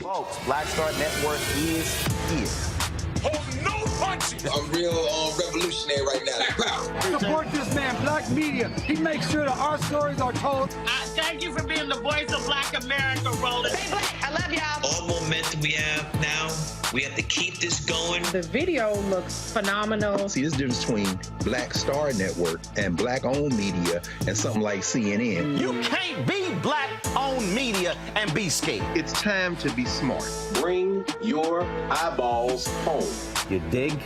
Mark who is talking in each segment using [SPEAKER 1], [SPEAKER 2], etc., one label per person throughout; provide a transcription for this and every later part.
[SPEAKER 1] Folks, Black Star Network is here.
[SPEAKER 2] Hold no punches!
[SPEAKER 3] I'm real revolutionary right now.
[SPEAKER 4] Support this man, Black Media. He makes sure that our stories are told.
[SPEAKER 5] Thank you for being the voice of Black America, Roland.
[SPEAKER 6] Stay black. I love y'all.
[SPEAKER 7] All momentum we have now, we have to keep this going.
[SPEAKER 8] The video looks phenomenal.
[SPEAKER 9] See, there's a difference between Black Star Network and Black-owned media and something like CNN.
[SPEAKER 1] You can't be Black-owned media and be scared.
[SPEAKER 9] It's time to be smart.
[SPEAKER 10] Bring your eyeballs home.
[SPEAKER 1] You dig?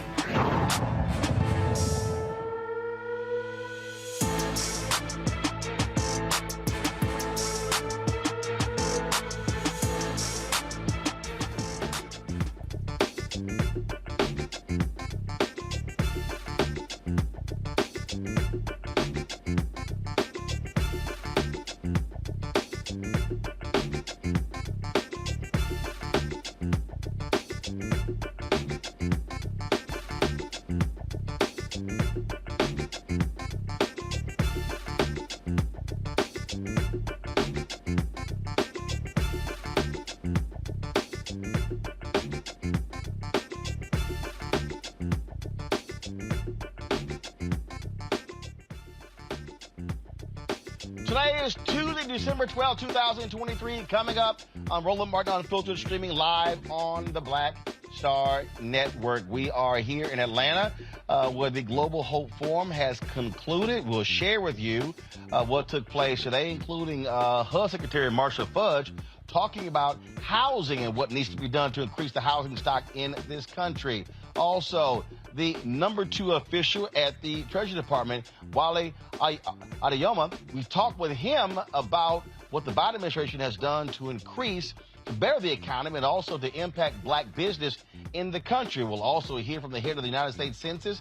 [SPEAKER 1] Today is Tuesday, December 12, 2023. Coming up on Roland Martin Unfiltered, streaming live on the Black Star Network. We are here in Atlanta, where the Global Hope Forum has concluded. We'll share with you what took place today, including HUD Secretary Marcia Fudge talking about housing and what needs to be done to increase the housing stock in this country. Also, the #2 official at the Treasury Department, Wally Adeyemo, we talked with him about what the Biden administration has done to better the economy and also to impact black business in the country. We'll also hear from the head of the United States Census,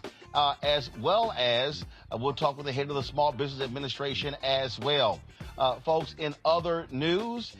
[SPEAKER 1] as well as we'll talk with the head of the Small Business Administration as well. Folks, in other news,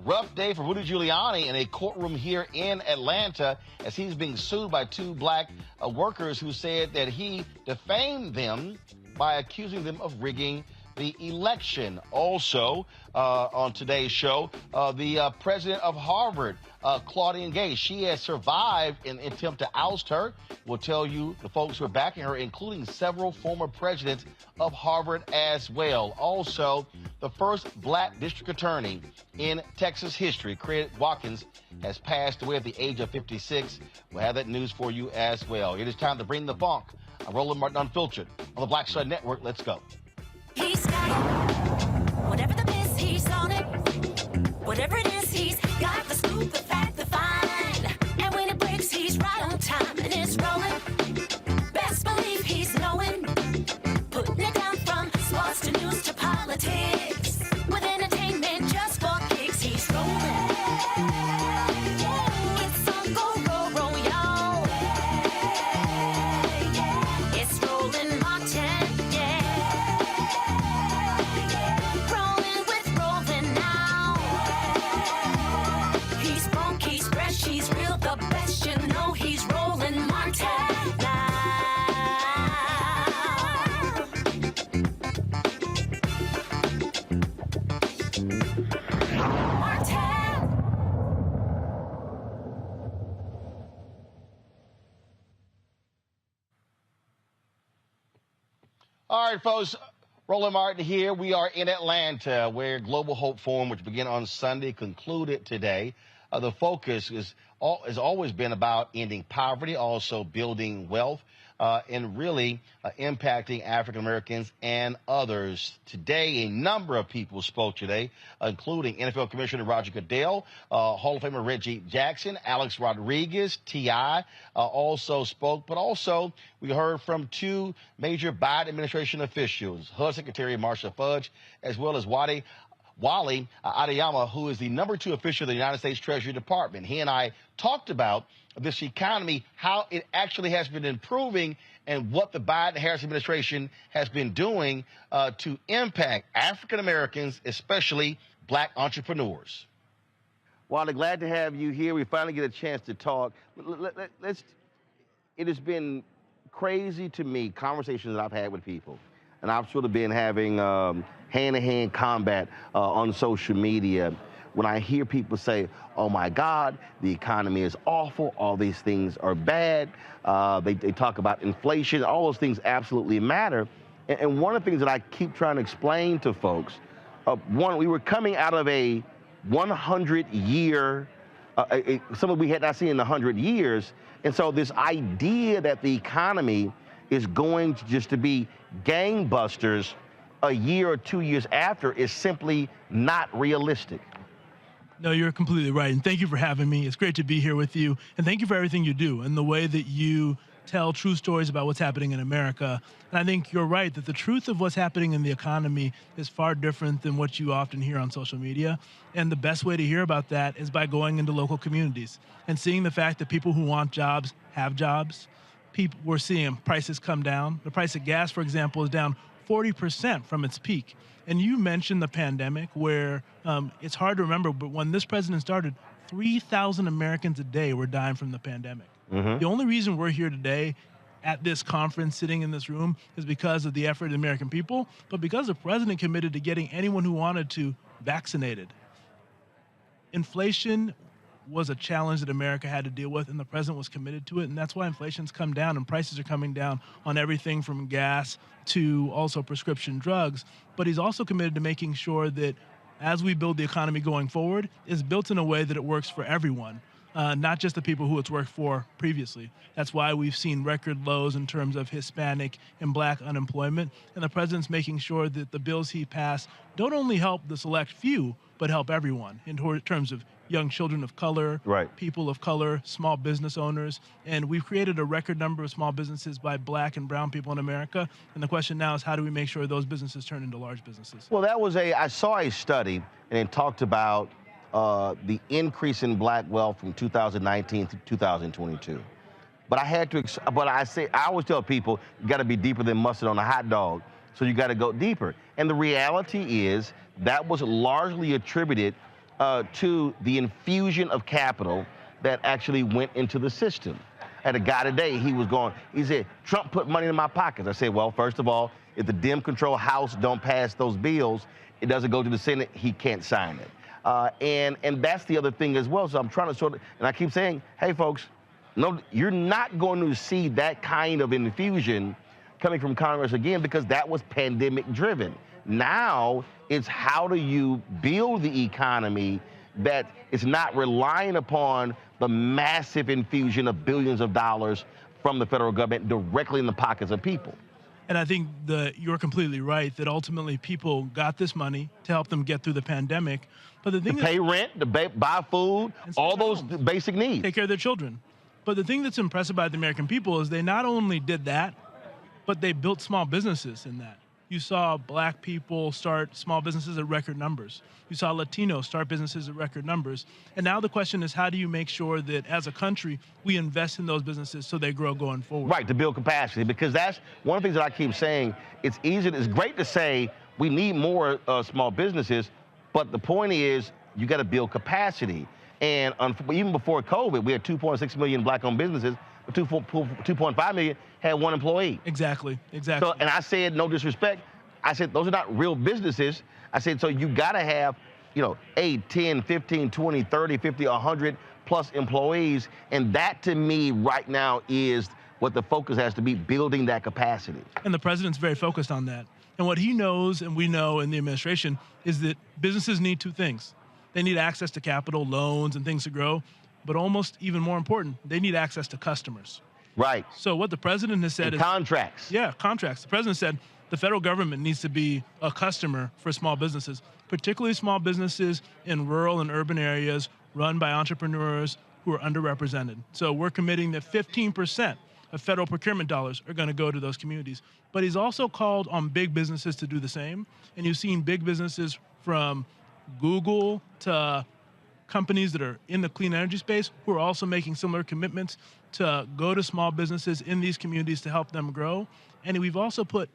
[SPEAKER 1] rough day for Rudy Giuliani in a courtroom here in Atlanta as he's being sued by 2 black workers who said that he defamed them by accusing them of rigging the election. Also, on today's show, the president of Harvard, Claudine Gay, she has survived an attempt to oust her. We'll tell you the folks who are backing her, including several former presidents of Harvard as well. Also, the first black district attorney in Texas history, Craig Watkins, has passed away at the age of 56. We'll have that news for you as well. It is time to bring the funk. I'm Roland Martin Unfiltered on the Black Star Network. Let's go.
[SPEAKER 6] He's got it. Whatever the biz, he's on it. Whatever it is, he's got the scoop, the fact, the find. And when it breaks, he's right on time and it's rolling. Best believe he's knowing. Putting it down from sports to news to politics. With entertainment just for kicks, he's rolling. It's on go, roll, y'all. It's Roland Martin, rolling with Roland now. He's funky, he's fresh, he's real, the best, you know he's Roland Martin now.
[SPEAKER 1] All right, folks. Roland Martin here. We are in Atlanta, where Global Hope Forum, which began on Sunday, concluded today. The focus has always been about ending poverty, also building wealth, and really impacting African Americans and others. Today, a number of people spoke today, including NFL Commissioner Roger Goodell, Hall of Famer Reggie Jackson, Alex Rodriguez, T.I. Also spoke, but also we heard from 2 major Biden administration officials, HUD Secretary Marcia Fudge, as well as Wally Adeyemo, who is the #2 official of the United States Treasury Department. He and I talked about this economy, how it actually has been improving, and what the Biden-Harris administration has been doing to impact African Americans, especially black entrepreneurs. Wally, glad to have you here. We finally get a chance to talk. It has been crazy to me, conversations that I've had with people, and I've sort of been having hand-to-hand combat on social media when I hear people say, oh my God, the economy is awful, all these things are bad. They talk about inflation, all those things absolutely matter. And one of the things that I keep trying to explain to folks, one, we were coming out of a 100-year, something we had not seen in 100 years. And so this idea that the economy is going to be gangbusters a year or 2 years after is simply not realistic.
[SPEAKER 11] No, you're completely right. And thank you for having me. It's great to be here with you. And thank you for everything you do and the way that you tell true stories about what's happening in America. And I think you're right that the truth of what's happening in the economy is far different than what you often hear on social media. And the best way to hear about that is by going into local communities and seeing the fact that people who want jobs have jobs. We're seeing prices come down. The price of gas, for example, is down 40% from its peak. And you mentioned the pandemic, where it's hard to remember, but when this president started, 3,000 Americans a day were dying from the pandemic. Mm-hmm. The only reason we're here today at this conference, sitting in this room, is because of the effort of the American people, but because the president committed to getting anyone who wanted to vaccinated. Inflation was a challenge that America had to deal with, and the president was committed to it, and that's why inflation's come down and prices are coming down on everything from gas to also prescription drugs. But he's also committed to making sure that as we build the economy going forward, it's built in a way that it works for everyone. Not just the people who it's worked for previously. That's why we've seen record lows in terms of Hispanic and Black unemployment. And the president's making sure that the bills he passed don't only help the select few, but help everyone in terms of young children of color, people of color, small business owners. And we've created a record number of small businesses by Black and brown people in America. And the question now is, how do we make sure those businesses turn into large businesses?
[SPEAKER 1] Well, I saw a study, and it talked about the increase in Black wealth from 2019 to 2022. But I always tell people, you got to be deeper than mustard on a hot dog. So you got to go deeper. And the reality is that was largely attributed to the infusion of capital that actually went into the system. I had a guy today, he said, Trump put money in my pockets. I said, well, first of all, if the Dem-controlled House don't pass those bills, it doesn't go to the Senate, he can't sign it. And that's the other thing as well. So I'm trying to and I keep saying, hey, folks, no, you're not going to see that kind of infusion coming from Congress again, because that was pandemic driven. Now it's how do you build the economy that is not relying upon the massive infusion of billions of dollars from the federal government directly in the pockets of people.
[SPEAKER 11] And I think you're completely right that ultimately people got this money to help them get through the pandemic. But the thing
[SPEAKER 1] to pay rent, to buy food, all those basic needs.
[SPEAKER 11] Take care of their children. But the thing that's impressive about the American people is they not only did that, but they built small businesses in that. You saw Black people start small businesses at record numbers. You saw Latinos start businesses at record numbers. And now the question is, how do you make sure that as a country, we invest in those businesses so they grow going forward?
[SPEAKER 1] Right, to build capacity, because that's one of the things that I keep saying. It's great to say we need more small businesses, but the point is you got to build capacity. And even before COVID, we had 2.6 million Black-owned businesses, but 2.5 million had one employee.
[SPEAKER 11] Exactly.
[SPEAKER 1] So, and I said, no disrespect, I said, those are not real businesses. I said, so you got to have, 8, 10, 15, 20, 30, 50, 100 plus employees. And that to me right now is what the focus has to be, building that capacity.
[SPEAKER 11] And the president's very focused on that. And what he knows, and we know in the administration, is that businesses need two things. They need access to capital, loans, and things to grow. But almost even more important, they need access to customers.
[SPEAKER 1] Right.
[SPEAKER 11] So what the president has said
[SPEAKER 1] and
[SPEAKER 11] is
[SPEAKER 1] contracts.
[SPEAKER 11] Yeah, contracts. The president said the federal government needs to be a customer for small businesses, particularly small businesses in rural and urban areas run by entrepreneurs who are underrepresented. So we're committing that 15% of federal procurement dollars are going to go to those communities. But he's also called on big businesses to do the same. And you've seen big businesses from Google to companies that are in the clean energy space who are also making similar commitments to go to small businesses in these communities to help them grow. And we've also put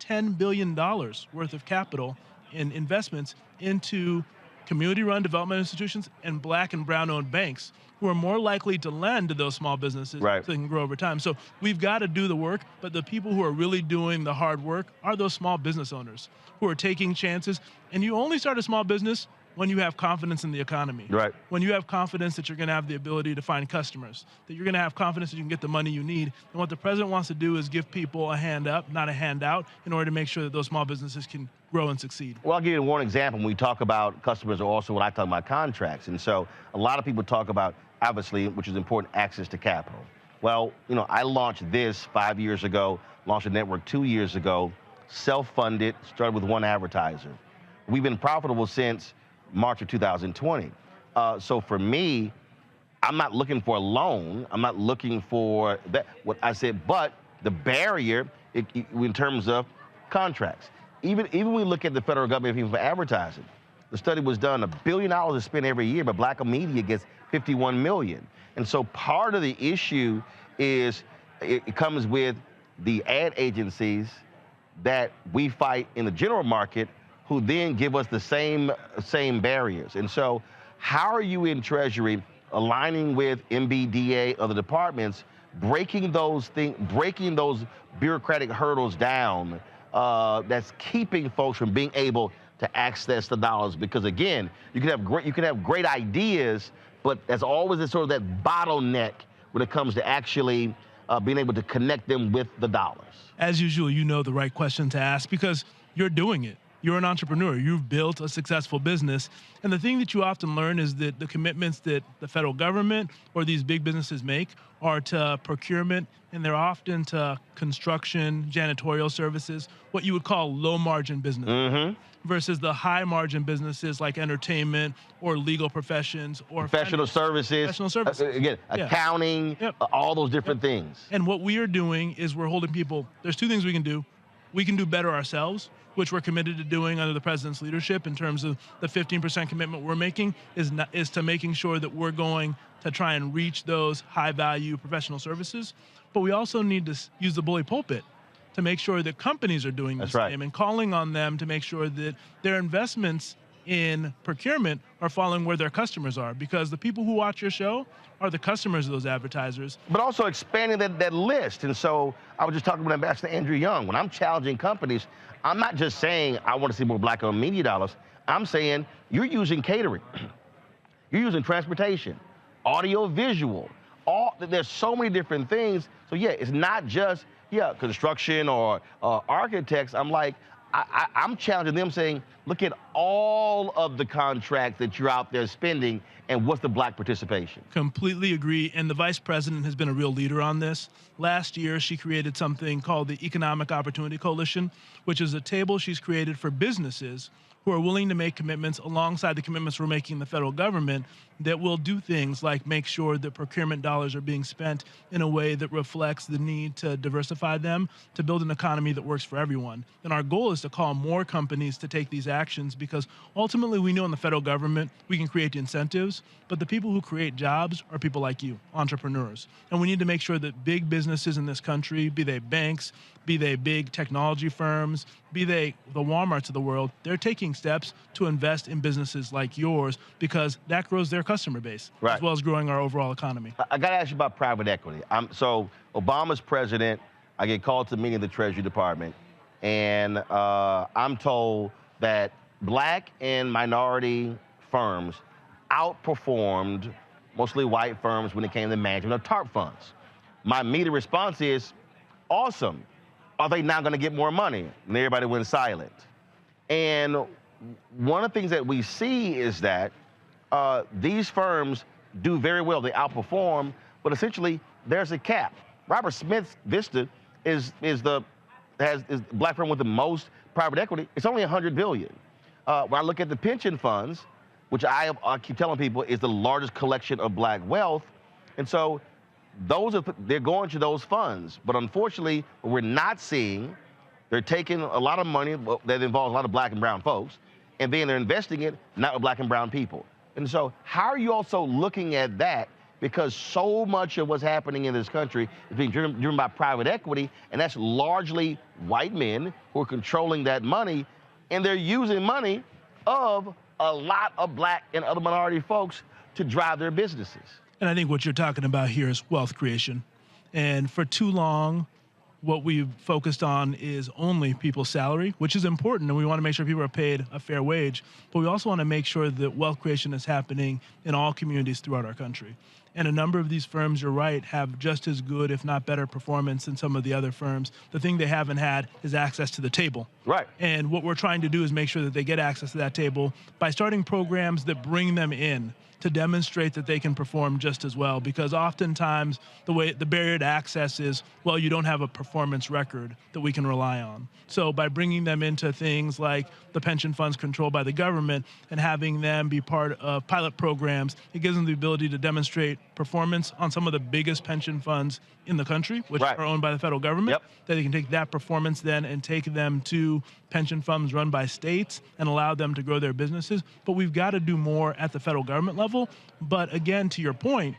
[SPEAKER 11] $10 billion worth of capital in investments into community-run development institutions and Black and brown-owned banks who are more likely to lend to those small businesses so they can grow over time. So we've got to do the work, but the people who are really doing the hard work are those small business owners who are taking chances. And you only start a small business when you have confidence in the economy.
[SPEAKER 1] Right.
[SPEAKER 11] When you have confidence that you're going to have the ability to find customers, that you're going to have confidence that you can get the money you need. And what the president wants to do is give people a hand up, not a handout, in order to make sure that those small businesses can grow and succeed.
[SPEAKER 1] Well, I'll give you one example. When we talk about customers, or also when I talk about contracts. And so a lot of people talk about, obviously, which is important, access to capital. Well, I launched this 5 years ago, launched a network 2 years ago, self-funded, started with one advertiser. We've been profitable since March of 2020. So for me, I'm not looking for a loan. I'm not looking for that. What I said, but the barrier in terms of contracts. Even when we look at the federal government for advertising, the study was done, $1 billion is spent every year, but Black media gets 51 million. And so part of the issue is it comes with the ad agencies that we fight in the general market, who then give us the same barriers. And so how are you in Treasury aligning with MBDA, other departments, breaking those bureaucratic hurdles down that's keeping folks from being able to access the dollars? Because again, you can have great ideas but there's always this sort of that bottleneck when it comes to actually being able to connect them with the dollars.
[SPEAKER 11] As usual, you know the right question to ask because you're doing it. You're an entrepreneur. You've built a successful business. And the thing that you often learn is that the commitments that the federal government or these big businesses make are to procurement, and they're often to construction, janitorial services, what you would call low-margin business, versus the high-margin businesses like entertainment or legal professions or
[SPEAKER 1] professional services. Again, accounting, all those different things.
[SPEAKER 11] And what we are doing is we're holding people. There's two things we can do. We can do better ourselves, which we're committed to doing under the president's leadership in terms of the 15% commitment we're making is to making sure that we're going to try and reach those high-value professional services. But we also need to use the bully pulpit to make sure that companies are doing the same and calling on them to make sure that their investments in procurement are following where their customers are, because the people who watch your show are the customers of those advertisers.
[SPEAKER 1] But also expanding that list. And so I was just talking with Ambassador Andrew Young. When I'm challenging companies, I'm not just saying I want to see more black-owned media dollars. I'm saying you're using catering. You're using transportation, audio, visual. There's so many different things. So yeah, it's not just construction or architects. I'm like, I'm challenging them saying, look at all of the contracts that you're out there spending and what's the black participation.
[SPEAKER 11] Completely agree. And the vice president has been a real leader on this. Last year, she created something called the Economic Opportunity Coalition, which is a table she's created for businesses who are willing to make commitments alongside the commitments we're making in the federal government that will do things like make sure that procurement dollars are being spent in a way that reflects the need to diversify them, to build an economy that works for everyone. And our goal is to call more companies to take these actions, because ultimately we know in the federal government we can create the incentives, but the people who create jobs are people like you, entrepreneurs. And we need to make sure that big businesses in this country, be they banks, be they big technology firms, be they the Walmarts of the world, they're taking steps to invest in businesses like yours, because that grows their customer base, as well as growing our overall economy.
[SPEAKER 1] I got to ask you about private equity. So Obama's president, I get called to a meeting of the Treasury Department, and I'm told that black and minority firms outperformed mostly white firms when it came to management of TARP funds. My immediate response is, awesome. Are they now going to get more money? And everybody went silent. And one of the things that we see is that these firms do very well. They outperform, but essentially there's a cap. Robert Smith's Vista is the black firm with the most private equity. It's only $100 billion. When I look at the pension funds, which I keep telling people is the largest collection of black wealth, and so they're going to those funds. But unfortunately, what we're not seeing, they're taking a lot of money that involves a lot of black and brown folks, and then they're investing it not with black and brown people. And so how are you also looking at that? Because so much of what's happening in this country is being driven by private equity, and that's largely white men who are controlling that money, and they're using money of a lot of black and other minority folks to drive their businesses.
[SPEAKER 11] And I think what you're talking about here is wealth creation. And for too long, what we've focused on is only people's salary, which is important, and we want to make sure people are paid a fair wage, but we also want to make sure that wealth creation is happening in all communities throughout our country. And a number of these firms, you're right, have just as good, if not better, performance than some of the other firms. The thing they haven't had is access to the table.
[SPEAKER 1] Right.
[SPEAKER 11] And what we're trying to do is make sure that they get access to that table by starting programs that bring them in to demonstrate that they can perform just as well, because oftentimes the barrier to access is, well, you don't have a performance record that we can rely on. So by bringing them into things like the pension funds controlled by the government and having them be part of pilot programs, it gives them the ability to demonstrate performance on some of the biggest pension funds in the country, which are owned by the federal government, that they can take that performance then and take them to pension funds run by states and allow them to grow their businesses. But we've got to do more at the federal government level. But again, to your point,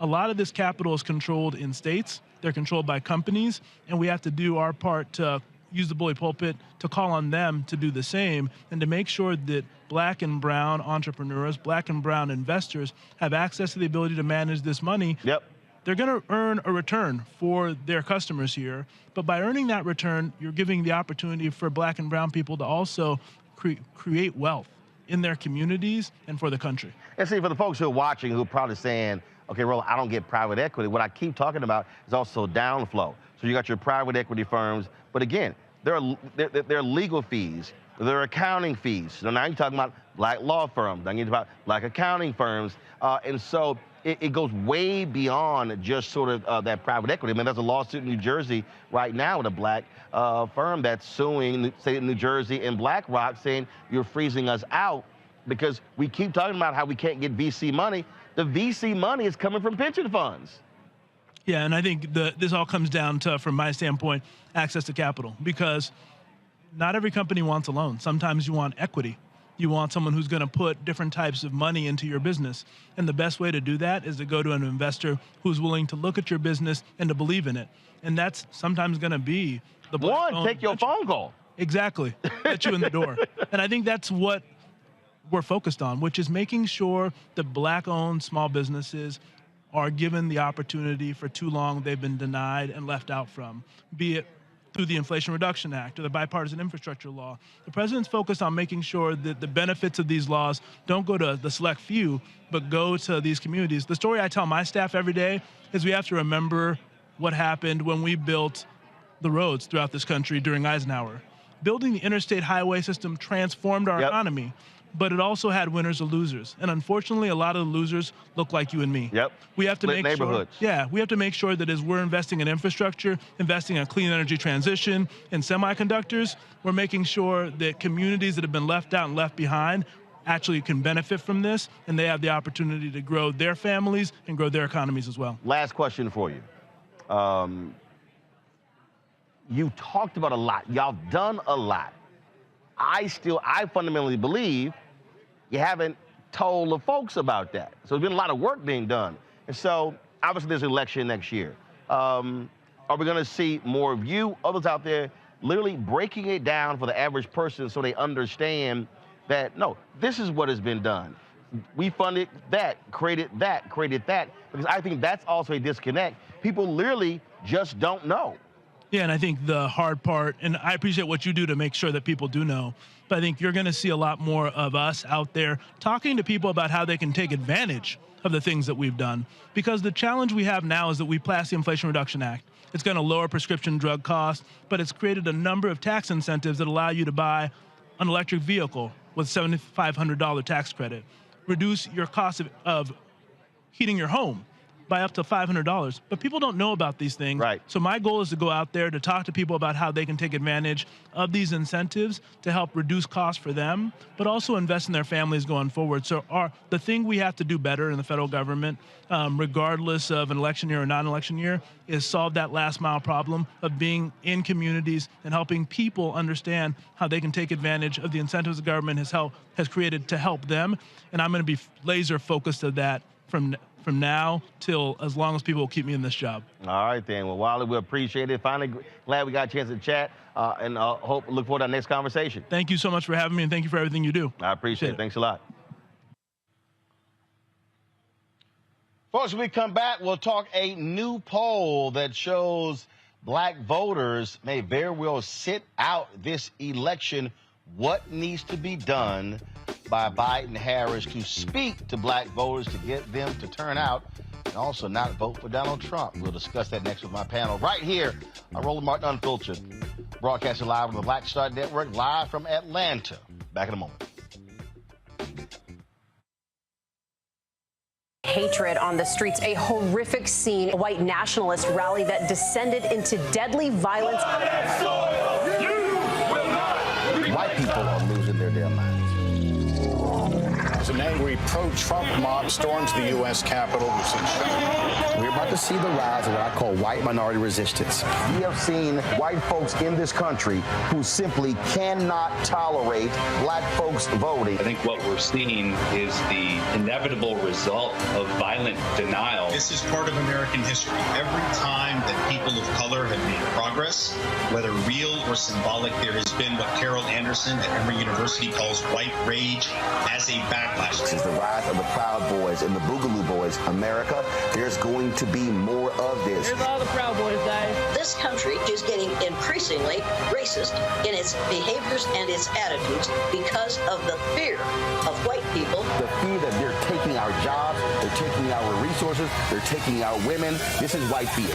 [SPEAKER 11] a lot of this capital is controlled in states. They're controlled by companies, and we have to do our part to use the bully pulpit to call on them to do the same and to make sure that black and brown entrepreneurs, black and brown investors have access to the ability to manage this money. They're going to earn a return for their customers here, but by earning that return, you're giving the opportunity for black and brown people to also create wealth in their communities and for the country.
[SPEAKER 1] And see, for the folks who are watching who are probably saying, okay, Roland, I don't get private equity. What I keep talking about is also downflow. So you got your private equity firms, but again, there are legal fees, there are accounting fees. So now you're talking about black law firms, now you're talking about black accounting firms, and so it goes way beyond just sort of that private equity. I mean, there's a lawsuit in New Jersey right now with a black firm that's suing, say, New Jersey and BlackRock, saying you're freezing us out because we keep talking about how we can't get VC money. The VC money is coming from pension funds.
[SPEAKER 11] Yeah, and I think this all comes down to, from my standpoint, access to capital, because not every company wants a loan. Sometimes you want equity. You want someone who's going to put different types of money into your business. And the best way to do that is to go to an investor who's willing to look at your business and to believe in it. And that's sometimes going to be the
[SPEAKER 1] take your phone call.
[SPEAKER 11] Exactly. Get you in the door. And I think that's what we're focused on, which is making sure that black-owned small businesses are given the opportunity for too long they've been denied and left out from, be it through the Inflation Reduction Act or the bipartisan infrastructure law. The president's focused on making sure that the benefits of these laws don't go to the select few, but go to these communities. The story I tell my staff every day is we have to remember what happened when we built the roads throughout this country during Eisenhower. Building the interstate highway system transformed our economy, but it also had winners and losers. And unfortunately, a lot of the losers look like you and me. We have to make sure, we have to make sure that as we're investing in infrastructure, investing in clean energy transition, and semiconductors, we're making sure that communities that have been left out and left behind actually can benefit from this, and they have the opportunity to grow their families and grow their economies as well.
[SPEAKER 1] Last question for you. You talked about a lot. Y'all done a lot. I fundamentally believe you haven't told the folks about that. So there's been a lot of work being done. And so obviously there's an election next year. Are we going to see more of you, others out there, literally breaking it down for the average person so they understand that, no, this is what has been done. We funded that, created that. Because I think that's also a disconnect. People literally just don't know.
[SPEAKER 11] Yeah, and I think the hard part, and I appreciate what you do to make sure that people do know, but I think you're going to see a lot more of us out there talking to people about how they can take advantage of the things that we've done. Because the challenge we have now is that we passed the Inflation Reduction Act. It's going to lower prescription drug costs, but it's created a number of tax incentives that allow you to buy an electric vehicle with $7,500 tax credit, reduce your cost of heating your home by up to $500. But people don't know about these things. So my goal is to go out there to talk to people about how they can take advantage of these incentives to help reduce costs for them, but also invest in their families going forward. So the thing we have to do better in the federal government, regardless of an election year or non-election year, is solve that last mile problem of being in communities and helping people understand how they can take advantage of the incentives the government has created to help them. And I'm going to be laser focused on that from now till as long as people will keep me in this job. All
[SPEAKER 1] right, then. Well, Wally, we appreciate it. Finally, glad we got a chance to chat, and look forward to our next conversation.
[SPEAKER 11] Thank you so much for having me, and thank you for everything you do.
[SPEAKER 1] I appreciate it. Thanks a lot. Folks, when we come back, we'll talk a new poll that shows black voters may very well sit out this election. What needs to be done by Biden-Harris to speak to black voters to get them to turn out and also not vote for Donald Trump? We'll discuss that next with my panel right here on Roland Martin Unfiltered, broadcasting live on the Black Star Network, live from Atlanta. Back in a moment.
[SPEAKER 12] Hatred on the streets, a horrific scene, a white nationalist rally that descended into deadly violence.
[SPEAKER 1] White people are losing their damn minds.
[SPEAKER 13] As an angry pro-Trump mob storms the U.S. Capitol.
[SPEAKER 14] We're about to see the rise of what I call white minority resistance.
[SPEAKER 1] We have seen white folks in this country who simply cannot tolerate black folks voting.
[SPEAKER 15] I think what we're seeing is the inevitable result of violent denial.
[SPEAKER 16] This is part of American history. Every time that people of color have made progress, whether real or symbolic, there has been what Carol Anderson at Emory University calls white rage as a backlash. last
[SPEAKER 14] This is the rise of the Proud Boys and the Boogaloo Boys. America, there's going to be more of this.
[SPEAKER 5] Here's all the Proud Boys, guys.
[SPEAKER 17] This country is getting increasingly racist in its behaviors and its attitudes because of the fear of white people.
[SPEAKER 14] The fear that they're taking our jobs, they're taking our resources, they're taking our women. This is white fear.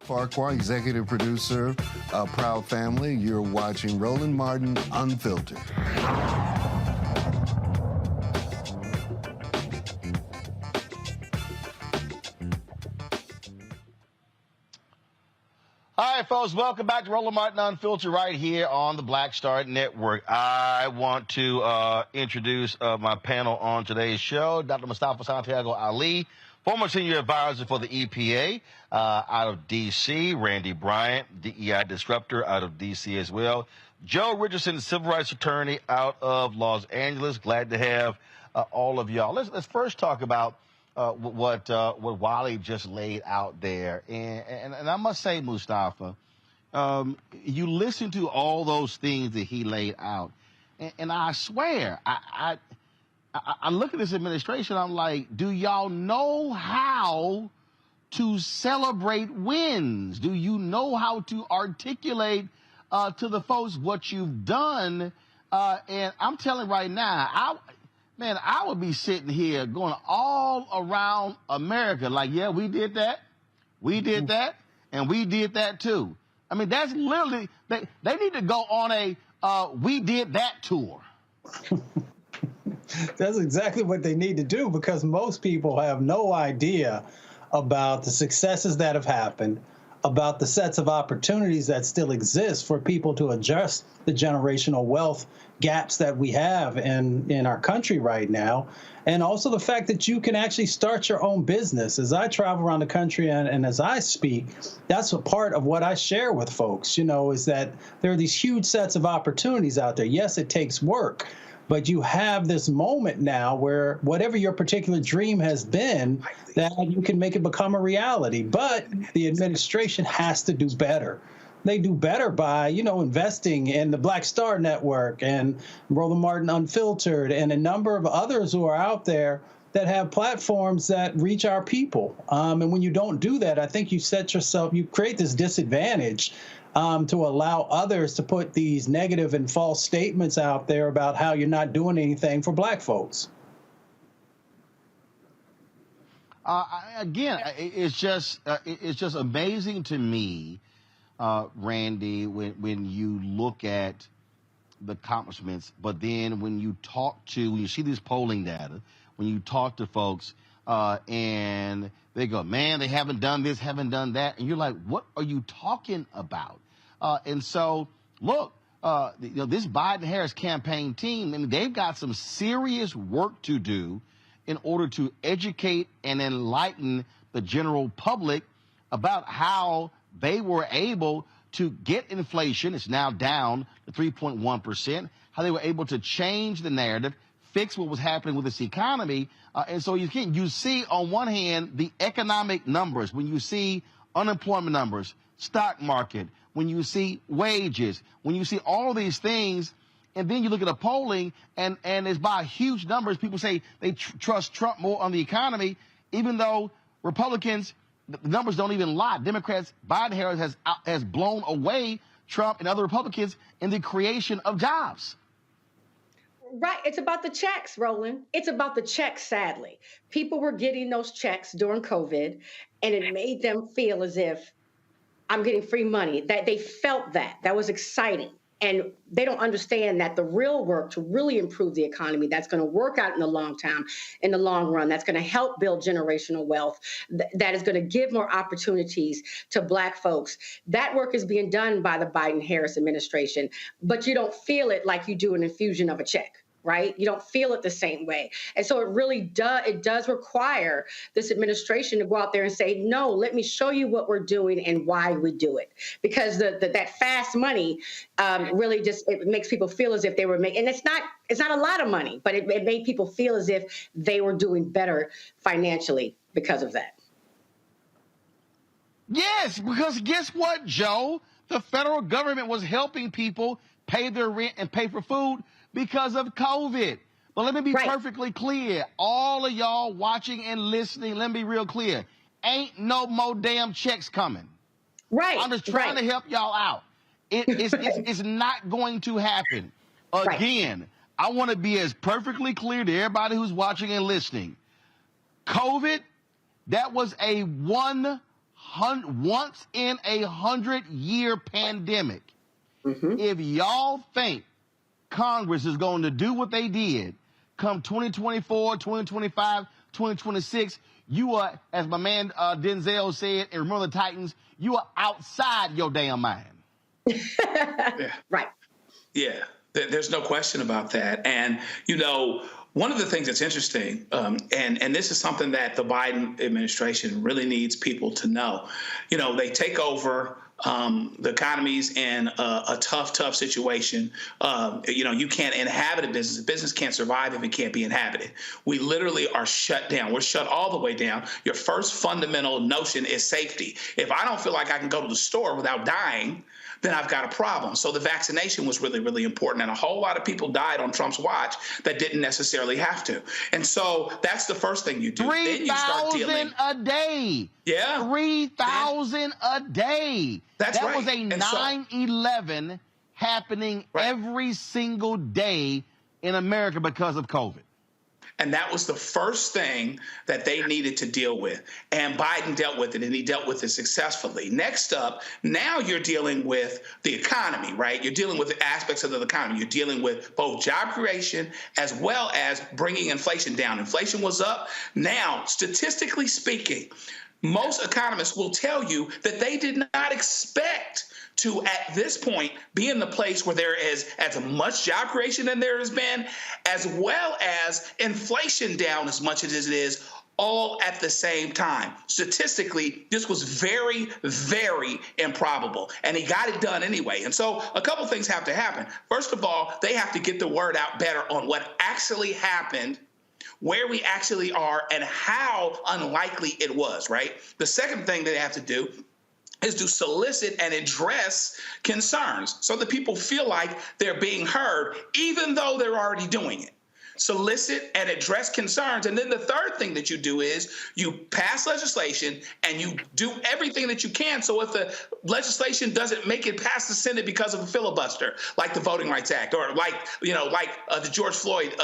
[SPEAKER 18] Farquhar, executive producer of Proud Family. You're watching Roland Martin Unfiltered.
[SPEAKER 1] All right, folks, welcome back to Roland Martin Unfiltered right here on the Black Star Network. I want to introduce my panel on today's show, Dr. Mustafa Santiago Ali, former senior advisor for the EPA out of D.C., Randy Bryant, DEI disruptor out of D.C. as well, Joe Richardson, civil rights attorney out of Los Angeles. Glad to have all of y'all. Let's first talk about what Wally just laid out there. And I must say, Mustafa, you listen to all those things that he laid out, and I swear, I look at this administration, I'm like, do y'all know how to celebrate wins? Do you know how to articulate to the folks what you've done? And I'm telling right now, I would be sitting here going all around America like, yeah, we did that, and we did that too. I mean, that's literally, they need to go on a we did that tour.
[SPEAKER 19] That's exactly what they need to do, because most people have no idea about the successes that have happened, about the sets of opportunities that still exist for people to adjust the generational wealth gaps that we have in our country right now, and also the fact that you can actually start your own business. As I travel around the country and as I speak, that's a part of what I share with folks, is that there are these huge sets of opportunities out there. Yes, it takes work, but you have this moment now where whatever your particular dream has been, that you can make it become a reality. But the administration has to do better. They do better by, investing in the Black Star Network and Roland Martin Unfiltered and a number of others who are out there that have platforms that reach our people. And when you don't do that, I think you create this disadvantage to allow others to put these negative and false statements out there about how you're not doing anything for black folks.
[SPEAKER 1] Again, it's just amazing to me, Randy, when you look at the accomplishments, but then when you see these polling data, when you talk to folks and they go, man, they haven't done this, haven't done that, and you're like, what are you talking about? And so, look, this Biden-Harris campaign team, I mean, they've got some serious work to do in order to educate and enlighten the general public about how they were able to get inflation, it's now down to 3.1%, how they were able to change the narrative, fix what was happening with this economy. And so you see on one hand the economic numbers, when you see unemployment numbers, stock market, when you see wages, when you see all these things, and then you look at the polling and it's by huge numbers. People say they trust Trump more on the economy, even though Republicans, the numbers don't even lie. Democrats, Biden-Harris has blown away Trump and other Republicans in the creation of jobs.
[SPEAKER 8] Right. It's about the checks, Roland. It's about the checks, sadly. People were getting those checks during COVID, and it made them feel as if I'm getting free money, that they felt that. That was exciting. And they don't understand that the real work to really improve the economy, that's going to work out in the long run, that's going to help build generational wealth, that is going to give more opportunities to Black folks. That work is being done by the Biden-Harris administration, but you don't feel it like you do an infusion of a check. Right? You don't feel it the same way. And so it really does require this administration to go out there and say, no, let me show you what we're doing and why we do it. Because that fast money really just, it makes people feel as if they were making, and it's not a lot of money, but it made people feel as if they were doing better financially because of that.
[SPEAKER 1] Yes, because guess what, Joe? The federal government was helping people pay their rent and pay for food because of COVID. But let me be perfectly clear. All of y'all watching and listening, let me be real clear. Ain't no more damn checks coming.
[SPEAKER 8] Right.
[SPEAKER 1] I'm just trying to help y'all out. It's not going to happen. Again, I want to be as perfectly clear to everybody who's watching and listening. COVID, that was a once in 100-year pandemic. If y'all think Congress is going to do what they did come 2024, 2025, 2026, you are, as my man Denzel said, and Remember the Titans, you are outside your damn mind.
[SPEAKER 8] Right.
[SPEAKER 20] Yeah, there's no question about that. And, you know, one of the things that's interesting, and this is something that the Biden administration really needs people to know, you know, they take over. The economy's in a tough situation. You know, you can't inhabit a business. A business can't survive if it can't be inhabited. We literally are shut down. We're shut all the way down. Your first fundamental notion is safety. If I don't feel like I can go to the store without dying, then I've got a problem. So the vaccination was really, really important. And a whole lot of people died on Trump's watch that didn't necessarily have to. And so that's the first thing you do.
[SPEAKER 1] 3,000 a day.
[SPEAKER 20] Yeah.
[SPEAKER 1] 3,000 a day.
[SPEAKER 20] That's
[SPEAKER 1] that
[SPEAKER 20] right.
[SPEAKER 1] was a 9/11 happening every single day in America because of COVID.
[SPEAKER 20] And that was the first thing that they needed to deal with. And Biden dealt with it, and he dealt with it successfully. Next up, now you're dealing with the economy, right? You're dealing with the aspects of the economy. You're dealing with both job creation as well as bringing inflation down. Inflation was up. Now, statistically speaking, most economists will tell you that they did not expect to, at this point, be in the place where there is as much job creation as there has been, as well as inflation down as much as it is, all at the same time. Statistically, this was very, very improbable, and he got it done anyway. And so a couple things have to happen. First of all, they have to get the word out better on what actually happened, where we actually are, and how unlikely it was, right? The second thing they have to do is to solicit and address concerns so that people feel like they're being heard, even though they're already doing it. Solicit and address concerns. And then the third thing that you do is you pass legislation and you do everything that you can. So if the legislation doesn't make it past the Senate because of a filibuster, like the Voting Rights Act, or like the George Floyd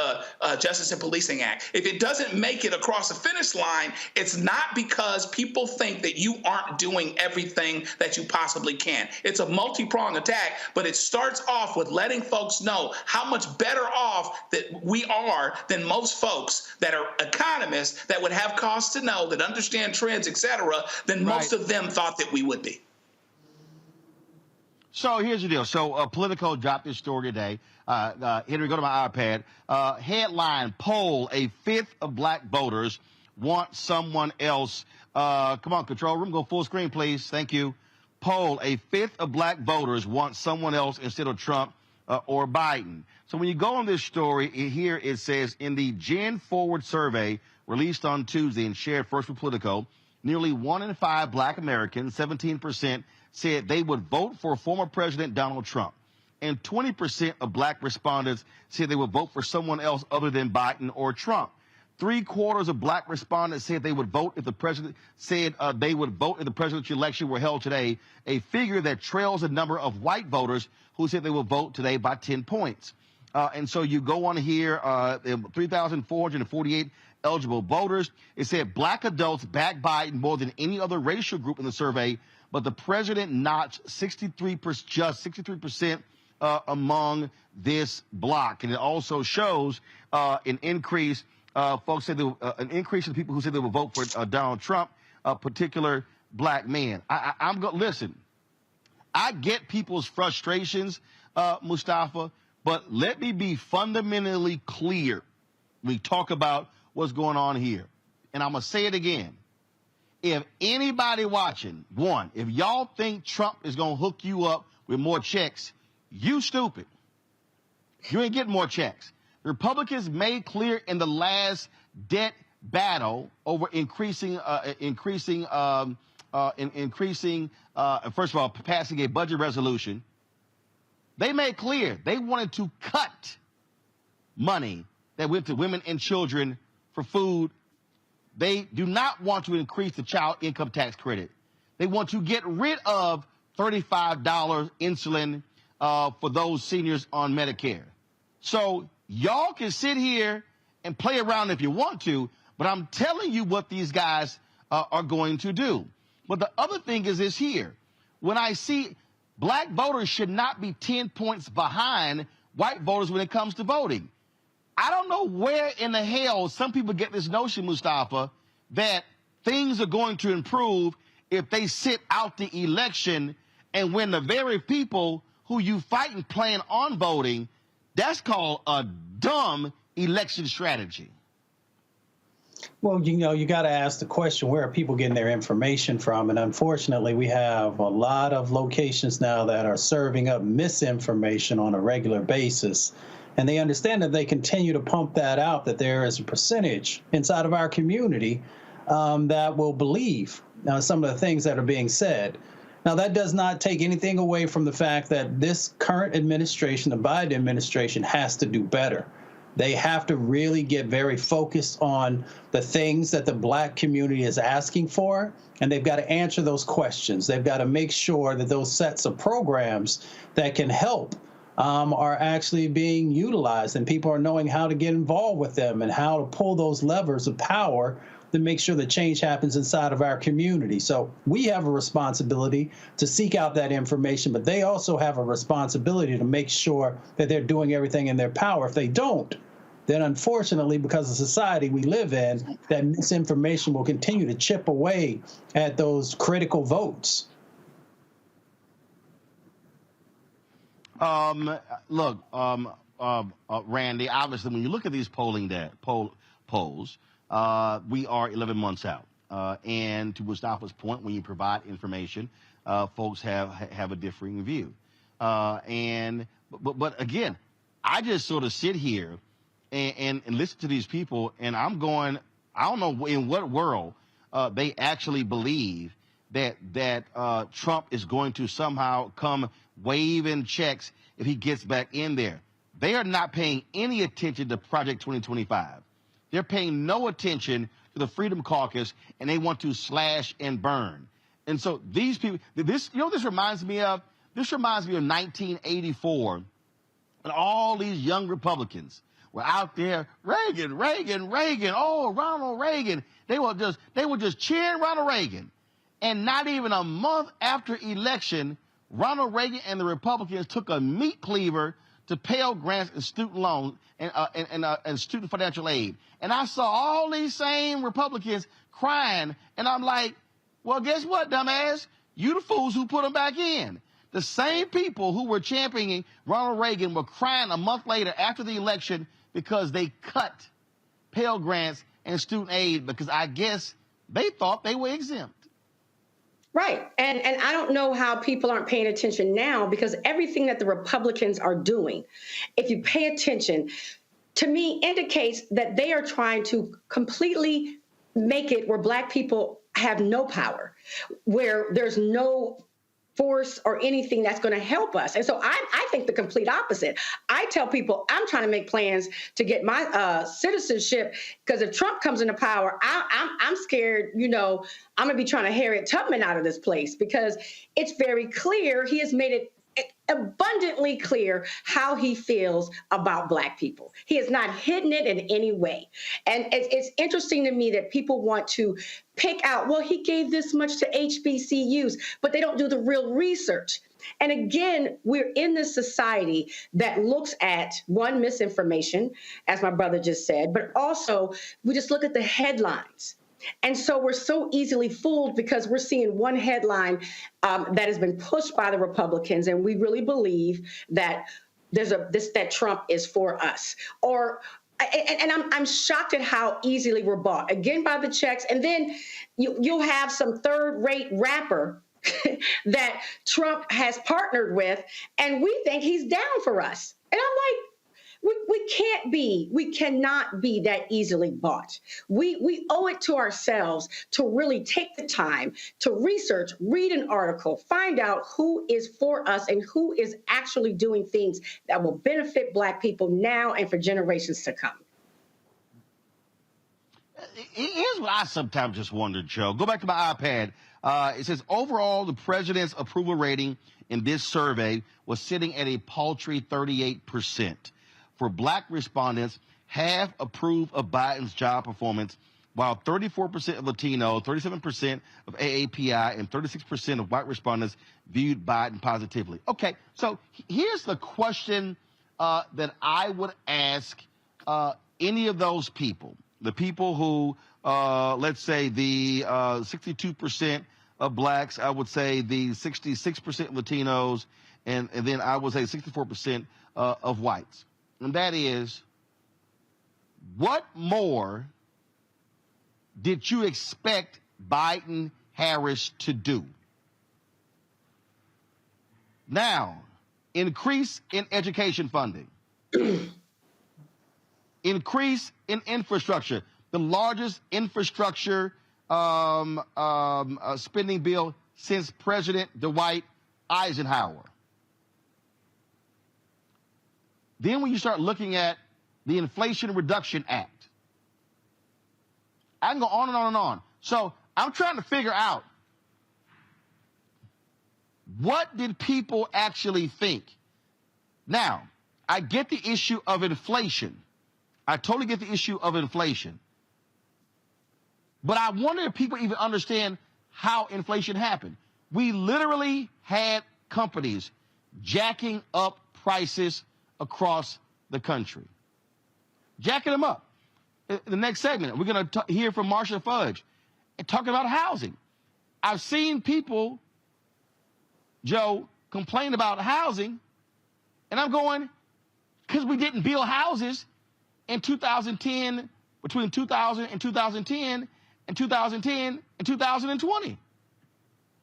[SPEAKER 20] Justice and Policing Act, if it doesn't make it across the finish line, it's not because people think that you aren't doing everything that you possibly can. It's a multi-pronged attack, but it starts off with letting folks know how much better off that we are than most folks that are economists that would have cause to know, that understand trends, et cetera, than most of them thought that we would be.
[SPEAKER 1] So here's the deal. So Politico dropped this story today. Henry, go to my iPad. Headline, poll, a fifth of Black voters want someone else. Come on, control room, go full screen, please. Thank you. Poll, a fifth of Black voters want someone else instead of Trump or Biden. So when you go on this story, here it says, in the Gen Forward survey released on Tuesday and shared first with Politico, nearly 1 in 5 Black Americans, 17%, said they would vote for former President Donald Trump. And 20% of Black respondents said they would vote for someone else other than Biden or Trump. 3/4 of Black respondents said they would vote if the president they would vote if the presidential election were held today, a figure that trails a number of white voters who said they will vote today by 10 points. And so you go on here, 3,448 eligible voters. It said Black adults back Biden more than any other racial group in the survey, but the president notched 63% among this bloc. And it also shows an increase. Folks said an increase in people who said they would vote for Donald Trump, particular black men. Listen, I get people's frustrations, Mustafa, but let me be fundamentally clear. We talk about what's going on here. And I'm going to say it again. If anybody watching, one, if y'all think Trump is going to hook you up with more checks, you stupid. You ain't getting more checks. The Republicans made clear in the last debt battle over increasing, first of all, passing a budget resolution. They made clear they wanted to cut money that went to women and children for food. They do not want to increase the child income tax credit. They want to get rid of $35 insulin for those seniors on Medicare. So y'all can sit here and play around if you want to, but I'm telling you what these guys are going to do. But the other thing is this here. When I see black voters should not be 10 points behind white voters when it comes to voting. I don't know where in the hell some people get this notion, Mustafa, that things are going to improve if they sit out the election and when the very people who you fight and plan on voting, that's called a dumb election strategy.
[SPEAKER 19] Well, you got to ask the question, where are people getting their information from? And unfortunately, we have a lot of locations now that are serving up misinformation on a regular basis. And they understand that they continue to pump that out, that there is a percentage inside of our community that will believe some of the things that are being said. Now, that does not take anything away from the fact that this current administration, the Biden administration, has to do better. They have to really get very focused on the things that the black community is asking for, and they've got to answer those questions. They've got to make sure that those sets of programs that can help are actually being utilized, and people are knowing how to get involved with them and how to pull those levers of power to make sure that change happens inside of our community. So we have a responsibility to seek out that information, but they also have a responsibility to make sure that they're doing everything in their power. If they don't, then unfortunately, because of the society we live in, that misinformation will continue to chip away at those critical votes.
[SPEAKER 1] Look, Randy, obviously, when you look at these polls, we are 11 months out. And to Mustafa's point, when you provide information, folks have a differing view. But again, I just sort of sit here and listen to these people, and I'm going, I don't know in what world they actually believe that Trump is going to somehow come waving checks if he gets back in there. They are not paying any attention to Project 2025. They're paying no attention to the Freedom Caucus, and they want to slash and burn. And so these people, this reminds me of? This reminds me of 1984, when all these young Republicans were out there, Reagan, oh, Ronald Reagan. They were just cheering Ronald Reagan. And not even a month after election, Ronald Reagan and the Republicans took a meat cleaver to Pell Grants and student loans and student financial aid. And I saw all these same Republicans crying, and I'm like, well, guess what, dumbass? You the fools who put them back in. The same people who were championing Ronald Reagan were crying a month later after the election because they cut Pell Grants and student aid because I guess they thought they were exempt.
[SPEAKER 8] Right. And I don't know how people aren't paying attention now, because everything that the Republicans are doing, if you pay attention, to me indicates that they are trying to completely make it where black people have no power, where there's no force or anything that's going to help us. And so I think the complete opposite. I tell people I'm trying to make plans to get my citizenship, because if Trump comes into power, I'm scared, I'm going to be trying to Harriet Tubman out of this place, because it's very clear he has made it abundantly abundantly clear how he feels about Black people. He has not hidden it in any way. And it's interesting to me that people want to pick out, well, he gave this much to HBCUs, but they don't do the real research. And again, we're in this society that looks at, one, misinformation, as my brother just said, but also we just look at the headlines. And so we're so easily fooled because we're seeing one headline that has been pushed by the Republicans, and we really believe that that Trump is for us. And I'm shocked at how easily we're bought, again, by the checks. And then you'll have some third-rate rapper that Trump has partnered with, and we think he's down for us. And I'm like, we cannot be that easily bought. We owe it to ourselves to really take the time to research, read an article, find out who is for us and who is actually doing things that will benefit Black people now and for generations to come.
[SPEAKER 1] Here's what I sometimes just wonder, Joe. Go back to my iPad. It says, overall, the president's approval rating in this survey was sitting at a paltry 38%. For Black respondents, half approve of Biden's job performance, while 34% of Latino, 37% of AAPI, and 36% of white respondents viewed Biden positively. Okay, so here's the question that I would ask any of those people, the people who, let's say the 62% of Blacks, I would say the 66% of Latinos, and then I would say 64% of whites. And that is, what more did you expect Biden-Harris to do? Now, increase in education funding, increase in infrastructure, the largest infrastructure spending bill since President Dwight Eisenhower. Then when you start looking at the Inflation Reduction Act, I can go on and on and on. So I'm trying to figure out, what did people actually think? Now, I get the issue of inflation. I totally get the issue of inflation. But I wonder if people even understand how inflation happened. We literally had companies jacking up prices across the country. Jacking them up. In the next segment, we're going to hear from Marcia Fudge and talking about housing. I've seen people, Joe, complain about housing, and I'm going, because we didn't build houses in 2010, between 2000 and 2010, and 2010 and 2020.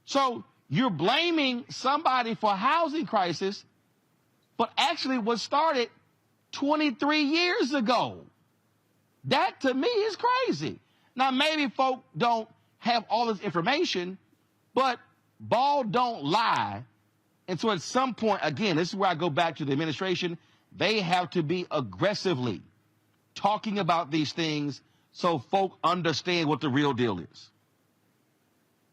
[SPEAKER 1] So you're blaming somebody for a housing crisis, but actually was started 23 years ago. That, to me, is crazy. Now, maybe folk don't have all this information, but ball don't lie. And so at some point, again, this is where I go back to the administration. They have to be aggressively talking about these things so folk understand what the real deal is.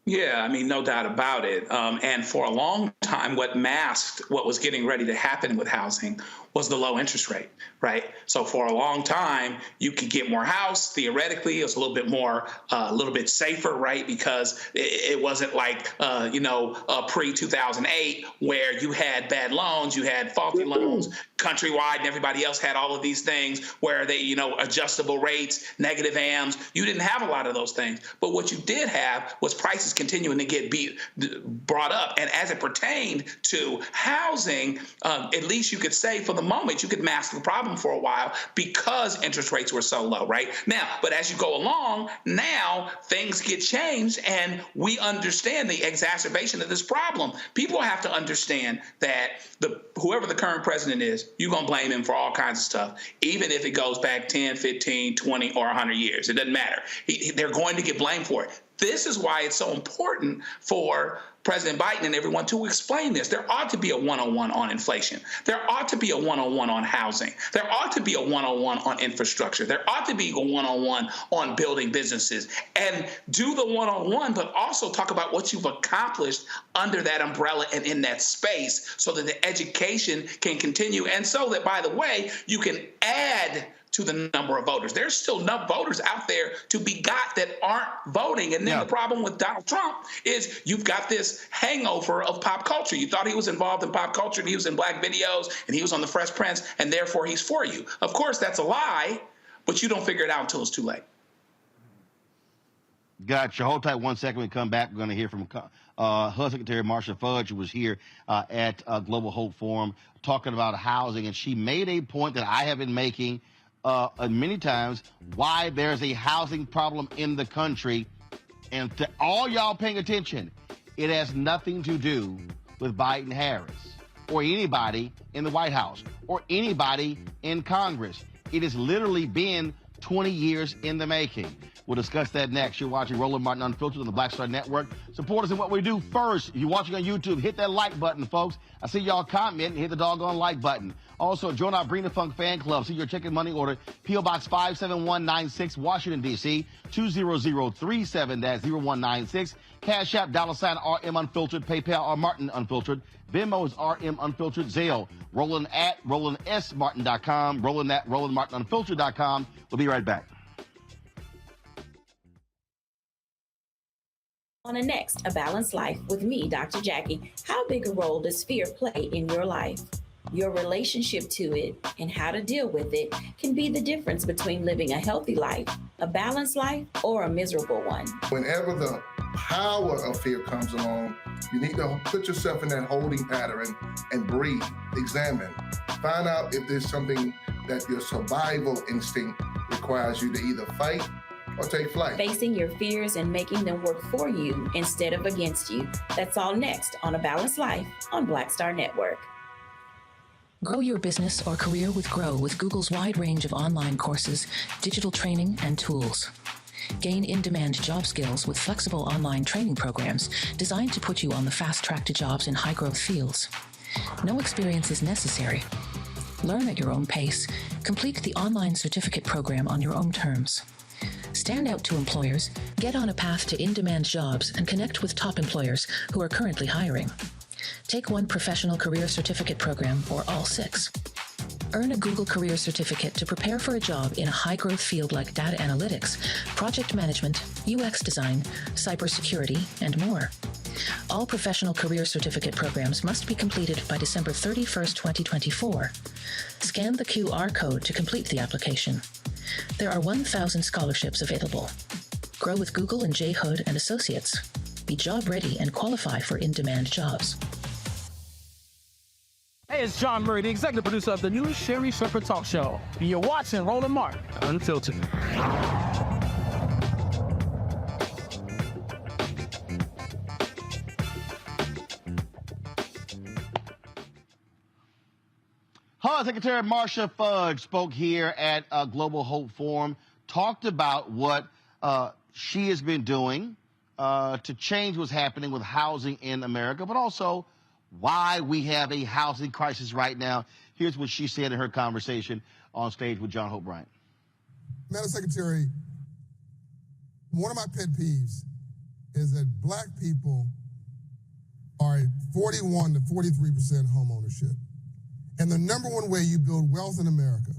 [SPEAKER 20] Yeah, I mean, no doubt about it. And for a long time, what masked what was getting ready to happen with housing was the low interest rate, right? So for a long time, you could get more house. Theoretically, it was a little bit more, a little bit safer, right? Because it wasn't like, pre-2008 where you had bad loans, you had faulty loans countrywide, and everybody else had all of these things where they, adjustable rates, negative AMs. You didn't have a lot of those things. But what you did have was prices continuing to get brought up. And as it pertained to housing, at least you could say for the moment, you could mask the problem for a while because interest rates were so low, right? Now, but as you go along, now things get changed and we understand the exacerbation of this problem. People have to understand that whoever the current president is, you're going to blame him for all kinds of stuff, even if it goes back 10, 15, 20, or 100 years. It doesn't matter. They're going to get blamed for it. This is why it's so important for President Biden and everyone to explain this. There ought to be a one-on-one on inflation. There ought to be a one-on-one on housing. There ought to be a one-on-one on infrastructure. There ought to be a one-on-one on building businesses. And do the one-on-one, but also talk about what you've accomplished under that umbrella and in that space so that the education can continue. And so that, by the way, you can add to the number of voters. There's still enough voters out there to be got that aren't voting. And then the problem with Donald Trump is you've got this hangover of pop culture. You thought he was involved in pop culture and he was in black videos and he was on The Fresh Prince and therefore he's for you. Of course, that's a lie, but you don't figure it out until it's too late.
[SPEAKER 1] Gotcha. Hold tight 1 second. When we come back, we're going to hear from HUD Secretary Marcia Fudge, who was here at Global Hope Forum talking about housing. And she made a point that I have been making many times, why there's a housing problem in the country. And to all y'all paying attention, it has nothing to do with Biden-Harris or anybody in the White House or anybody in Congress. It has literally been 20 years in the making. We'll discuss that next. You're watching Roland Martin Unfiltered on the Black Star Network. Support us in what we do first. If you're watching on YouTube, hit that like button, folks. I see y'all comment. Hit the doggone like button. Also, join our Bring the Funk fan club. See your chicken money order. P.O. Box 57196, Washington, D.C. 20037. That's 0196. Cash App, $RM Unfiltered. PayPal, R Martin Unfiltered. Venmo is RM Unfiltered. Zelle, Roland at RolandSMartin.com. Roland at RolandMartinUnfiltered.com. We'll be right back.
[SPEAKER 21] On the next, A Balanced Life with me, Dr. Jackie. How big a role does fear play in your life? Your relationship to it and how to deal with it can be the difference between living a healthy life, a balanced life, or a miserable one.
[SPEAKER 22] Whenever the power of fear comes along, you need to put yourself in that holding pattern and breathe, examine, find out if there's something that your survival instinct requires you to either fight or take flight.
[SPEAKER 21] Facing your fears and making them work for you instead of against you. That's all next on A Balanced Life on Black Star Network.
[SPEAKER 23] Grow your business or career with Grow with Google's wide range of online courses, digital training, and tools. Gain in-demand job skills with flexible online training programs designed to put you on the fast track to jobs in high-growth fields. No experience is necessary. Learn at your own pace. Complete the online certificate program on your own terms. Stand out to employers, get on a path to in-demand jobs, and connect with top employers who are currently hiring. Take one professional career certificate program or all 6. Earn a Google Career Certificate to prepare for a job in a high-growth field like data analytics, project management, UX design, cybersecurity, and more. All professional career certificate programs must be completed by December 31st, 2024. Scan the QR code to complete the application. There are 1,000 scholarships available. Grow with Google and J. Hood and Associates. Be job ready and qualify for in-demand jobs.
[SPEAKER 24] Hey, it's John Murray, the executive producer of the new Sherry Shepherd Talk Show. And you're watching Roland Martin Unfiltered.
[SPEAKER 1] HUD Secretary Marcia Fudge spoke here at Global Hope Forum, talked about what she has been doing to change what's happening with housing in America, but also why we have a housing crisis right now. Here's what she said in her conversation on stage with John Hope Bryant.
[SPEAKER 25] Madam Secretary, one of my pet peeves is that black people are at 41 to 43% home ownership. And the number one way you build wealth in America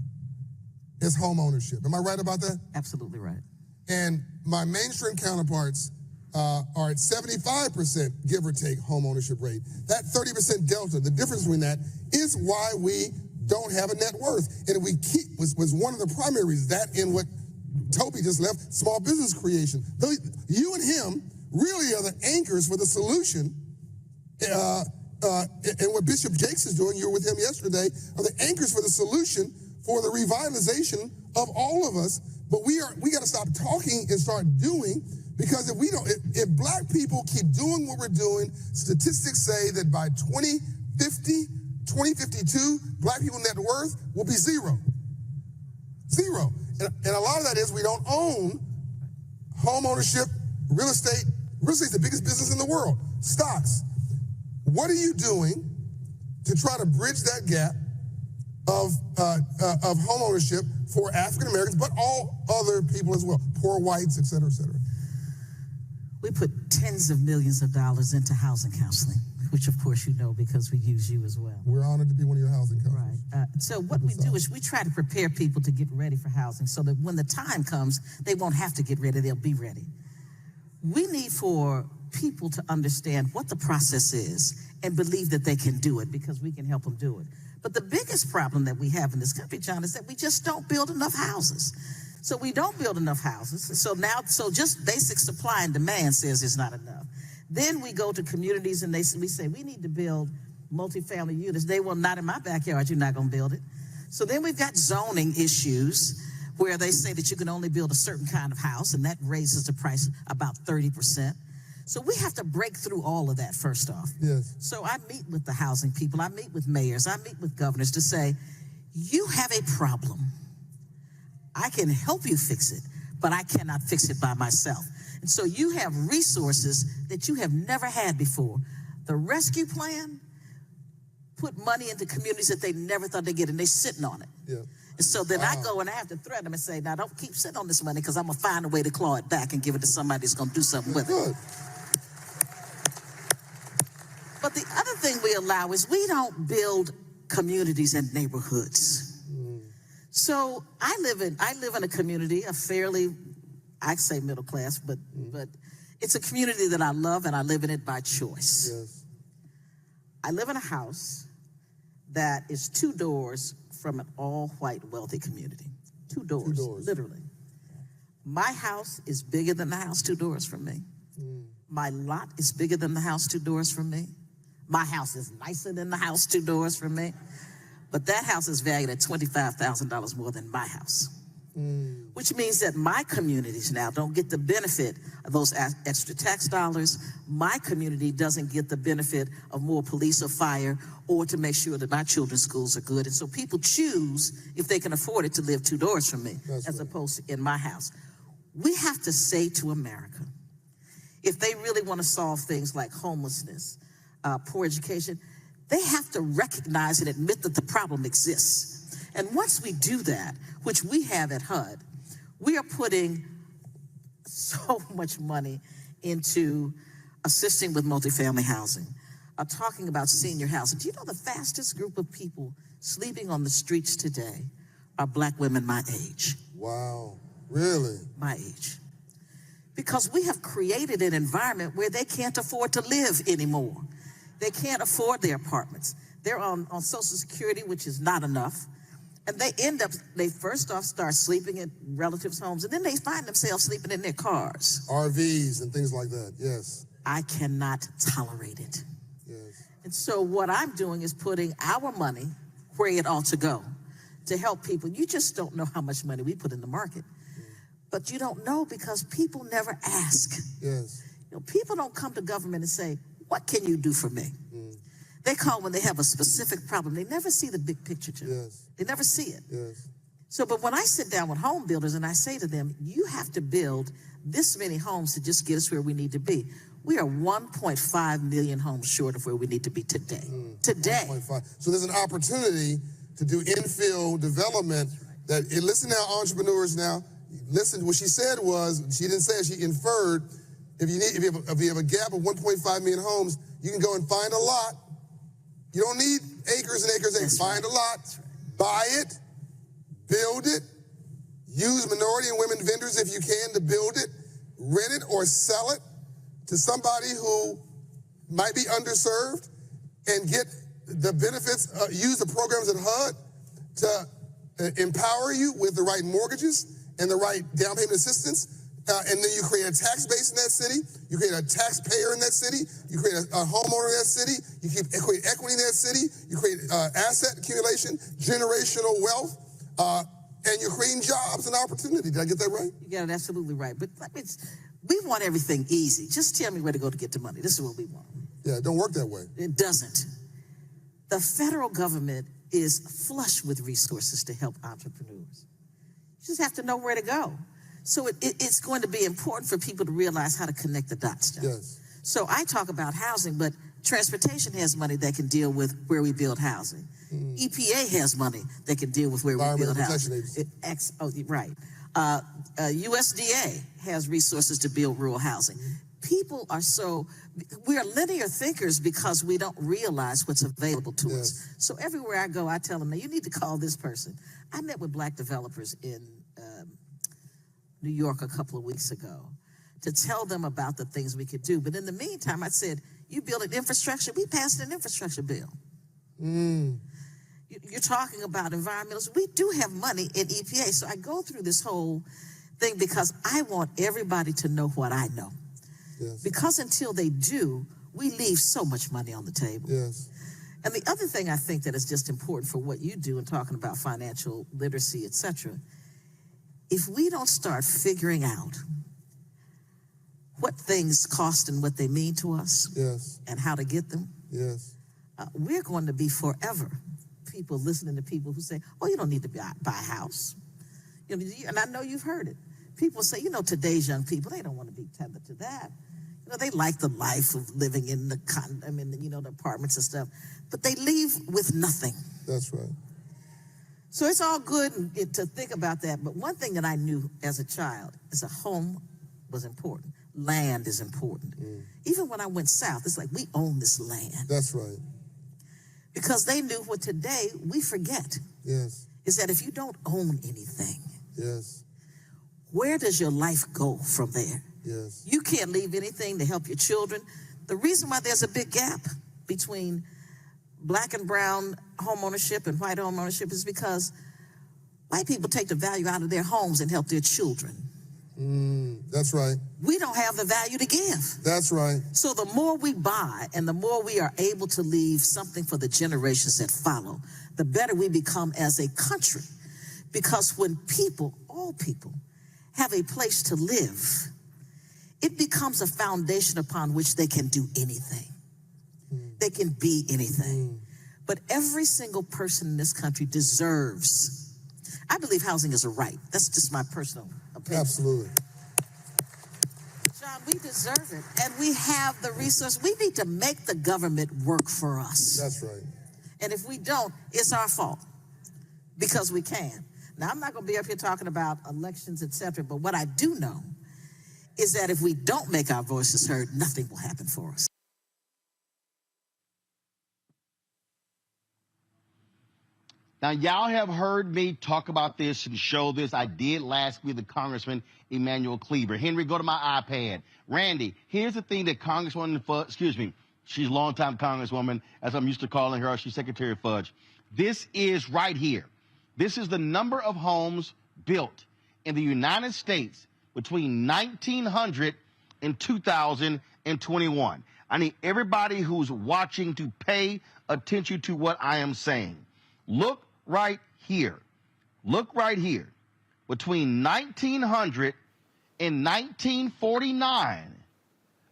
[SPEAKER 25] is home ownership. Am I right about that?
[SPEAKER 26] Absolutely right.
[SPEAKER 25] And my mainstream counterparts are at 75%, give or take, home ownership rate. That 30% delta, the difference between that, is why we don't have a net worth. And we keep was one of the primary reasons. That and what Toby just left, small business creation. You and him really are the anchors for the solution. And what Bishop Jakes is doing, you were with him yesterday, are the anchors for the solution for the revitalization of all of us. But we got to stop talking and start doing. Because if black people keep doing what we're doing, statistics say that by 2050, 2052, black people net worth will be zero. Zero. And a lot of that is we don't own home ownership Real estate's the biggest business in the world. Stocks. What are you doing to try to bridge that gap of home ownership for African Americans, but all other people as well, poor whites, et cetera, et cetera?
[SPEAKER 2] We put tens of millions of dollars into housing counseling, which of course you know because we use you as well.
[SPEAKER 25] We're honored to be one of your housing counselors.
[SPEAKER 2] Right. So what we do is we try to prepare people to get ready for housing so that when the time comes, they won't have to get ready, they'll be ready. We need for people to understand what the process is and believe that they can do it because we can help them do it. But the biggest problem that we have in this country, John, is that we just don't build enough houses. So we don't build enough houses. So just basic supply and demand says it's not enough. Then we go to communities and we say, we need to build multifamily units. They will, not in my backyard, you're not going to build it. So then we've got zoning issues where they say that you can only build a certain kind of house, and that raises the price about 30%. So we have to break through all of that first off.
[SPEAKER 25] Yes.
[SPEAKER 2] So I meet with the housing people, I meet with mayors, I meet with governors to say, you have a problem. I can help you fix it, but I cannot fix it by myself. And so you have resources that you have never had before. The rescue plan put money into communities that they never thought they'd get, and they're sitting on it.
[SPEAKER 25] Yeah.
[SPEAKER 2] And so then I go and I have to threaten them and say, now don't keep sitting on this money because I'm going to find a way to claw it back and give it to somebody that's going to do something with it. But the other thing we allow is we don't build communities and neighborhoods. So I live in a community, a fairly, I'd say middle class, but it's a community that I love and I live in it by choice.
[SPEAKER 25] Yes.
[SPEAKER 2] I live in a house that is 2 doors from an all-white wealthy community. 2 doors, literally. My house is bigger than the house 2 doors from me. My lot is bigger than the house 2 doors from me. My house is nicer than the house 2 doors from me. But that house is valued at $25,000 more than my house, which means that my communities now don't get the benefit of those extra tax dollars. My community doesn't get the benefit of more police or fire or to make sure that my children's schools are good. And so people choose, if they can afford it, to live 2 doors from me as opposed to in my house. We have to say to America, if they really want to solve things like homelessness, poor education, they have to recognize and admit that the problem exists. And once we do that, which we have at HUD, we are putting so much money into assisting with multifamily housing, talking about senior housing. Do you know the fastest group of people sleeping on the streets today are Black women my age?
[SPEAKER 25] Wow, really?
[SPEAKER 2] My age. Because we have created an environment where they can't afford to live anymore. They can't afford their apartments. They're on Social Security, which is not enough. And they first off start sleeping at relatives' homes, and then they find themselves sleeping in their cars.
[SPEAKER 25] RVs and things like that, yes.
[SPEAKER 2] I cannot tolerate it.
[SPEAKER 25] Yes.
[SPEAKER 2] And so what I'm doing is putting our money where it ought to go to help people. You just don't know how much money we put in the market. But you don't know because people never ask.
[SPEAKER 25] Yes.
[SPEAKER 2] You know, people don't come to government and say, what can you do for me? They call when they have a specific problem. They never see the big picture, Jim.
[SPEAKER 25] Yes.
[SPEAKER 2] They never see it.
[SPEAKER 25] Yes.
[SPEAKER 2] So, but when I sit down with home builders and I say to them, you have to build this many homes to just get us where we need to be. We are 1.5 million homes short of where we need to be today. Today.
[SPEAKER 25] 1.5. So there's an opportunity to do infill development that, listen now, entrepreneurs now, listen, what she said was, she didn't say it, she inferred, if you have a gap of 1.5 million homes, you can go and find a lot. You don't need acres and acres and acres. Find a lot, buy it, build it, use minority and women vendors if you can to build it, rent it or sell it to somebody who might be underserved and get the benefits, use the programs at HUD to empower you with the right mortgages and the right down payment assistance. And then you create a tax base in that city, you create a taxpayer in that city, you create a homeowner in that city, you create equity in that city, you create asset accumulation, generational wealth, and you're creating jobs and opportunity. Did I get that right?
[SPEAKER 2] You got it absolutely right. But we want everything easy. Just tell me where to go to get the money. This is what we want.
[SPEAKER 25] Yeah, it don't work that way.
[SPEAKER 2] It doesn't. The federal government is flush with resources to help entrepreneurs. You just have to know where to go. So it's going to be important for people to realize how to connect the dots, John.
[SPEAKER 25] Yes.
[SPEAKER 2] So I talk about housing, but transportation has money that can deal with where we build housing. EPA has money that can deal with where we build housing. Right. USDA has resources to build rural housing. People are we are linear thinkers because we don't realize what's available to us. So everywhere I go, I tell them, now you need to call this person. I met with black developers in New York a couple of weeks ago to tell them about the things we could do. But in the meantime, I said, you build an infrastructure, we passed an infrastructure bill. You're talking about environmentalists. We do have money in EPA. So I go through this whole thing because I want everybody to know what I know. Yes. Because until they do, we leave so much money on the table.
[SPEAKER 25] Yes.
[SPEAKER 2] And the other thing I think that is just important for what you do in talking about financial literacy, et cetera, if we don't start figuring out what things cost and what they mean to us,
[SPEAKER 25] yes,
[SPEAKER 2] and how to get them,
[SPEAKER 25] yes,
[SPEAKER 2] we're going to be forever people listening to people who say, oh, you don't need to buy a house. You know, and I know you've heard it. People say, today's young people, they don't want to be tethered to that. They like the life of living in the the apartments and stuff, but they leave with nothing.
[SPEAKER 25] That's right.
[SPEAKER 2] So it's all good to think about that. But one thing that I knew as a child is a home was important. Land is important. Even when I went south, it's like we own this land.
[SPEAKER 25] That's right.
[SPEAKER 2] Because they knew what today we forget.
[SPEAKER 25] Yes.
[SPEAKER 2] Is that if you don't own anything,
[SPEAKER 25] yes,
[SPEAKER 2] where does your life go from there?
[SPEAKER 25] Yes.
[SPEAKER 2] You can't leave anything to help your children. The reason why there's a big gap between black and brown homeownership and white homeownership is because white people take the value out of their homes and help their children.
[SPEAKER 25] That's right.
[SPEAKER 2] We don't have the value to give.
[SPEAKER 25] That's right.
[SPEAKER 2] So the more we buy and the more we are able to leave something for the generations that follow, the better we become as a country. Because when people, all people, have a place to live, it becomes a foundation upon which they can do anything. They can be anything. But every single person in this country deserves. I believe housing is a right. That's just my personal opinion.
[SPEAKER 25] Absolutely.
[SPEAKER 2] John, we deserve it. And we have the resource. We need to make the government work for us.
[SPEAKER 25] That's right.
[SPEAKER 2] And if we don't, it's our fault. Because we can. Now, I'm not going to be up here talking about elections, et cetera, but what I do know is that if we don't make our voices heard, nothing will happen for us.
[SPEAKER 1] Now, y'all have heard me talk about this and show this. I did last week with Congressman Emanuel Cleaver. Henry, go to my iPad. Randy, here's the thing that Congresswoman Fudge, she's a longtime Congresswoman, as I'm used to calling her. She's Secretary Fudge. This is right here. This is the number of homes built in the United States between 1900 and 2021. I need everybody who's watching to pay attention to what I am saying. Look right here. Look right here. Between 1900 and 1949,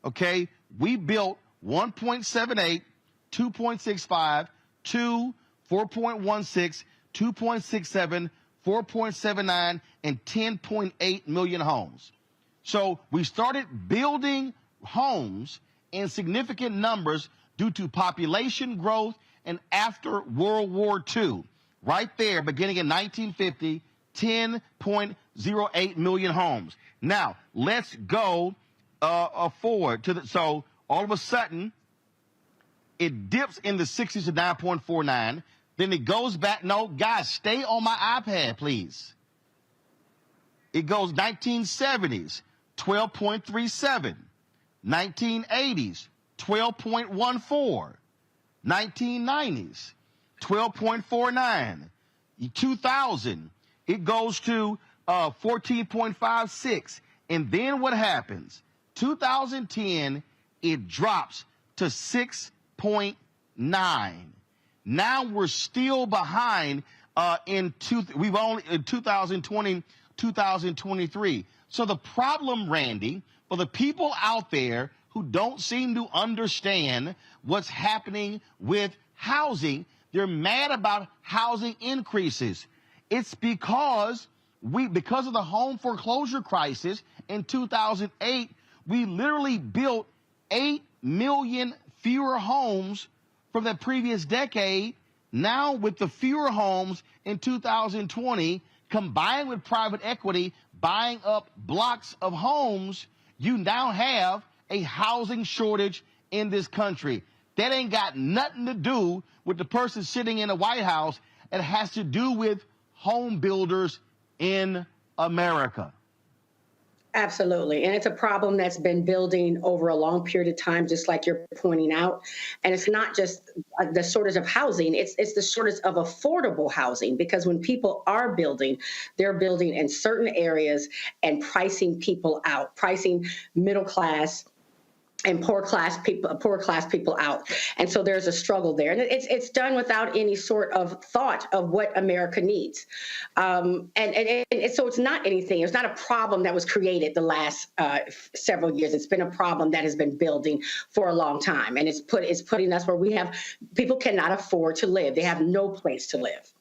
[SPEAKER 1] okay, we built 1.78, 2.65, 2, 4.16, 2.67, 4.79, and 10.8 million homes. So we started building homes in significant numbers due to population growth and after World War II. Right there, beginning in 1950, 10.08 million homes. Now, let's go forward to so all of a sudden, it dips in the 60s to 9.49. Then it goes back. No, guys, stay on my iPad, please. It goes 1970s, 12.37. 1980s, 12.14. 1990s, 12.49. 2000, it goes to 14.56. And then what happens? 2010, it drops to 6.9. Now we're still behind in 2020, 2023. So the problem, Randy, for the people out there who don't seem to understand what's happening with housing, they're mad about housing increases. It's because because of the home foreclosure crisis in 2008, we literally built 8 million fewer homes from the previous decade. Now, with the fewer homes in 2020, combined with private equity buying up blocks of homes, you now have a housing shortage in this country. That ain't got nothing to do with the person sitting in the White House. It has to do with home builders in America.
[SPEAKER 8] Absolutely. And it's a problem that's been building over a long period of time, just like you're pointing out. And it's not just the shortage of housing, it's the shortage of affordable housing, because when people are building, they're building in certain areas and pricing people out, pricing middle class and poor class people out. And so there's a struggle there. And it's done without any sort of thought of what America needs. And so it's not anything, it's not a problem that was created the last several years. It's been a problem that has been building for a long time. And it's putting us where people cannot afford to live. They have no place to live.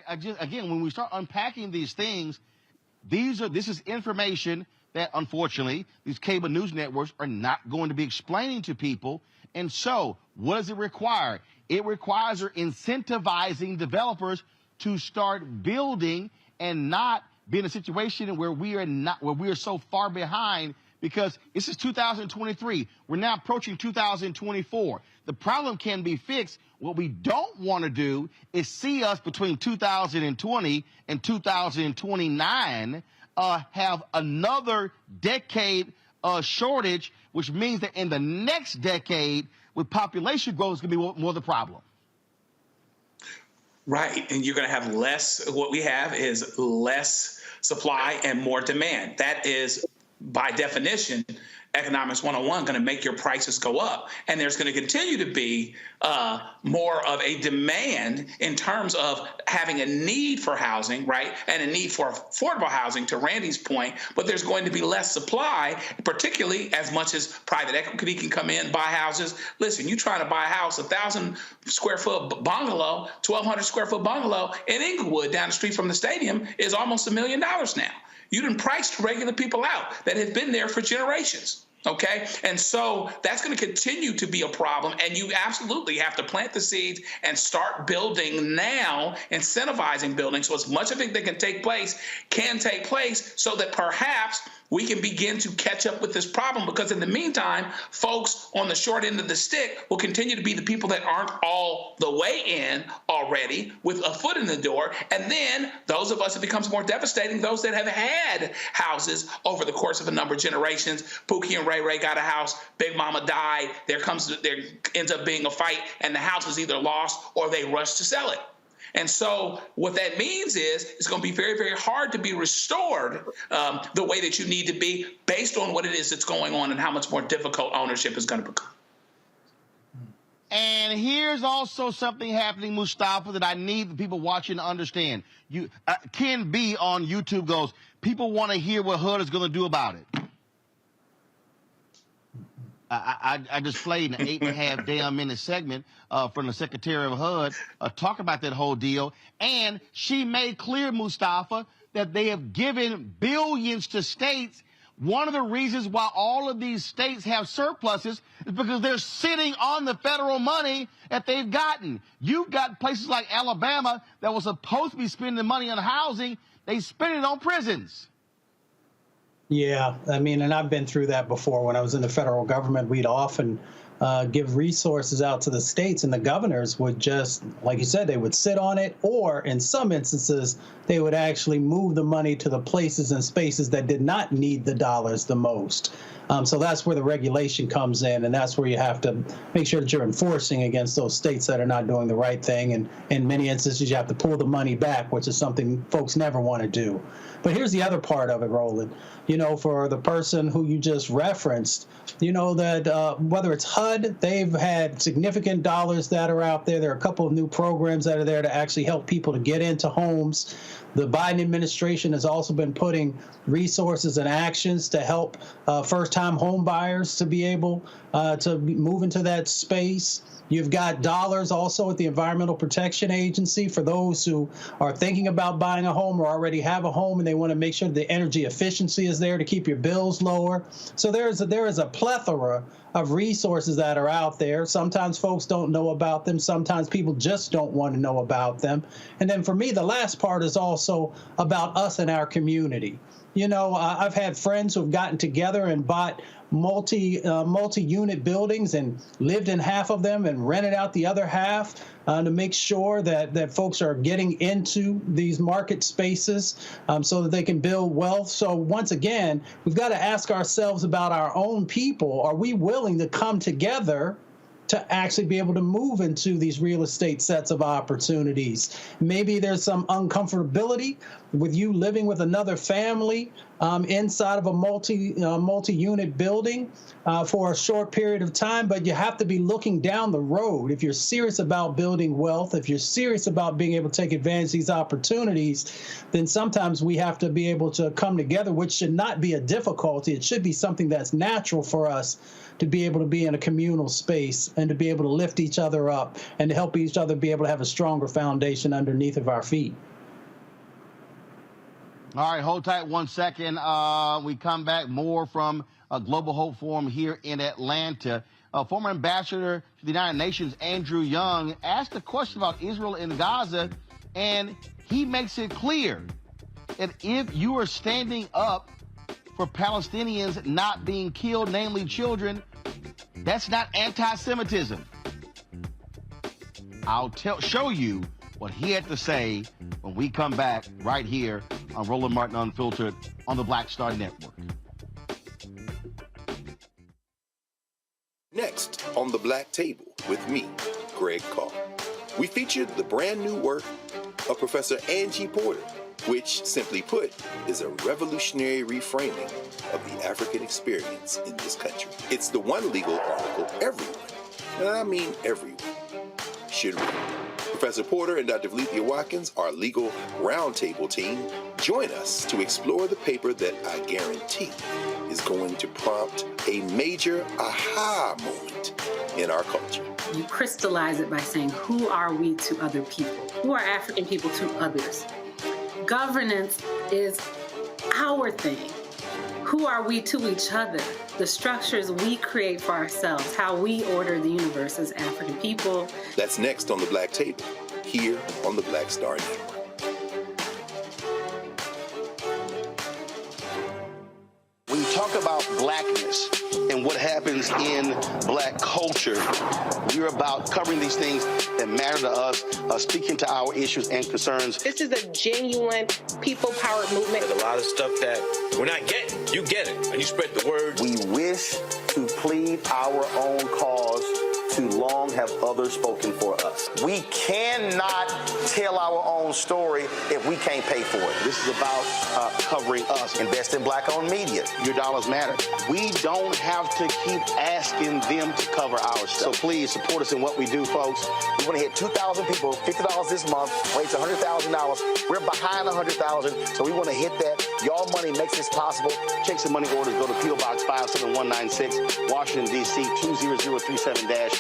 [SPEAKER 1] Again, when we start unpacking these things, this is information that, unfortunately, these cable news networks are not going to be explaining to people. And so what does it require? It requires incentivizing developers to start building and not be in a situation where we are so far behind, because this is 2023. We're now approaching 2024. The problem can be fixed. What we don't want to do is see us between 2020 and 2029 have another decade shortage, which means that in the next decade, with population growth, is going to be more the problem.
[SPEAKER 20] Right, and you're going to have less. What we have is less supply and more demand. That is, by definition, Economics 101, going to make your prices go up. And there's going to continue to be more of a demand in terms of having a need for housing, right, and a need for affordable housing, to Randy's point. But there's going to be less supply, particularly as much as private equity can come in, buy houses. Listen, you trying to buy a house, 1,000 square foot bungalow, 1,200 square foot bungalow in Inglewood down the street from the stadium is almost $1 million now. You done priced regular people out that have been there for generations. Okay. And so that's going to continue to be a problem. And you absolutely have to plant the seeds and start building now, incentivizing building. So as much of it that can take place so that perhaps we can begin to catch up with this problem, because in the meantime, folks on the short end of the stick will continue to be the people that aren't all the way in already with a foot in the door. And then those of us, it becomes more devastating, those that have had houses over the course of a number of generations. Pookie and Ray Ray got a house, Big Mama died, there ends up being a fight, and the house is either lost or they rush to sell it. And so what that means is it's going to be very, very hard to be restored the way that you need to be, based on what it is that's going on and how much more difficult ownership is going to become.
[SPEAKER 1] And here's also something happening, Mustafa, that I need the people watching to understand. Ken B on YouTube goes, people want to hear what HUD is going to do about it. I just played an 8.5 damn minute segment from the Secretary of HUD talking about that whole deal. And she made clear, Mustafa, that they have given billions to states. One of the reasons why all of these states have surpluses is because they're sitting on the federal money that they've gotten. You've got places like Alabama that was supposed to be spending money on housing. They spend it on prisons.
[SPEAKER 19] Yeah, I mean, and I've been through that before. When I was in the federal government, we'd often give resources out to the states, and the governors would just, like you said, they would sit on it, or in some instances, they would actually move the money to the places and spaces that did not need the dollars the most. So that's where the regulation comes in, and that's where you have to make sure that you're enforcing against those states that are not doing the right thing. And in many instances, you have to pull the money back, which is something folks never want to do. But here's the other part of it, Roland. You know, for the person who you just referenced, you know, that whether it's HUD, they've had significant dollars that are out there. There are a couple of new programs that are there to actually help people to get into homes. The Biden administration has also been putting resources and actions to help first-time home buyers to be able to move into that space. You've got dollars also at the Environmental Protection Agency for those who are thinking about buying a home or already have a home and they want to make sure the energy efficiency is there to keep your bills lower. So there is a plethora of resources that are out there. Sometimes folks don't know about them. Sometimes people just don't want to know about them. And then for me, the last part is also about us and our community. You know, I've had friends who have gotten together and bought multi-unit buildings and lived in half of them and rented out the other half to make sure that folks are getting into these market spaces so that they can build wealth. So once again, we've got to ask ourselves about our own people. Are we willing to come together to actually be able to move into these real estate sets of opportunities? Maybe there's some uncomfortability with you living with another family inside of a multi-unit building for a short period of time, but you have to be looking down the road. If you're serious about building wealth, if you're serious about being able to take advantage of these opportunities, then sometimes we have to be able to come together, which should not be a difficulty. It should be something that's natural for us to be able to be in a communal space and to be able to lift each other up and to help each other be able to have a stronger foundation underneath of our feet.
[SPEAKER 1] All right, hold tight 1 second. We come back more from a Global Hope Forum here in Atlanta. Former ambassador to the United Nations, Andrew Young, asked a question about Israel and Gaza, and he makes it clear that if you are standing up for Palestinians not being killed, namely children, that's not anti-Semitism. I'll show you what he had to say when we come back right here on Roland Martin Unfiltered on the Black Star Network.
[SPEAKER 3] Next on The Black Table with me, Greg Carr, we featured the brand new work of Professor Angie Porter, which, simply put, is a revolutionary reframing of the African experience in this country. It's the one legal article everyone, and I mean everyone, should read. Professor Porter and Dr. Valeethia Watkins, our legal roundtable team, join us to explore the paper that I guarantee is going to prompt a major aha moment in our culture.
[SPEAKER 4] You crystallize it by saying, who are we to other people? Who are African people to others? Governance is our thing. Who are we to each other? The structures we create for ourselves, how we order the universe as African people.
[SPEAKER 3] That's next on The Black Table, here on the Black Star Network.
[SPEAKER 14] When you talk about blackness and what happens in black culture, we're about covering these things that matter to us, speaking to our issues and concerns.
[SPEAKER 7] This is a genuine people-powered movement.
[SPEAKER 9] There's a lot of stuff that we're not getting. You get it, and you spread the word.
[SPEAKER 14] We wish to plead our own cause. Too long have others spoken for us. We cannot tell our own story if we can't pay for it. This is about covering us. Invest in black-owned media. Your dollars matter. We don't have to keep asking them to cover our stuff. So please support us in what we do, folks. We want to hit 2,000 people, $50 this month, raise $100,000. We're behind 100,000, so we want to hit that. Y'all money makes this possible. Check some money orders. Go to P.O. Box 57196, Washington, D.C. 20037-0196.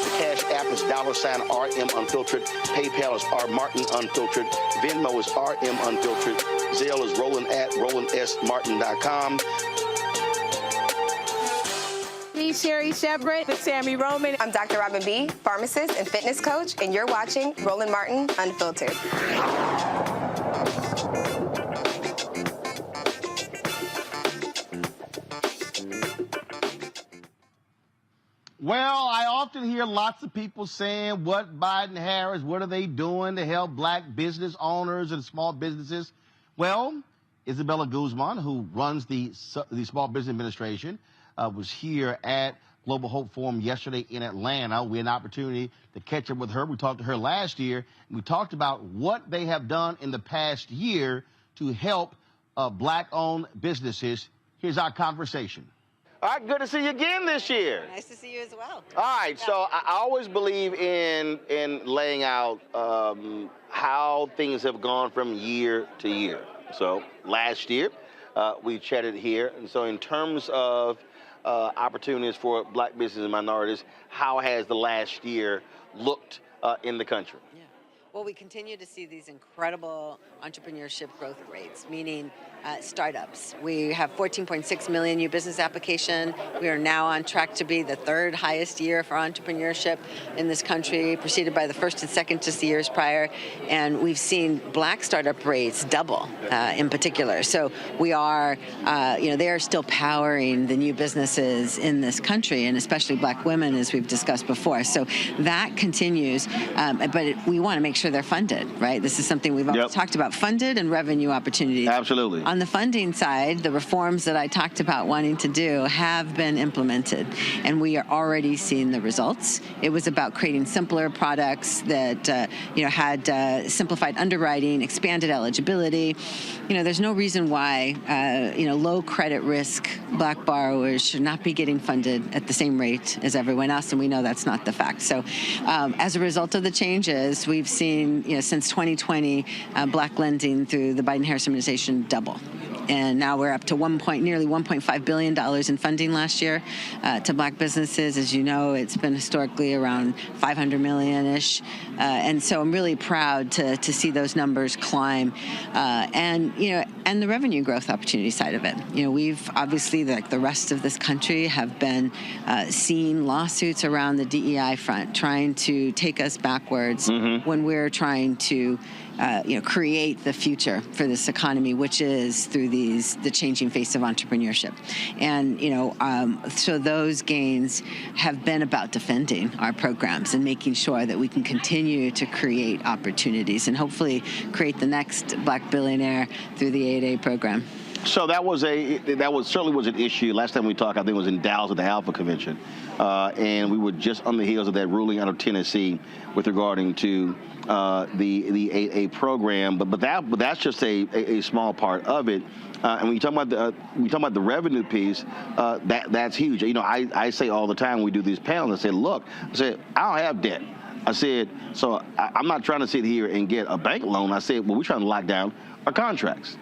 [SPEAKER 14] The Cash App is $RM Unfiltered. PayPal is R Martin Unfiltered. Venmo is RM Unfiltered. Zelle is Roland at RolandSMartin.com.
[SPEAKER 10] Me, Sherry Shepard, with Sammy Roman.
[SPEAKER 26] I'm Dr. Robin B., pharmacist and fitness coach, and you're watching Roland Martin Unfiltered.
[SPEAKER 1] Well, I often hear lots of people saying, what Biden-Harris, what are they doing to help black business owners and small businesses? Well, Isabella Guzman, who runs the Small Business Administration, was here at Global Hope Forum yesterday in Atlanta. We had an opportunity to catch up with her. We talked to her last year, and we talked about what they have done in the past year to help black-owned businesses. Here's our conversation. All right, good to see you again this year.
[SPEAKER 27] Nice to see you as well.
[SPEAKER 1] All right, so I always believe in laying out how things have gone from year to year. So last year, we chatted here, and so in terms of opportunities for black businesses and minorities. How has the last year looked in the country?
[SPEAKER 6] Well, we continue to see these incredible entrepreneurship growth rates, meaning startups. We have 14.6 million new business application. We are now on track to be the third highest year for entrepreneurship in this country, preceded by the first and second just the years prior. And we've seen black startup rates double in particular. So we are, they are still powering the new businesses in this country, and especially black women, as we've discussed before. So that continues, but we want to make sure they're funded, right? This is something we've always talked about, funded and revenue opportunities.
[SPEAKER 1] Absolutely.
[SPEAKER 6] On the funding side, the reforms that I talked about wanting to do have been implemented, and we are already seeing the results. It was about creating simpler products that, had simplified underwriting, expanded eligibility. There's no reason why, low credit risk black borrowers should not be getting funded at the same rate as everyone else, and we know that's not the fact. So as a result of the changes, we've seen, since 2020, black lending through the Biden-Harris administration double. And now we're up to nearly $1.5 billion in funding last year to black businesses. As you know, it's been historically around $500 million-ish. And so I'm really proud to see those numbers climb. And the revenue growth opportunity side of it. We've obviously, like the rest of this country, have been seeing lawsuits around the DEI front, trying to take us backwards when we're trying to create the future for this economy, which is through the changing face of entrepreneurship. And, so those gains have been about defending our programs and making sure that we can continue to create opportunities and hopefully create the next black billionaire through the 8A program.
[SPEAKER 1] So that certainly was an issue. Last time we talked, I think it was in Dallas at the Alpha Convention, and we were just on the heels of that ruling out of Tennessee with regarding to the 8A program. But that's just a small part of it. And when you talk about the revenue piece, that's huge. I say all the time when we do these panels, I say, look, I don't have debt. I said, so I'm not trying to sit here and get a bank loan. I said, well, we're trying to lock down our contracts.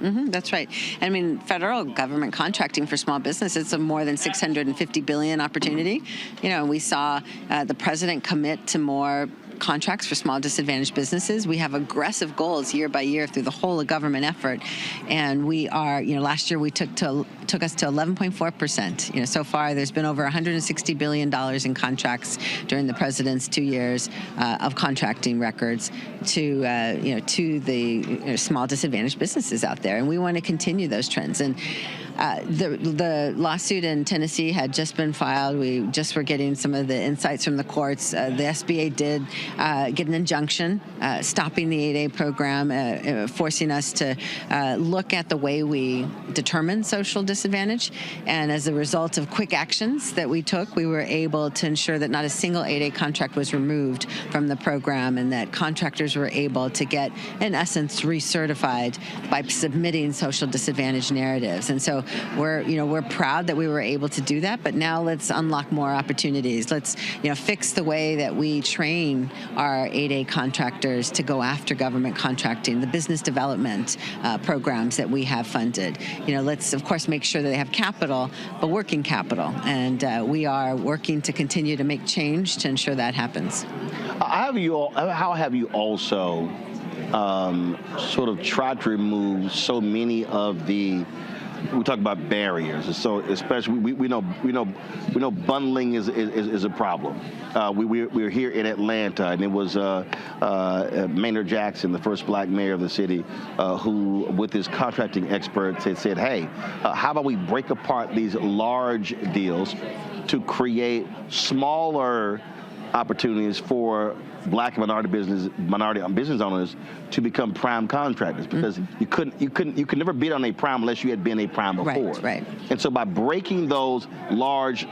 [SPEAKER 6] That's right. I mean, federal government contracting for small business is a more than $650 billion opportunity. We saw the president commit to more contracts for small disadvantaged businesses. We have aggressive goals year by year through the whole of government effort, and we are, last year we took us to 11.4%. So far there's been over $160 billion in contracts during the president's 2 years of contracting records to the small disadvantaged businesses out there, and we want to continue those trends. And the lawsuit in Tennessee had just been filed. We just were getting some of the insights from the courts. The SBA did get an injunction stopping the 8A program, forcing us to look at the way we determine social disadvantage. And as a result of quick actions that we took, we were able to ensure that not a single 8A contract was removed from the program, and that contractors were able to get, in essence, recertified by submitting social disadvantage narratives. And so we're proud that we were able to do that, but now let's unlock more opportunities. Let's fix the way that we train our 8A contractors to go after government contracting, the business development programs that we have funded. Let's of course make sure that they have capital, but working capital, and we are working to continue to make change to ensure that happens.
[SPEAKER 1] How have you also sort of tried to remove so many of we talk about barriers, so especially we know bundling is a problem. We're here in Atlanta, and it was Maynard Jackson, the first black mayor of the city, who, with his contracting experts, had said, "Hey, how about we break apart these large deals to create smaller opportunities for black and minority business owners to become prime contractors, because you could never bid on a prime unless you had been a prime before.
[SPEAKER 6] Right.
[SPEAKER 1] And so by breaking those large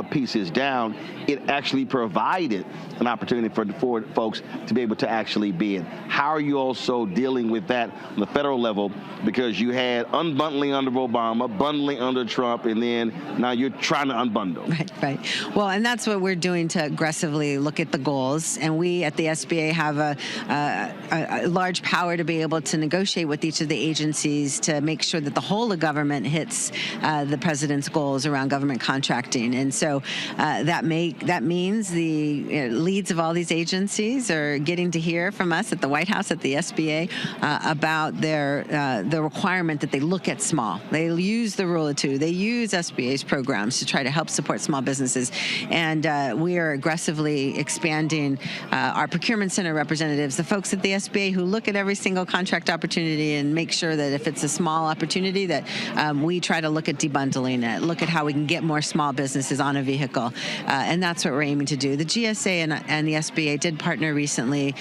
[SPEAKER 1] pieces down, it actually provided an opportunity for folks to be able to actually bid. How are you also dealing with that on the federal level? Because you had unbundling under Obama, bundling under Trump, and then now you're trying to unbundle.
[SPEAKER 6] Right. Well, and that's what we're doing to aggressively look at the goals, and we at the SBA have a large power to be able to negotiate with each of the agencies to make sure that the whole of government hits the president's goals around government contracting. And so that means the leads of all these agencies are getting to hear from us at the White House, at the SBA, about the requirement that they look at small. They use the Rule of Two. They use SBA's programs to try to help support small businesses. And we are aggressively expanding our procurement center representatives, the folks at the SBA who look at every single contract opportunity and make sure that if it's a small opportunity that we try to look at debundling it, look at how we can get more small businesses on a vehicle. And that's what we're aiming to do. The GSA and the SBA did partner recently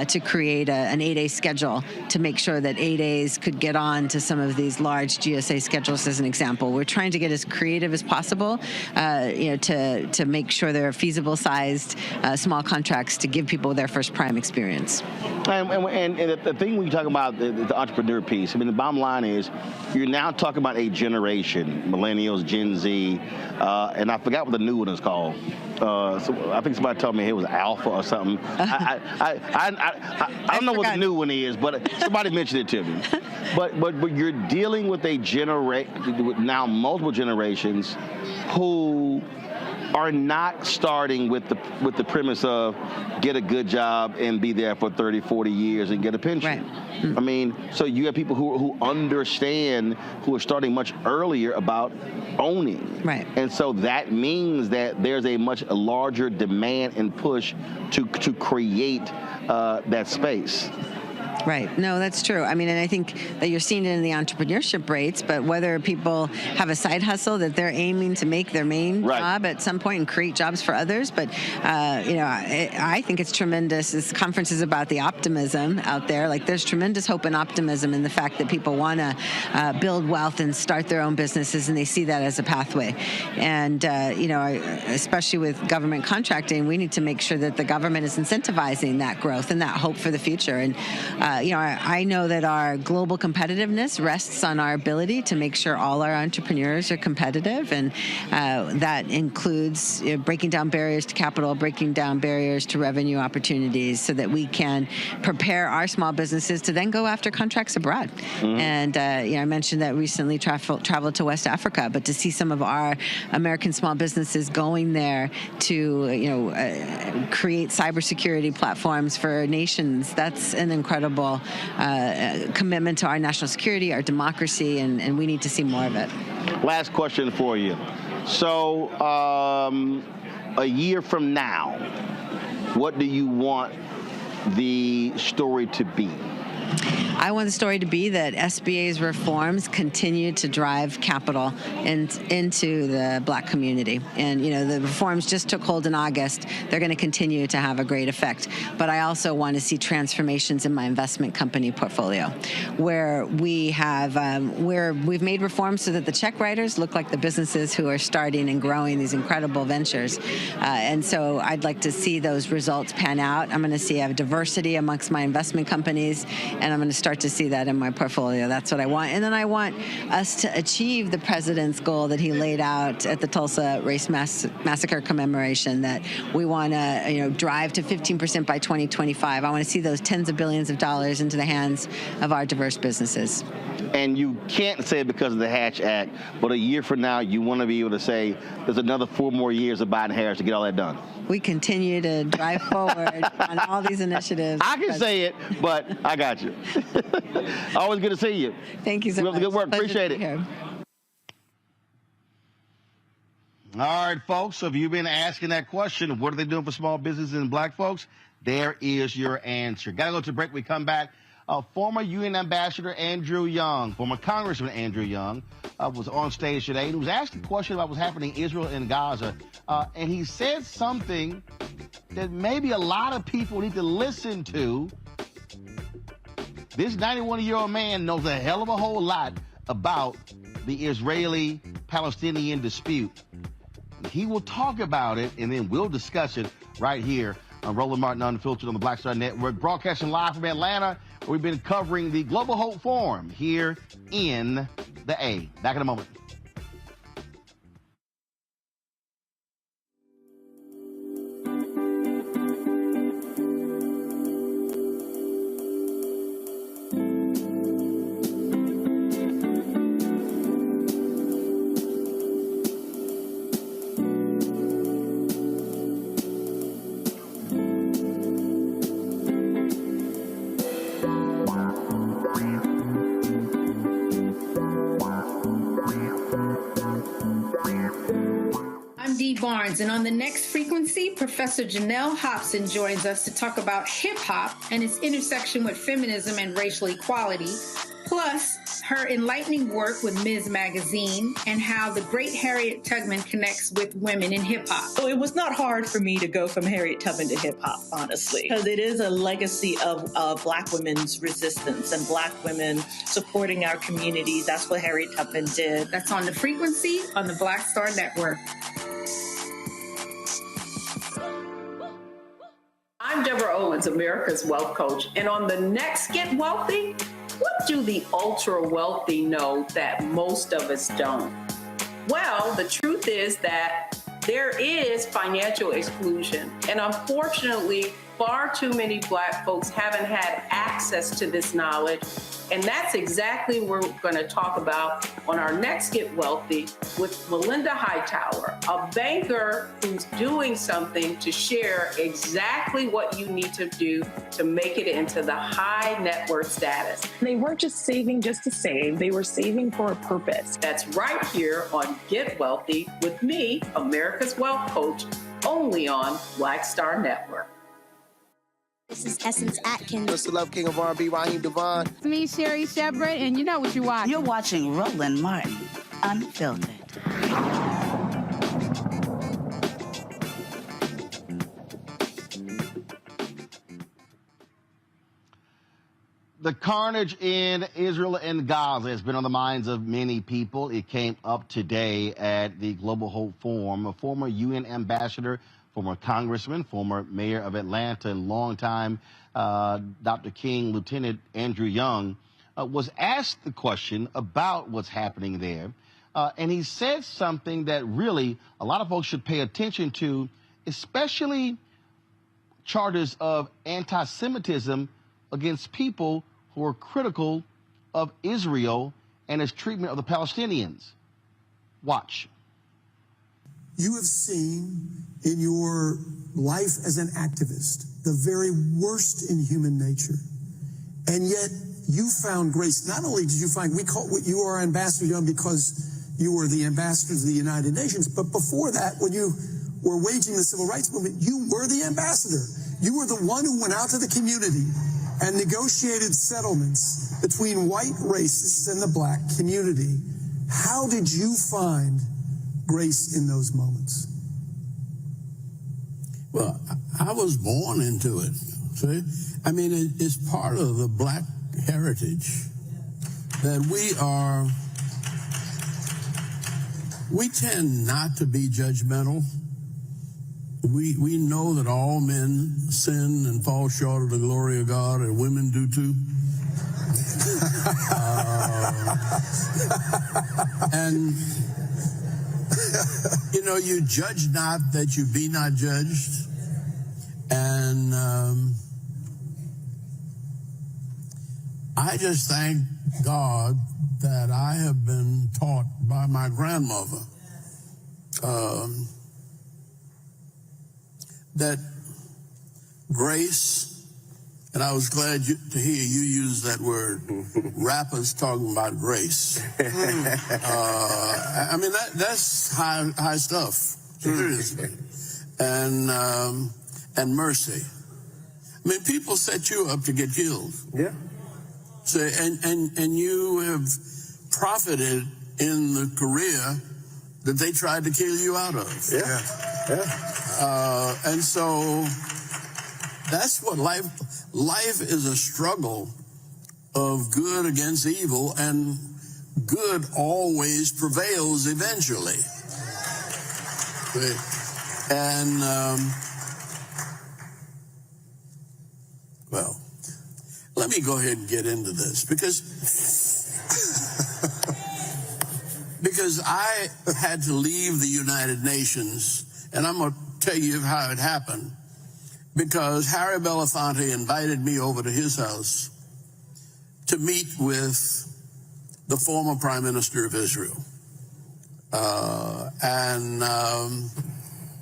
[SPEAKER 6] to create an 8A schedule to make sure that 8As could get on to some of these large GSA schedules, as an example. We're trying to get as creative as possible, to make sure they're feasible-sized small contracts to give people their first prime experience.
[SPEAKER 1] And the thing when you talk about the entrepreneur piece, I mean, the bottom line is you're now talking about a generation, millennials, Gen Z, and I forgot what the new one is called. So I think somebody told me it was Alpha or something. I don't know what the new one is, but somebody mentioned it to me. But you're dealing with now multiple generations who are not starting with the premise of get a good job and be there for 30, 40 years and get a pension. Right. Mm-hmm. I mean, so you have people who understand, who are starting much earlier about owning. Right. And so that means that there's a much larger demand and push to create that space.
[SPEAKER 6] Right. No, that's true. I mean, and I think that you're seeing it in the entrepreneurship rates, but whether people have a side hustle that they're aiming to make their main job at some point and create jobs for others. But, I think it's tremendous. This conference is about the optimism out there. Like, there's tremendous hope and optimism in the fact that people want to build wealth and start their own businesses, and they see that as a pathway. And, especially with government contracting, we need to make sure that the government is incentivizing that growth and that hope for the future. And, I know that our global competitiveness rests on our ability to make sure all our entrepreneurs are competitive, and that includes breaking down barriers to capital, breaking down barriers to revenue opportunities, so that we can prepare our small businesses to then go after contracts abroad. Mm-hmm. And I mentioned that recently traveled to West Africa, but to see some of our American small businesses going there to create cybersecurity platforms for nations, that's an incredible commitment to our national security, our democracy, and we need to see more of it.
[SPEAKER 1] Last question for you. So a year from now, what do you want the story to be?
[SPEAKER 6] I want the story to be that SBA's reforms continue to drive capital into the Black community. And, the reforms just took hold in August. They're going to continue to have a great effect. But I also want to see transformations in my investment company portfolio, where we have, we've made reforms so that the check writers look like the businesses who are starting and growing these incredible ventures. And so I'd like to see those results pan out. I'm going to see a diversity amongst my investment companies, and I'm going to start to see that in my portfolio. That's what I want. And then I want us to achieve the president's goal that he laid out at the Tulsa Race Massacre commemoration, that we want to drive to 15% by 2025. I want to see those tens of billions of dollars into the hands of our diverse businesses.
[SPEAKER 1] And you can't say it because of the Hatch Act, but a year from now, you want to be able to say there's another 4 more years of Biden-Harris to get all that done.
[SPEAKER 6] We continue to drive forward on all these initiatives.
[SPEAKER 1] I can say it, but I got you. Always good to see you.
[SPEAKER 6] Thank you so much.
[SPEAKER 1] Good work. Appreciate it.
[SPEAKER 6] Here.
[SPEAKER 1] All right, folks. So if you've been asking that question, what are they doing for small businesses and Black folks? There is your answer. Got to go to break. We come back. Former UN Ambassador Andrew Young, former Congressman Andrew Young, was on stage today. He was asked a question about what's happening in Israel and Gaza, and he said something that maybe a lot of people need to listen to. This 91-year-old man knows a hell of a whole lot about the Israeli-Palestinian dispute. He will talk about it, and then we'll discuss it right here on Roland Martin Unfiltered on the Black Star Network, broadcasting live from Atlanta, where we've been covering the Global Hope Forum here in the A. Back in a moment.
[SPEAKER 5] friends, and on the next frequency, Professor Janelle Hobson joins us to talk about hip-hop and its intersection with feminism and racial equality, plus her enlightening work with Ms. Magazine and how the great Harriet Tubman connects with women in hip-hop.
[SPEAKER 11] So it was not hard for me to go from Harriet Tubman to hip-hop, honestly, because it is a legacy of Black women's resistance and Black women supporting our communities. That's what Harriet Tubman did.
[SPEAKER 5] That's on the frequency on the Black Star Network.
[SPEAKER 12] I'm Deborah Owens, America's Wealth Coach, and on the next Get Wealthy, what do the ultra-wealthy know that most of us don't? Well, the truth is that there is financial exclusion, and unfortunately, far too many Black folks haven't had access to this knowledge, and that's exactly what we're going to talk about on our next Get Wealthy with Melinda Hightower, a banker who's doing something to share exactly what you need to do to make it into the high net worth status.
[SPEAKER 11] They weren't just saving just to save, they were saving for a purpose.
[SPEAKER 12] That's right here on Get Wealthy with me, America's Wealth Coach, only on Black Star Network.
[SPEAKER 13] This is Essence Atkins.
[SPEAKER 15] It's the Love King of R&B, Raheem Devon.
[SPEAKER 10] It's me, Sherry Shepard, and you know what you're watching.
[SPEAKER 16] You're watching Roland Martin Unfiltered.
[SPEAKER 1] The carnage in Israel and Gaza has been on the minds of many people. It came up today at the Global Hope Forum. A former UN ambassador, former congressman, former mayor of Atlanta, and longtime Dr. King, Lieutenant Andrew Young, was asked the question about what's happening there. And he said something that really a lot of folks should pay attention to, especially charges of anti-Semitism against people who are critical of Israel and its treatment of the Palestinians. Watch.
[SPEAKER 27] You have seen in your life as an activist the very worst in human nature. And yet you found grace. Not only did you find, you are Ambassador Young because you were the ambassador to the United Nations, but before that, when you were waging the civil rights movement, you were the ambassador. You were the one who went out to the community and negotiated settlements between white racists and the Black community. How did you find grace in those moments?
[SPEAKER 28] Well, I was born into it. See? I mean, it's part of the Black heritage that we tend not to be judgmental. We know that all men sin and fall short of the glory of God, and women do too. And, you know, you judge not that you be not judged. And I just thank God that I have been taught by my grandmother that grace, and I was glad to hear you use that word, rappers talking about grace. I mean, that's high stuff, seriously. And mercy. I mean, people set you up to get killed.
[SPEAKER 15] Yeah.
[SPEAKER 28] So, and you have profited in the career that they tried to kill you out of.
[SPEAKER 15] Yeah.
[SPEAKER 28] And so that's what life is, a struggle of good against evil, and good always prevails eventually. And, well, let me go ahead and get into this because I had to leave the United Nations, and I'm going to tell you how it happened, because Harry Belafonte invited me over to his house to meet with the former Prime Minister of Israel.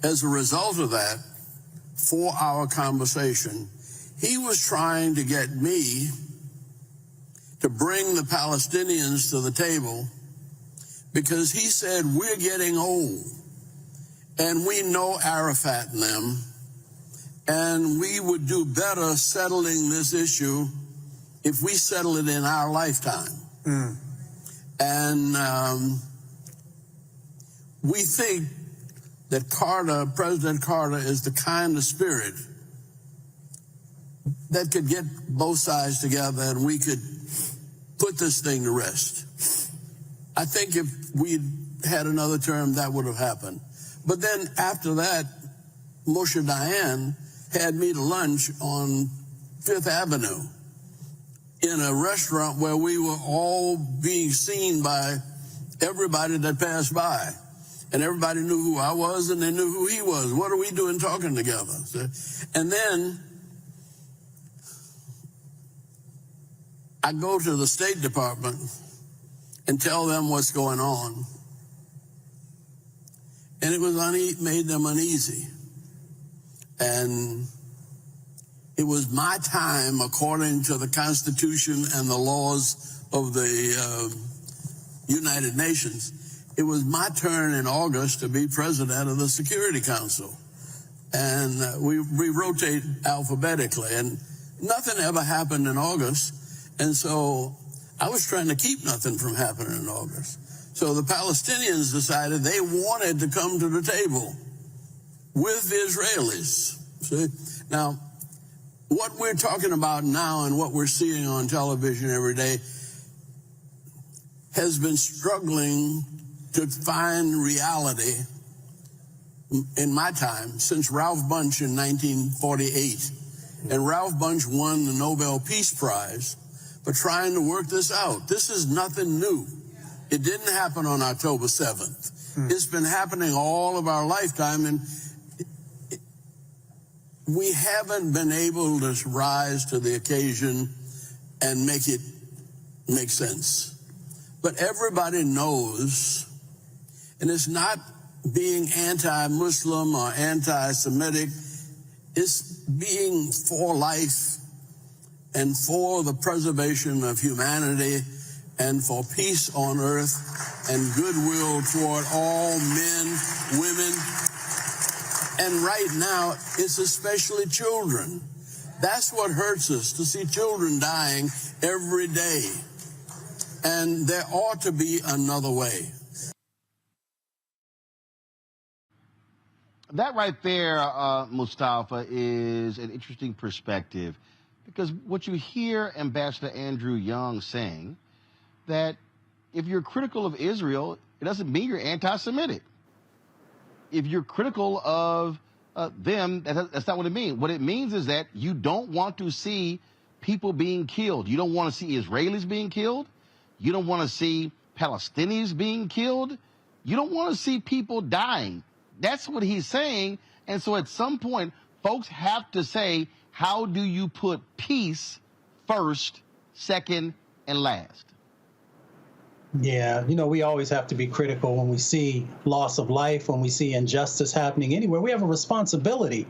[SPEAKER 28] As a result of that 4-hour conversation, he was trying to get me to bring the Palestinians to the table, because he said, we're getting old and we know Arafat and them, and we would do better settling this issue if we settle it in our lifetime. And we think that President Carter is the kind of spirit that could get both sides together and we could put this thing to rest. I think if we'd had another term, that would have happened. But then after that, Moshe Dayan had me to lunch on Fifth Avenue in a restaurant where we were all being seen by everybody that passed by. And everybody knew who I was and they knew who he was. What are we doing talking together? And then I go to the State Department and tell them what's going on. And it was made them uneasy. And it was my time, according to the Constitution and the laws of the United Nations, it was my turn in August to be president of the Security Council. And we rotate alphabetically. And nothing ever happened in August. And so I was trying to keep nothing from happening in August. So the Palestinians decided they wanted to come to the table with the Israelis. See? Now, what we're talking about now and what we're seeing on television every day has been struggling to find reality in my time since Ralph Bunche in 1948. And Ralph Bunche won the Nobel Peace Prize for trying to work this out. This is nothing new. It didn't happen on October 7th. It's been happening all of our lifetime, and we haven't been able to rise to the occasion and make it make sense. But everybody knows, and it's not being anti-Muslim or anti-Semitic, it's being for life and for the preservation of humanity and for peace on earth and goodwill toward all men, women, and right now it's especially children. That's what hurts us, to see children dying every day. And there ought to be another way.
[SPEAKER 1] That right there, Mustafa, is an interesting perspective, because what you hear Ambassador Andrew Young saying, that if you're critical of Israel, it doesn't mean you're anti-Semitic. If you're critical of them, that's not what it means. What it means is that you don't want to see people being killed. You don't want to see Israelis being killed. You don't want to see Palestinians being killed. You don't want to see people dying. That's what he's saying. And so at some point, folks have to say, how do you put peace first, second, and last?
[SPEAKER 19] Yeah, we always have to be critical when we see loss of life, when we see injustice happening anywhere. We have a responsibility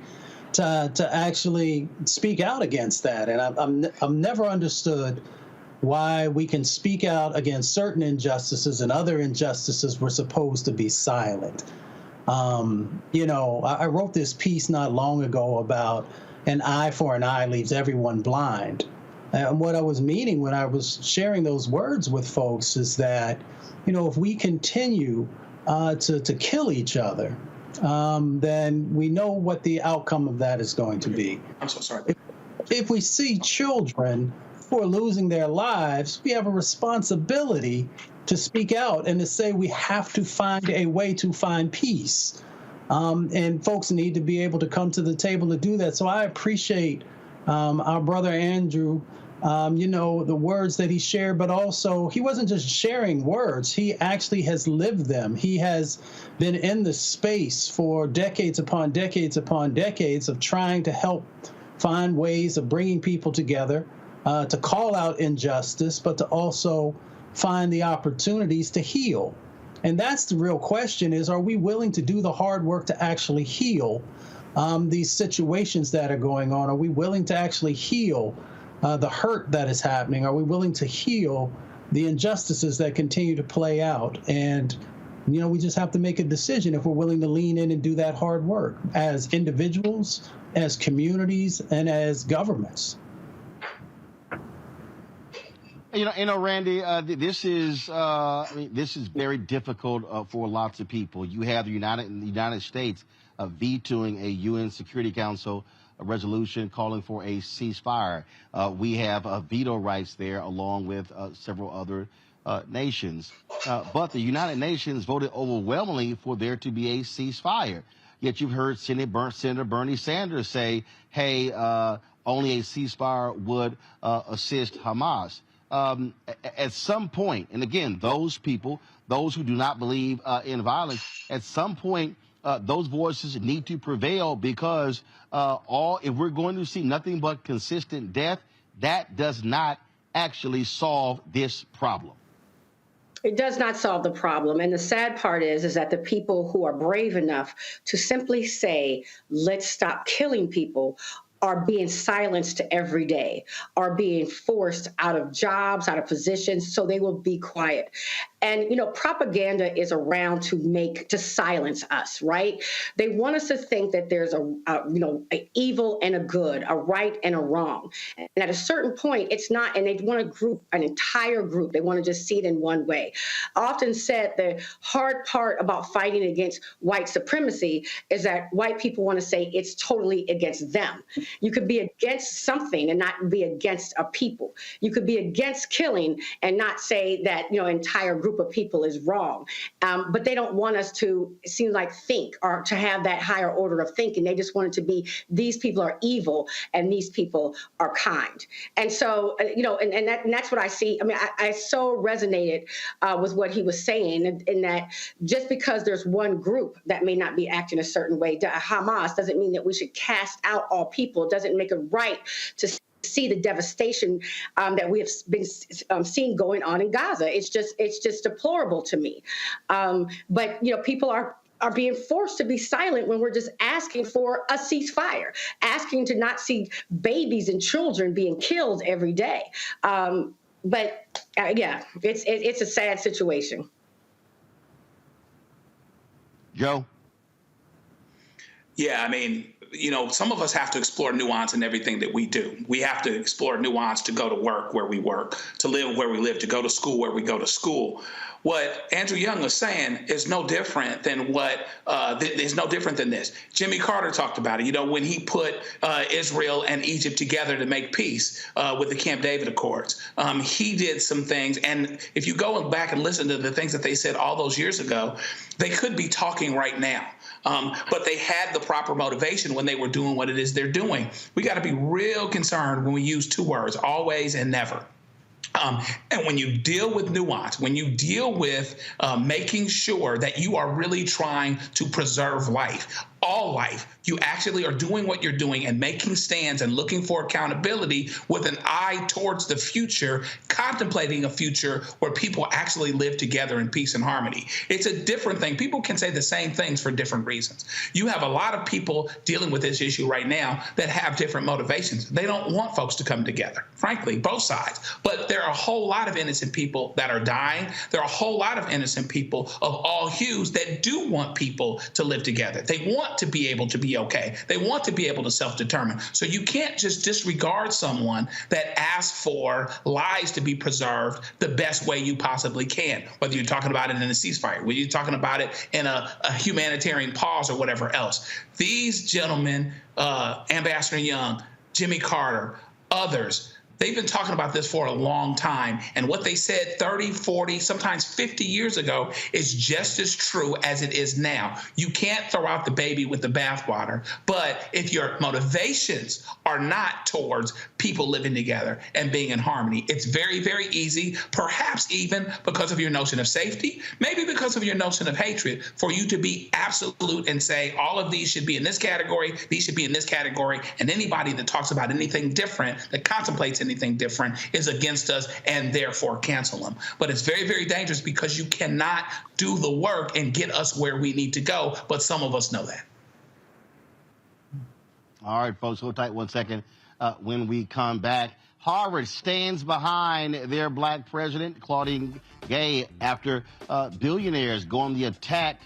[SPEAKER 19] to actually speak out against that. And I've never understood why we can speak out against certain injustices and other injustices we're supposed to be silent. I wrote this piece not long ago about an eye for an eye leaves everyone blind. And what I was meaning when I was sharing those words with folks is that, if we continue to kill each other, then we know what the outcome of that is going to be.
[SPEAKER 20] I'm so sorry.
[SPEAKER 19] If we see children who are losing their lives, we have a responsibility to speak out and to say we have to find a way to find peace. And folks need to be able to come to the table to do that. So I appreciate our brother Andrew, the words that he shared, but also he wasn't just sharing words. He actually has lived them. He has been in the space for decades upon decades upon decades of trying to help find ways of bringing people together, to call out injustice, but to also find the opportunities to heal. And that's the real question, is, are we willing to do the hard work to actually heal these situations that are going on? Are we willing to actually heal the hurt that is happening? Are we willing to heal the injustices that continue to play out? And we just have to make a decision if we're willing to lean in and do that hard work as individuals, as communities, and as governments.
[SPEAKER 1] Randy, this is very difficult for lots of people. You have the United States vetoing a UN Security Council resolution calling for a ceasefire. We have veto rights there, along with several other nations. But the United Nations voted overwhelmingly for there to be a ceasefire. Yet you've heard Senator Bernie Sanders say, hey, only a ceasefire would assist Hamas. At some point, and again, those who do not believe in violence, at some point, those voices need to prevail, because if we're going to see nothing but consistent death, that does not actually solve this problem.
[SPEAKER 8] It does not solve the problem. And the sad part is that the people who are brave enough to simply say, let's stop killing people, are being silenced every day, are being forced out of jobs, out of positions, so they will be quiet. And, propaganda is around to silence us, right? They want us to think that there's an evil and a good, a right and a wrong. And at a certain point, it's not, and they want to group an entire group. They want to just see it in one way. I often said the hard part about fighting against white supremacy is that white people want to say it's totally against them. You could be against something and not be against a people. You could be against killing and not say that, entire group of people is wrong. But they don't want us to think or to have that higher order of thinking. They just want it to be these people are evil and these people are kind. And so, and that's what I see. I mean, I so resonated with what he was saying, in that just because there's one group that may not be acting a certain way, Hamas, doesn't mean that we should cast out all people. It doesn't make it right to see the devastation that we have been seeing going on in Gaza. It's just deplorable to me. But people are being forced to be silent when we're just asking for a ceasefire, asking to not see babies and children being killed every day. But it's a sad situation.
[SPEAKER 1] Joe?
[SPEAKER 20] Yeah, I mean, some of us have to explore nuance in everything that we do. We have to explore nuance to go to work where we work, to live where we live, to go to school where we go to school. What Andrew Young was saying is no different than is no different than this. Jimmy Carter talked about it. When he put Israel and Egypt together to make peace with the Camp David Accords, he did some things. And if you go back and listen to the things that they said all those years ago, they could be talking right now. But they had the proper motivation when they were doing what it is they're doing. We got to be real concerned when we use two words, always and never. And when you deal with nuance, when you deal with making sure that you are really trying to preserve life, all life, you actually are doing what you're doing and making stands and looking for accountability with an eye towards the future, contemplating a future where people actually live together in peace and harmony. It's a different thing. People can say the same things for different reasons. You have a lot of people dealing with this issue right now that have different motivations. They don't want folks to come together, frankly, both sides. But there are a whole lot of innocent people that are dying. There are a whole lot of innocent people of all hues that do want people to live together. They want to be able to be okay. They want to be able to self-determine. So you can't just disregard someone that asks for lives to be preserved the best way you possibly can, whether you're talking about it in a ceasefire, whether you're talking about it in a humanitarian pause or whatever else. These gentlemen, Ambassador Young, Jimmy Carter, others, they've been talking about this for a long time. And what they said 30, 40, sometimes 50 years ago is just as true as it is now. You can't throw out the baby with the bathwater. But if your motivations are not towards people living together and being in harmony, it's very, very easy, perhaps even because of your notion of safety, maybe because of your notion of hatred, for you to be absolute and say all of these should be in this category, these should be in this category, and anybody that talks about anything different, that contemplates anything different, is against us, and therefore cancel them. But it's very, very dangerous because you cannot do the work and get us where we need to go, but some of us know that.
[SPEAKER 1] All right, folks, hold tight 1 second. When we come back, Harvard stands behind their black president, Claudine Gay, after billionaires go on the attack,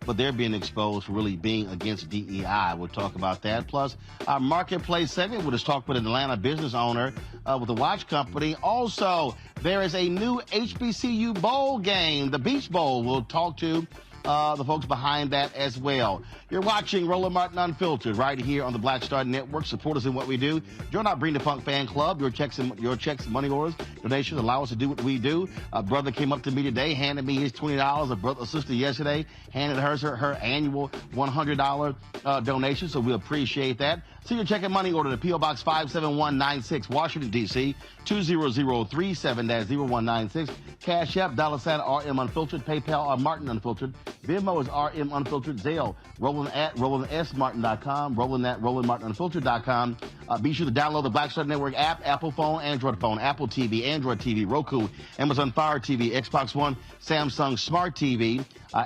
[SPEAKER 1] but they're being exposed for really being against DEI. We'll talk about that. Plus, our marketplace segment, we'll just talk with an Atlanta business owner with a watch company. Also, there is a new HBCU Bowl game, the Beach Bowl. We'll talk to the folks behind that as well. You're watching Roland Martin Unfiltered right here on the Black Star Network. Support us in what we do. Join our Bring the Funk fan club. Your checks, money orders, donations allow us to do what we do. A brother came up to me today, handed me his $20. A sister yesterday handed her annual $100 donation, so we appreciate that. So your check and money order to P.O. Box 57196, Washington, D.C., 20037-0196. Cash App, $RM Unfiltered. PayPal, Martin Unfiltered. Venmo is RM Unfiltered. Zelle, RolandSMartin.com. RolandMartinUnfiltered.com. Be sure to download the Black Star Network app, Apple phone, Apple TV, Android TV, Roku, Amazon Fire TV, Xbox One, Samsung Smart TV.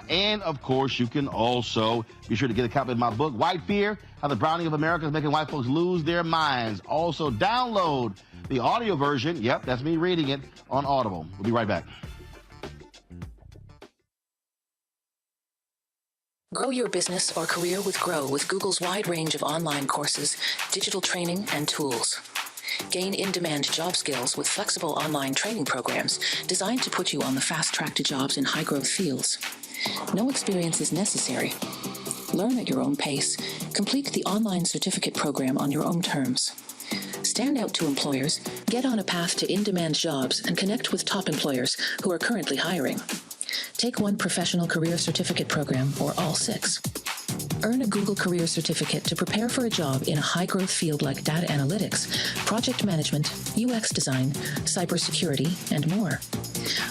[SPEAKER 1] And, of course, you can also be sure to get a copy of my book, White Fear, How the Browning of America is Making White Folks Lose Their Minds. Also, download the audio version. Yep, that's me reading it on Audible. We'll be right back.
[SPEAKER 2] Grow your business or career with Grow with Google's wide range of online courses, digital training, and tools. Gain in-demand job skills with flexible online training programs designed to put you on the fast track to jobs in high-growth fields. No experience is necessary. Learn at your own pace. Complete the online certificate program on your own terms. Stand out to employers, get on a path to in-demand jobs, and connect with top employers who are currently hiring. Take one professional career certificate program or all 6. Earn a Google Career Certificate to prepare for a job in a high-growth field like data analytics, project management, UX design, cybersecurity, and more.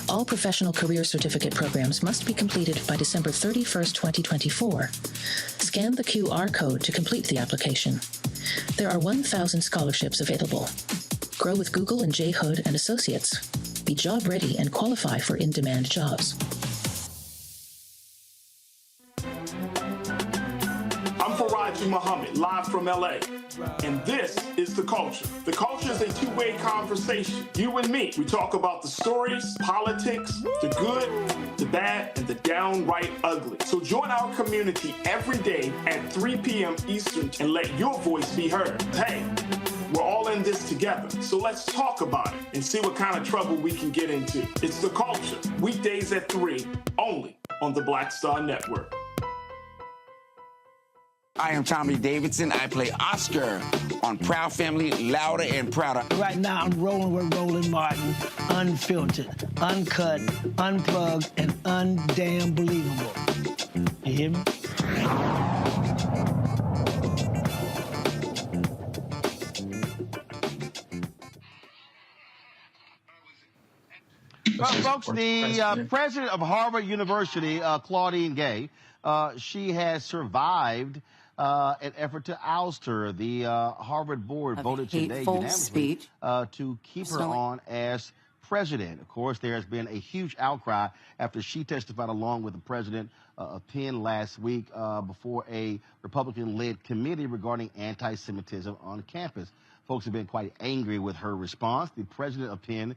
[SPEAKER 2] All professional career certificate programs must be completed by December 31st, 2024. Scan the QR code to complete the application. There are 1,000 scholarships available. Grow with Google and J. Hood and Associates. Be job ready and qualify for in-demand jobs.
[SPEAKER 17] Muhammad, live from LA. And this is The Culture. The Culture is a two-way conversation. You and me. We talk about the stories, politics, the good, the bad, and the downright ugly. So join our community every day at 3 p.m. Eastern and let your voice be heard. Hey, we're all in this together. So let's talk about it and see what kind of trouble we can get into. It's The Culture, weekdays at 3, only on the Black Star Network.
[SPEAKER 18] I am Tommy Davidson. I play Oscar on Proud Family, Louder and Prouder.
[SPEAKER 21] Right now, I'm rolling with Roland Martin, unfiltered, uncut, unplugged, and undamn believable. You hear me?
[SPEAKER 1] Well, folks, the president of Harvard University, Claudine Gay, she has survived an effort to oust her. The Harvard board voted today unanimously to keep her on as president. Of course, there has been a huge outcry after she testified along with the president of Penn last week before a Republican-led committee regarding anti-Semitism on campus. Folks have been quite angry with her response. The president of Penn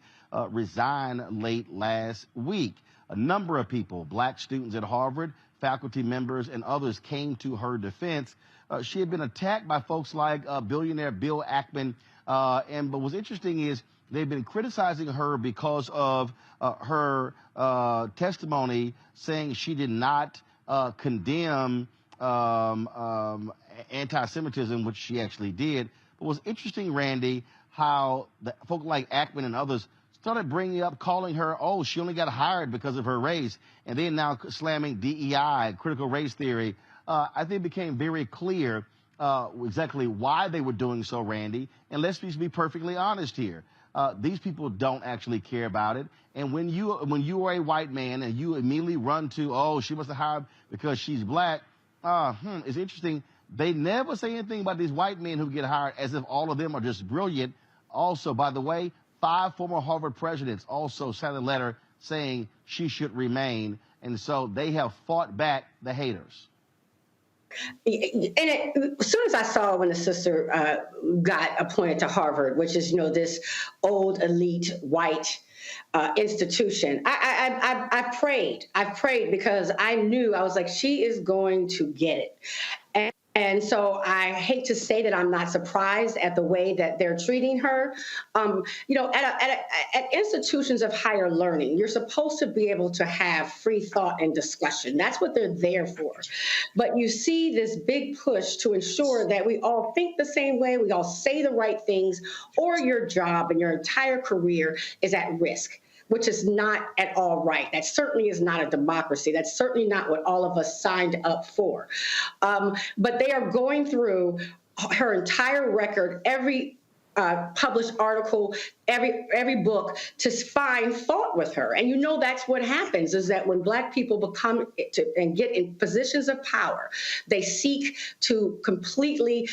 [SPEAKER 1] resigned late last week. A number of people, black students at Harvard, faculty members, and others came to her defense. She had been attacked by folks like billionaire Bill Ackman. But what's interesting is they've been criticizing her because of her testimony saying she did not condemn anti-Semitism, which she actually did. But what's interesting, Randy, how the folk like Ackman and others started bringing up, calling her, oh, she only got hired because of her race, and then now slamming DEI, critical race theory. I think it became very clear exactly why they were doing so, Randy. And let's just be perfectly honest here. These people don't actually care about it. And when you are a white man and you immediately run to, oh, she must have hired because she's black, it's interesting. They never say anything about these white men who get hired as if all of them are just brilliant. Also, by the way, 5 former Harvard presidents also signed a letter saying she should remain. And so they have fought back the haters.
[SPEAKER 8] As soon as I saw when the sister got appointed to Harvard, which is, this old elite white institution, I prayed. I prayed because I knew, I was like, she is going to get it. And so I hate to say that I'm not surprised at the way that they're treating her. At institutions of higher learning, you're supposed to be able to have free thought and discussion. That's what they're there for. But you see this big push to ensure that we all think the same way, we all say the right things, or your job and your entire career is at risk, which is not at all right. That certainly is not a democracy. That's certainly not what all of us signed up for. But they are going through her entire record, every published article, every book, to find fault with her. And that's what happens, is that when Black people become and get in positions of power, they seek to completely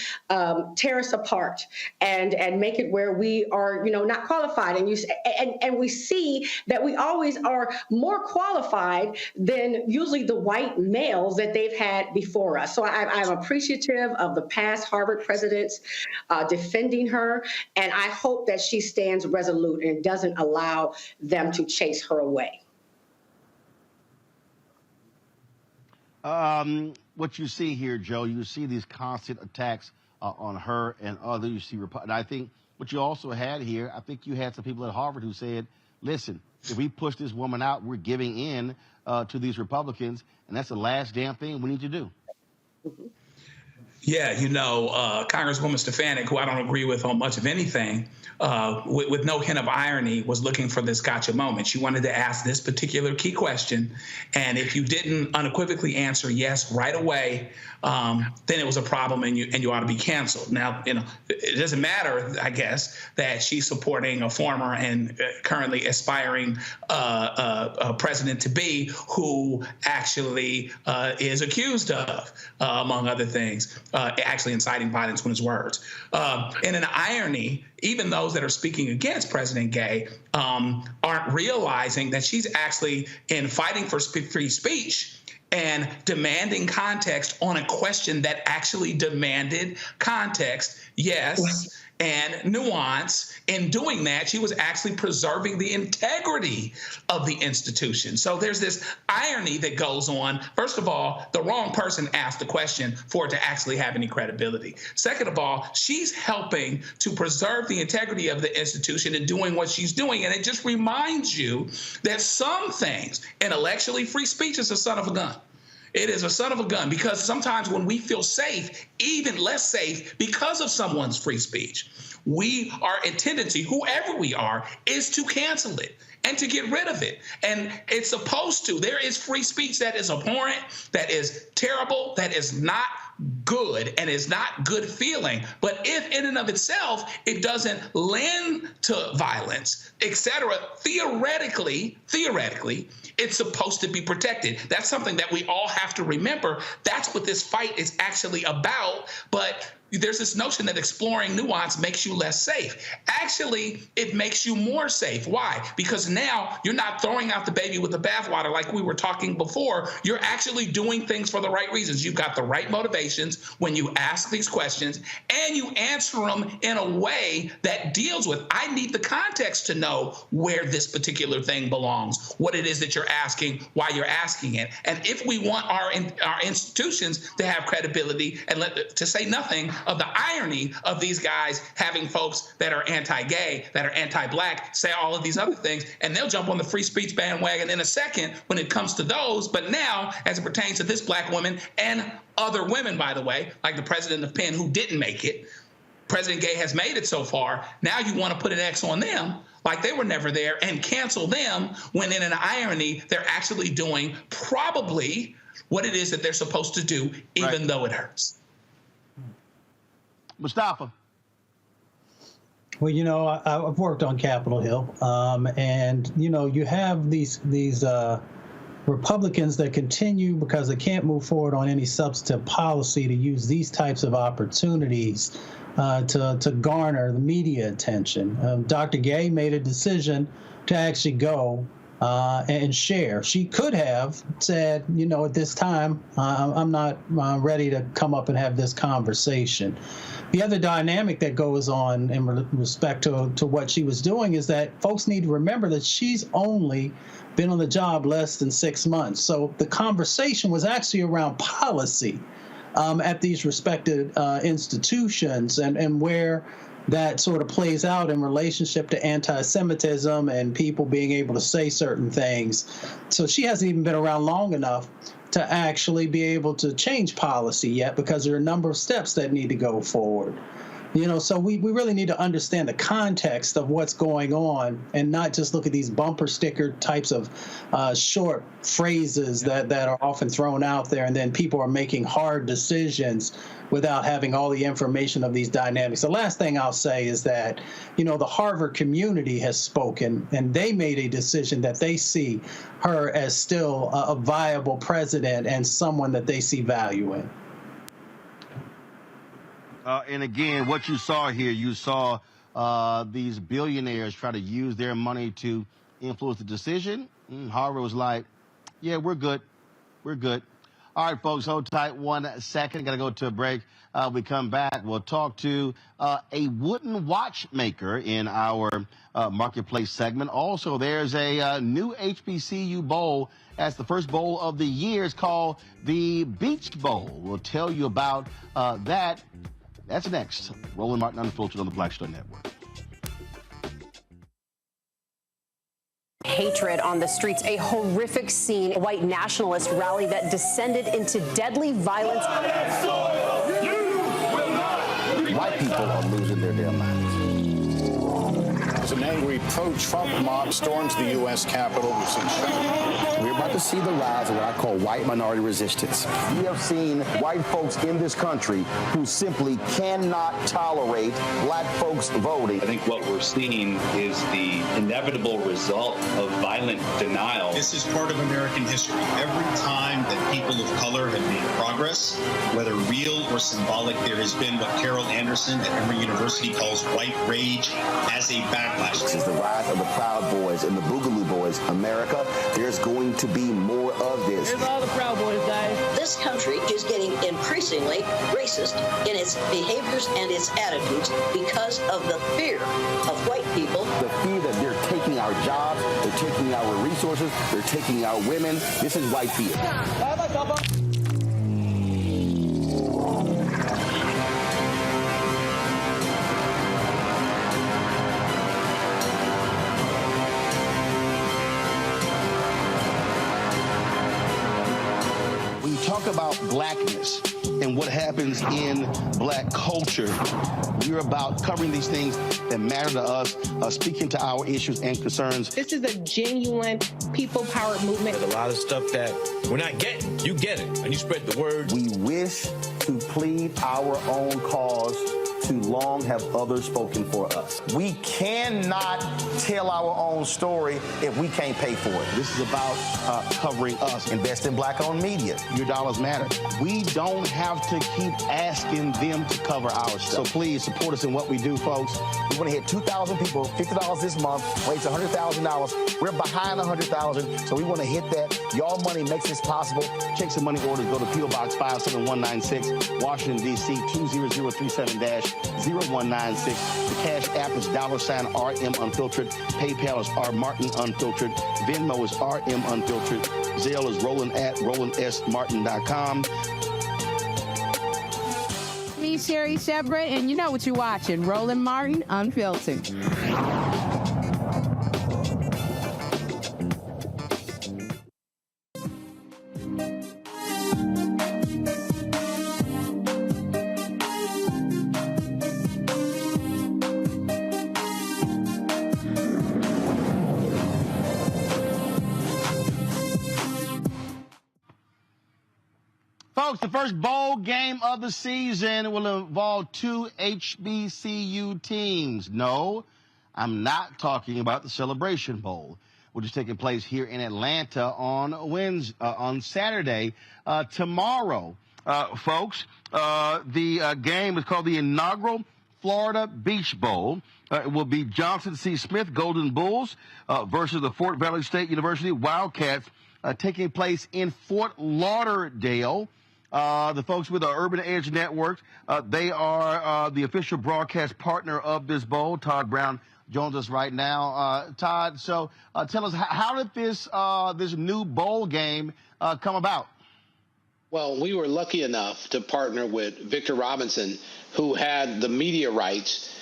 [SPEAKER 8] tear us apart and make it where we are, not qualified. And we see that we always are more qualified than usually the white males that they've had before us. So I'm appreciative of the past Harvard presidents defending her. And I hope that she stands resolute and doesn't allow them to chase her away.
[SPEAKER 1] What you see here, Joe, you see these constant attacks on her and others. You see, and I think what you also had here, I think you had some people at Harvard who said, listen, if we push this woman out, we're giving in to these Republicans, and that's the last damn thing we need to do.
[SPEAKER 8] Mm-hmm.
[SPEAKER 20] Yeah, Congresswoman Stefanik, who I don't agree with on much of anything, with no hint of irony, was looking for this gotcha moment. She wanted to ask this particular key question, and if you didn't unequivocally answer yes right away, then it was a problem, and you ought to be canceled. Now, it doesn't matter, I guess, that she's supporting a former and currently aspiring president-to-be who actually is accused of, among other things, actually inciting violence with his words. And an irony, even those that are speaking against President Gay aren't realizing that she's actually, in fighting for free speech and demanding context on a question that actually demanded context, yes, and nuance. In doing that, she was actually preserving the integrity of the institution. So there's this irony that goes on. First of all, the wrong person asked the question for it to actually have any credibility. Second of all, she's helping to preserve the integrity of the institution and doing what she's doing. And it just reminds you that some things, intellectually, free speech is a son of a gun. It is a son of a gun, because sometimes when we feel safe, even less safe because of someone's free speech, our tendency, whoever we are, is to cancel it and to get rid of it. And it's supposed to. There is free speech that is abhorrent, that is terrible, that is not good and is not good feeling. But if in and of itself it doesn't lend to violence, etc., theoretically, it's supposed to be protected. That's something that we all have to remember. That's what this fight is actually about. But there's this notion that exploring nuance makes you less safe. Actually, it makes you more safe. Why? Because now you're not throwing out the baby with the bathwater like we were talking before. You're actually doing things for the right reasons. You've got the right motivations when you ask these questions, and you answer them in a way that deals with, I need the context to know where this particular thing belongs, what it is that you're asking, why you're asking it. And if we want our institutions to have credibility, and to say nothing of the irony of these guys having folks that are anti-gay, that are anti-black, say all of these other things, and they'll jump on the free speech bandwagon in a second when it comes to those. But now, as it pertains to this black woman and other women, by the way, like the president of Penn who didn't make it, President Gay has made it so far. Now you want to put an X on them like they were never there and cancel them, when in an irony, they're actually doing probably what it is that they're supposed to do, even though it hurts.
[SPEAKER 1] Mustafa.
[SPEAKER 19] Well, I've worked on Capitol Hill, and you have these Republicans that continue, because they can't move forward on any substantive policy, to use these types of opportunities to garner the media attention. Dr. Gay made a decision to actually go and share. She could have said, you know, at this time, I'm not ready to come up and have this conversation. The other dynamic that goes on in respect to what she was doing is that folks need to remember that she's only been on the job less than 6 months. So the conversation was actually around policy at these respected institutions and where that sort of plays out in relationship to anti-Semitism and people being able to say certain things. So she hasn't even been around long enough to actually be able to change policy yet, because there are a number of steps that need to go forward. You know, so we really need to understand the context of what's going on and not just look at these bumper sticker types of short phrases that are often thrown out there, and then people are making hard decisions without having all the information of these dynamics. The last thing I'll say is that, you know, the Harvard community has spoken, and they made a decision that they see her as still a viable president and someone that they see value in.
[SPEAKER 1] And again, what you saw here, you saw these billionaires try to use their money to influence the decision. Harvard was like, yeah, we're good. We're good. All right, folks, hold tight 1 second. Got to go to a break. We come back. We'll talk to a wooden watchmaker in our marketplace segment. Also, there's a new HBCU Bowl. That's the first bowl of the year. It's called the Beach Bowl. We'll tell you about that. That's next. Roland Martin Unfiltered on the Black Star Network.
[SPEAKER 3] Hatred on the streets, a horrific scene, a white nationalist rally that descended into deadly violence.
[SPEAKER 14] White people are losing their damn minds.
[SPEAKER 4] As an angry pro-Trump mob storms the U.S. Capitol,
[SPEAKER 14] we're about to see the rise of what I call white minority resistance. We have seen white folks in this country who simply cannot tolerate black folks voting.
[SPEAKER 7] I think what we're seeing is the inevitable result of violent denial.
[SPEAKER 9] This is part of American history. Every time that people of color have made progress, whether real or symbolic, there has been what Carol Anderson at Emory University calls white rage as a backlash.
[SPEAKER 14] This is the rise of the Proud Boys and the Boogaloo Boys. America, there's going to be more of this.
[SPEAKER 22] Here's all the Proud Boys, guys.
[SPEAKER 23] This country is getting increasingly racist in its behaviors and its attitudes because of the fear of white people.
[SPEAKER 14] The fear that they're taking our jobs, they're taking our resources, they're taking our women. This is white fear. Talk about blackness and what happens in black culture. We're about covering these things that matter to us, speaking to our issues and concerns.
[SPEAKER 10] This is a genuine people-powered movement.
[SPEAKER 24] There's a lot of stuff that we're not getting. You get it, and you spread the word.
[SPEAKER 14] We wish to plead our own cause. Too long have others spoken for us. We cannot tell our own story if we can't pay for it. This is about covering us. Invest in black-owned media. Your dollars matter. We don't have to keep asking them to cover our stuff. So please support us in what we do, folks. We want to hit 2,000 people, $50 this month, raise $100,000. We're behind 100,000, so we want to hit that. Y'all money makes this possible. Take some money orders. Go to P.O. Box 57196, Washington, D.C. 20037-0196. The Cash App is $RM Unfiltered. PayPal is R Martin Unfiltered. Venmo is RM Unfiltered. Zelle is Roland at RolandSMartin.com.
[SPEAKER 10] Me, Sherry Shepard, and you know what you're watching, Roland Martin Unfiltered.
[SPEAKER 1] Folks, the first bowl game of the season will involve two HBCU teams. No, I'm not talking about the Celebration Bowl, which is taking place here in Atlanta on Saturday. Tomorrow, folks, the game is called the Inaugural Florida Beach Bowl. It will be Johnson C. Smith Golden Bulls versus the Fort Valley State University Wildcats, taking place in Fort Lauderdale. The folks with the Urban Edge Network, they are the official broadcast partner of this bowl. Todd Brown joins us right now. Todd, so tell us, how did this new bowl game come about?
[SPEAKER 5] Well, we were lucky enough to partner with Victor Robinson, who had the media rights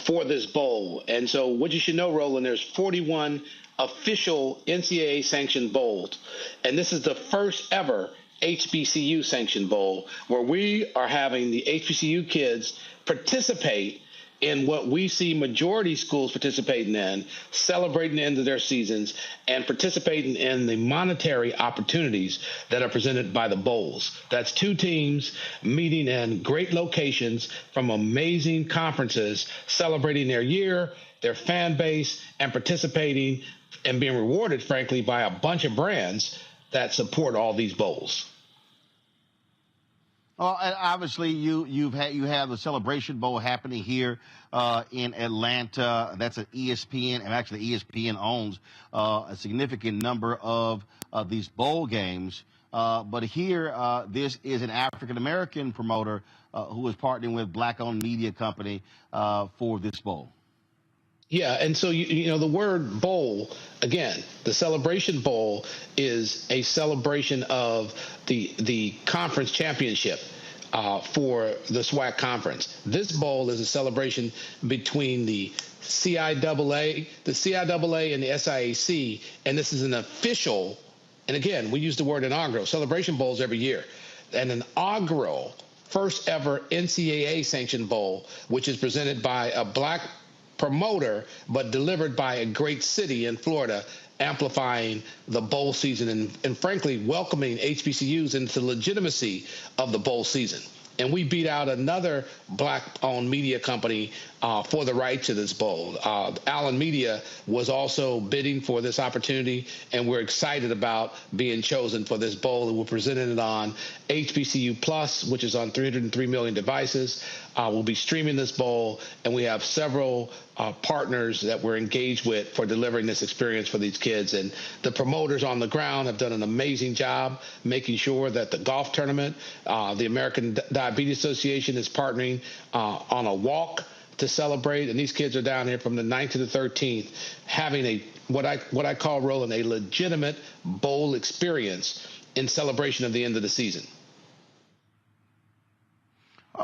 [SPEAKER 5] for this bowl. And so what you should know, Roland, there's 41 official NCAA sanctioned bowls. And this is the first ever HBCU sanctioned bowl where we are having the HBCU kids participate in what we see majority schools participating in, celebrating the end of their seasons, and participating in the monetary opportunities that are presented by the bowls. That's two teams meeting in great locations from amazing conferences, celebrating their year, their fan base, and participating and being rewarded, frankly, by a bunch of brands that support all these bowls.
[SPEAKER 1] Well, and obviously you have the Celebration Bowl happening here in Atlanta. That's an ESPN, and actually ESPN owns a significant number of these bowl games. But here, this is an African American promoter who is partnering with Black-owned media company for this bowl.
[SPEAKER 5] Yeah, and so you know the word bowl, again, the Celebration Bowl is a celebration of the conference championship for the SWAC conference. This bowl is a celebration between the CIAA and the SIAC, and this is an official, and again, we use the word inaugural, Celebration Bowls every year, an inaugural first ever NCAA sanctioned bowl, which is presented by a Black promoter, but delivered by a great city in Florida, amplifying the bowl season and frankly, welcoming HBCUs into the legitimacy of the bowl season. And we beat out another Black-owned media company for the right to this bowl. Allen Media was also bidding for this opportunity, and we're excited about being chosen for this bowl. And we're presenting it on HBCU Plus, which is on 303 million devices. We'll be streaming this bowl, and we have several partners that we're engaged with for delivering this experience for these kids. And the promoters on the ground have done an amazing job making sure that the golf tournament, the American Diabetes Association is partnering on a walk to celebrate, and these kids are down here from the 9th to the 13th having a what I call, Roland, a legitimate bowl experience in celebration of the end of the season.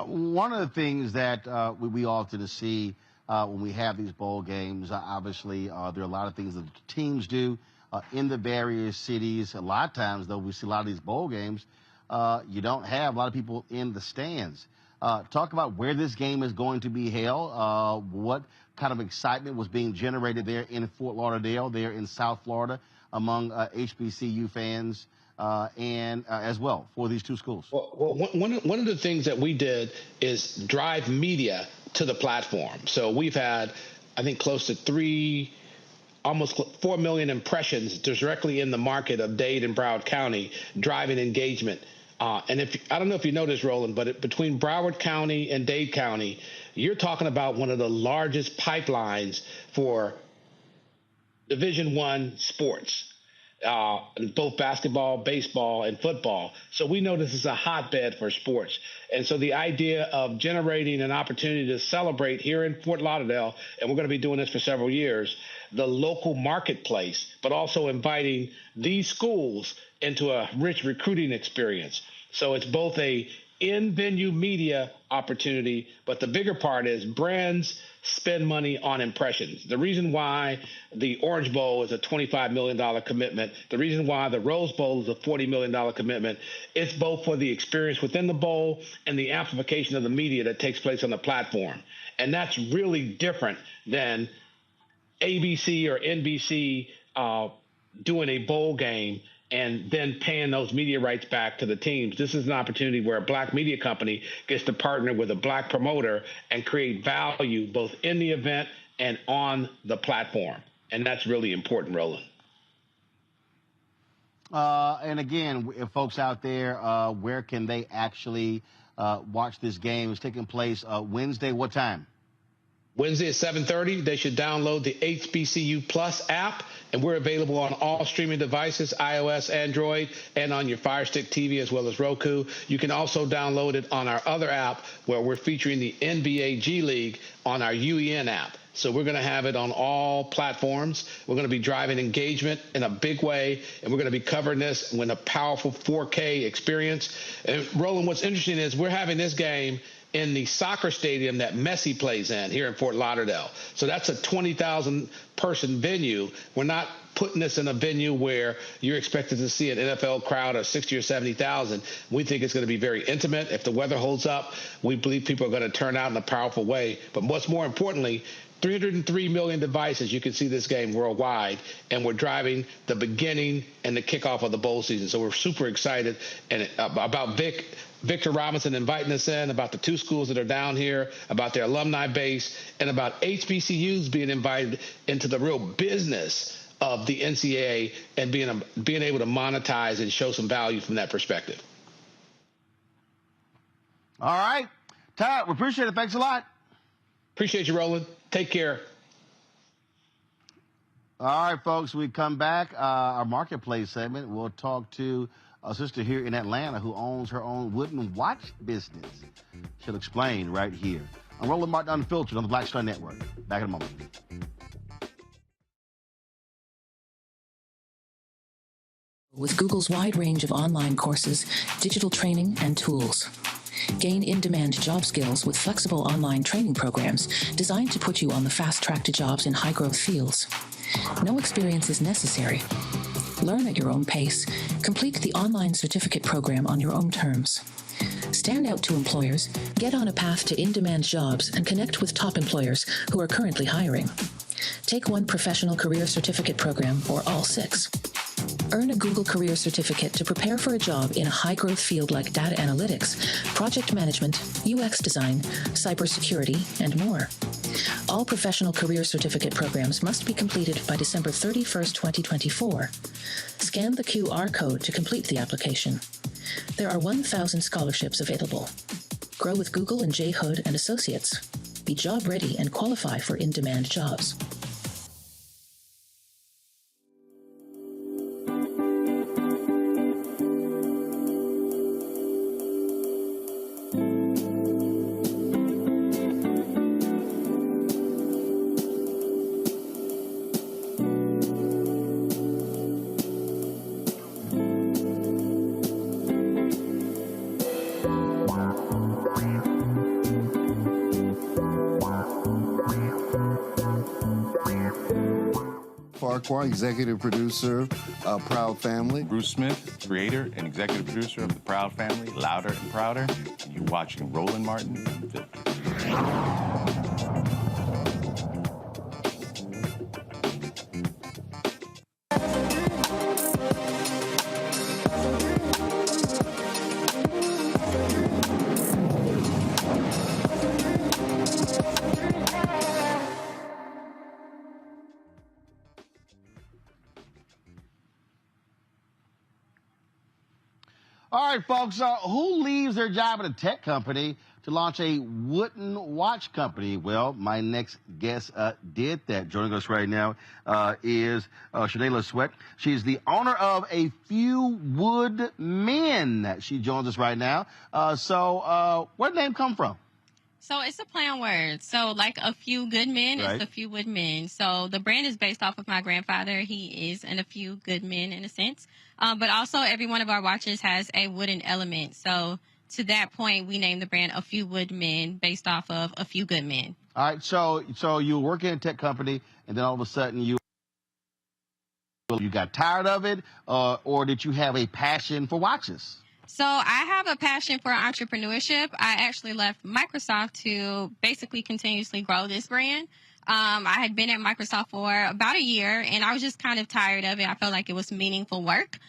[SPEAKER 1] One of the things that we often see when we have these bowl games, obviously, there are a lot of things that teams do in the various cities. A lot of times, though, we see a lot of these bowl games, you don't have a lot of people in the stands. Talk about where this game is going to be held, what kind of excitement was being generated there in Fort Lauderdale, there in South Florida, among HBCU fans and as well for these two schools.
[SPEAKER 5] Well, one of the things that we did is drive media to the platform. So we've had, I think, close to almost 4 million impressions directly in the market of Dade and Broward County, driving engagement. And I don't know if you know this, Roland, but between Broward County and Dade County, you're talking about one of the largest pipelines for Division I sports, both basketball, baseball, and football. So we know this is a hotbed for sports. And so the idea of generating an opportunity to celebrate here in Fort Lauderdale, and we're going to be doing this for several years, the local marketplace, but also inviting these schools into a rich recruiting experience. So it's both a in-venue media opportunity, but the bigger part is brands spend money on impressions. The reason why the Orange Bowl is a $25 million commitment, the reason why the Rose Bowl is a $40 million commitment, it's both for the experience within the bowl and the amplification of the media that takes place on the platform. And that's really different than ABC or NBC doing a bowl game and then paying those media rights back to the teams. This is an opportunity where a Black media company gets to partner with a Black promoter and create value both in the event and on the platform. And that's really important, Roland.
[SPEAKER 1] And again, if folks out there, where can they actually watch this game? It's taking place Wednesday. What time?
[SPEAKER 5] Wednesday at 7:30, they should download the HBCU Plus app, and we're available on all streaming devices, iOS, Android, and on your Fire Stick TV as well as Roku. You can also download it on our other app where we're featuring the NBA G League on our UEN app. So we're going to have it on all platforms. We're going to be driving engagement in a big way, and we're going to be covering this with a powerful 4K experience. And Roland, what's interesting is we're having this game in the soccer stadium that Messi plays in here in Fort Lauderdale. So that's a 20,000 person venue. We're not putting this in a venue where you're expected to see an NFL crowd of 60 or 70,000. We think it's going to be very intimate. If the weather holds up, we believe people are going to turn out in a powerful way. But what's more importantly, 303 million devices, you can see this game worldwide, and we're driving the beginning and the kickoff of the bowl season. So we're super excited and about Victor Robinson inviting us in, about the 2 schools that are down here, about their alumni base, and about HBCUs being invited into the real business of the NCAA and being able to monetize and show some value from that perspective.
[SPEAKER 1] All right. Todd, we appreciate it. Thanks a lot.
[SPEAKER 5] Appreciate you, Roland. Take care.
[SPEAKER 1] All right, folks, we come back. Our marketplace segment, we'll talk to a sister here in Atlanta who owns her own wooden watch business. She'll explain right here. I'm Roland Martin Unfiltered on the Black Star Network. Back in a moment.
[SPEAKER 2] With Google's wide range of online courses, digital training, and tools. Gain in-demand job skills with flexible online training programs designed to put you on the fast track to jobs in high-growth fields. No experience is necessary. Learn at your own pace. Complete the online certificate program on your own terms. Stand out to employers, get on a path to in-demand jobs, and connect with top employers who are currently hiring. Take one professional career certificate program or all 6. Earn a Google Career Certificate to prepare for a job in a high-growth field like data analytics, project management, UX design, cybersecurity, and more. All professional career certificate programs must be completed by December 31st, 2024. Scan the QR code to complete the application. There are 1,000 scholarships available. Grow with Google and J. Hood and Associates. Be job ready and qualify for in-demand jobs.
[SPEAKER 6] Executive producer of Proud Family.
[SPEAKER 11] Bruce Smith, creator and executive producer of The Proud Family, Louder and Prouder. And you're watching Roland Martin Unfiltered.
[SPEAKER 1] All right, folks, who leaves their job at a tech company to launch a wooden watch company? Well, my next guest did that. Joining us right now is Shadayla Sweat. She's the owner of A Few Wood Men. She joins us right now. So where did the name come from?
[SPEAKER 12] So it's a play on words. So like A Few Good Men, right. It's A Few Wood Men. So the brand is based off of my grandfather. He is A Few Good Men in a sense. But also every one of our watches has a wooden element. So to that point, we named the brand A Few Wood Men based off of A Few Good Men.
[SPEAKER 1] All right. So you were working in a tech company, and then all of a sudden you got tired of it, or did you have a passion for watches?
[SPEAKER 12] So I have a passion for entrepreneurship. I actually left Microsoft to basically continuously grow this brand. I had been at Microsoft for about a year, and I was just kind of tired of it. I felt like it was meaningful work,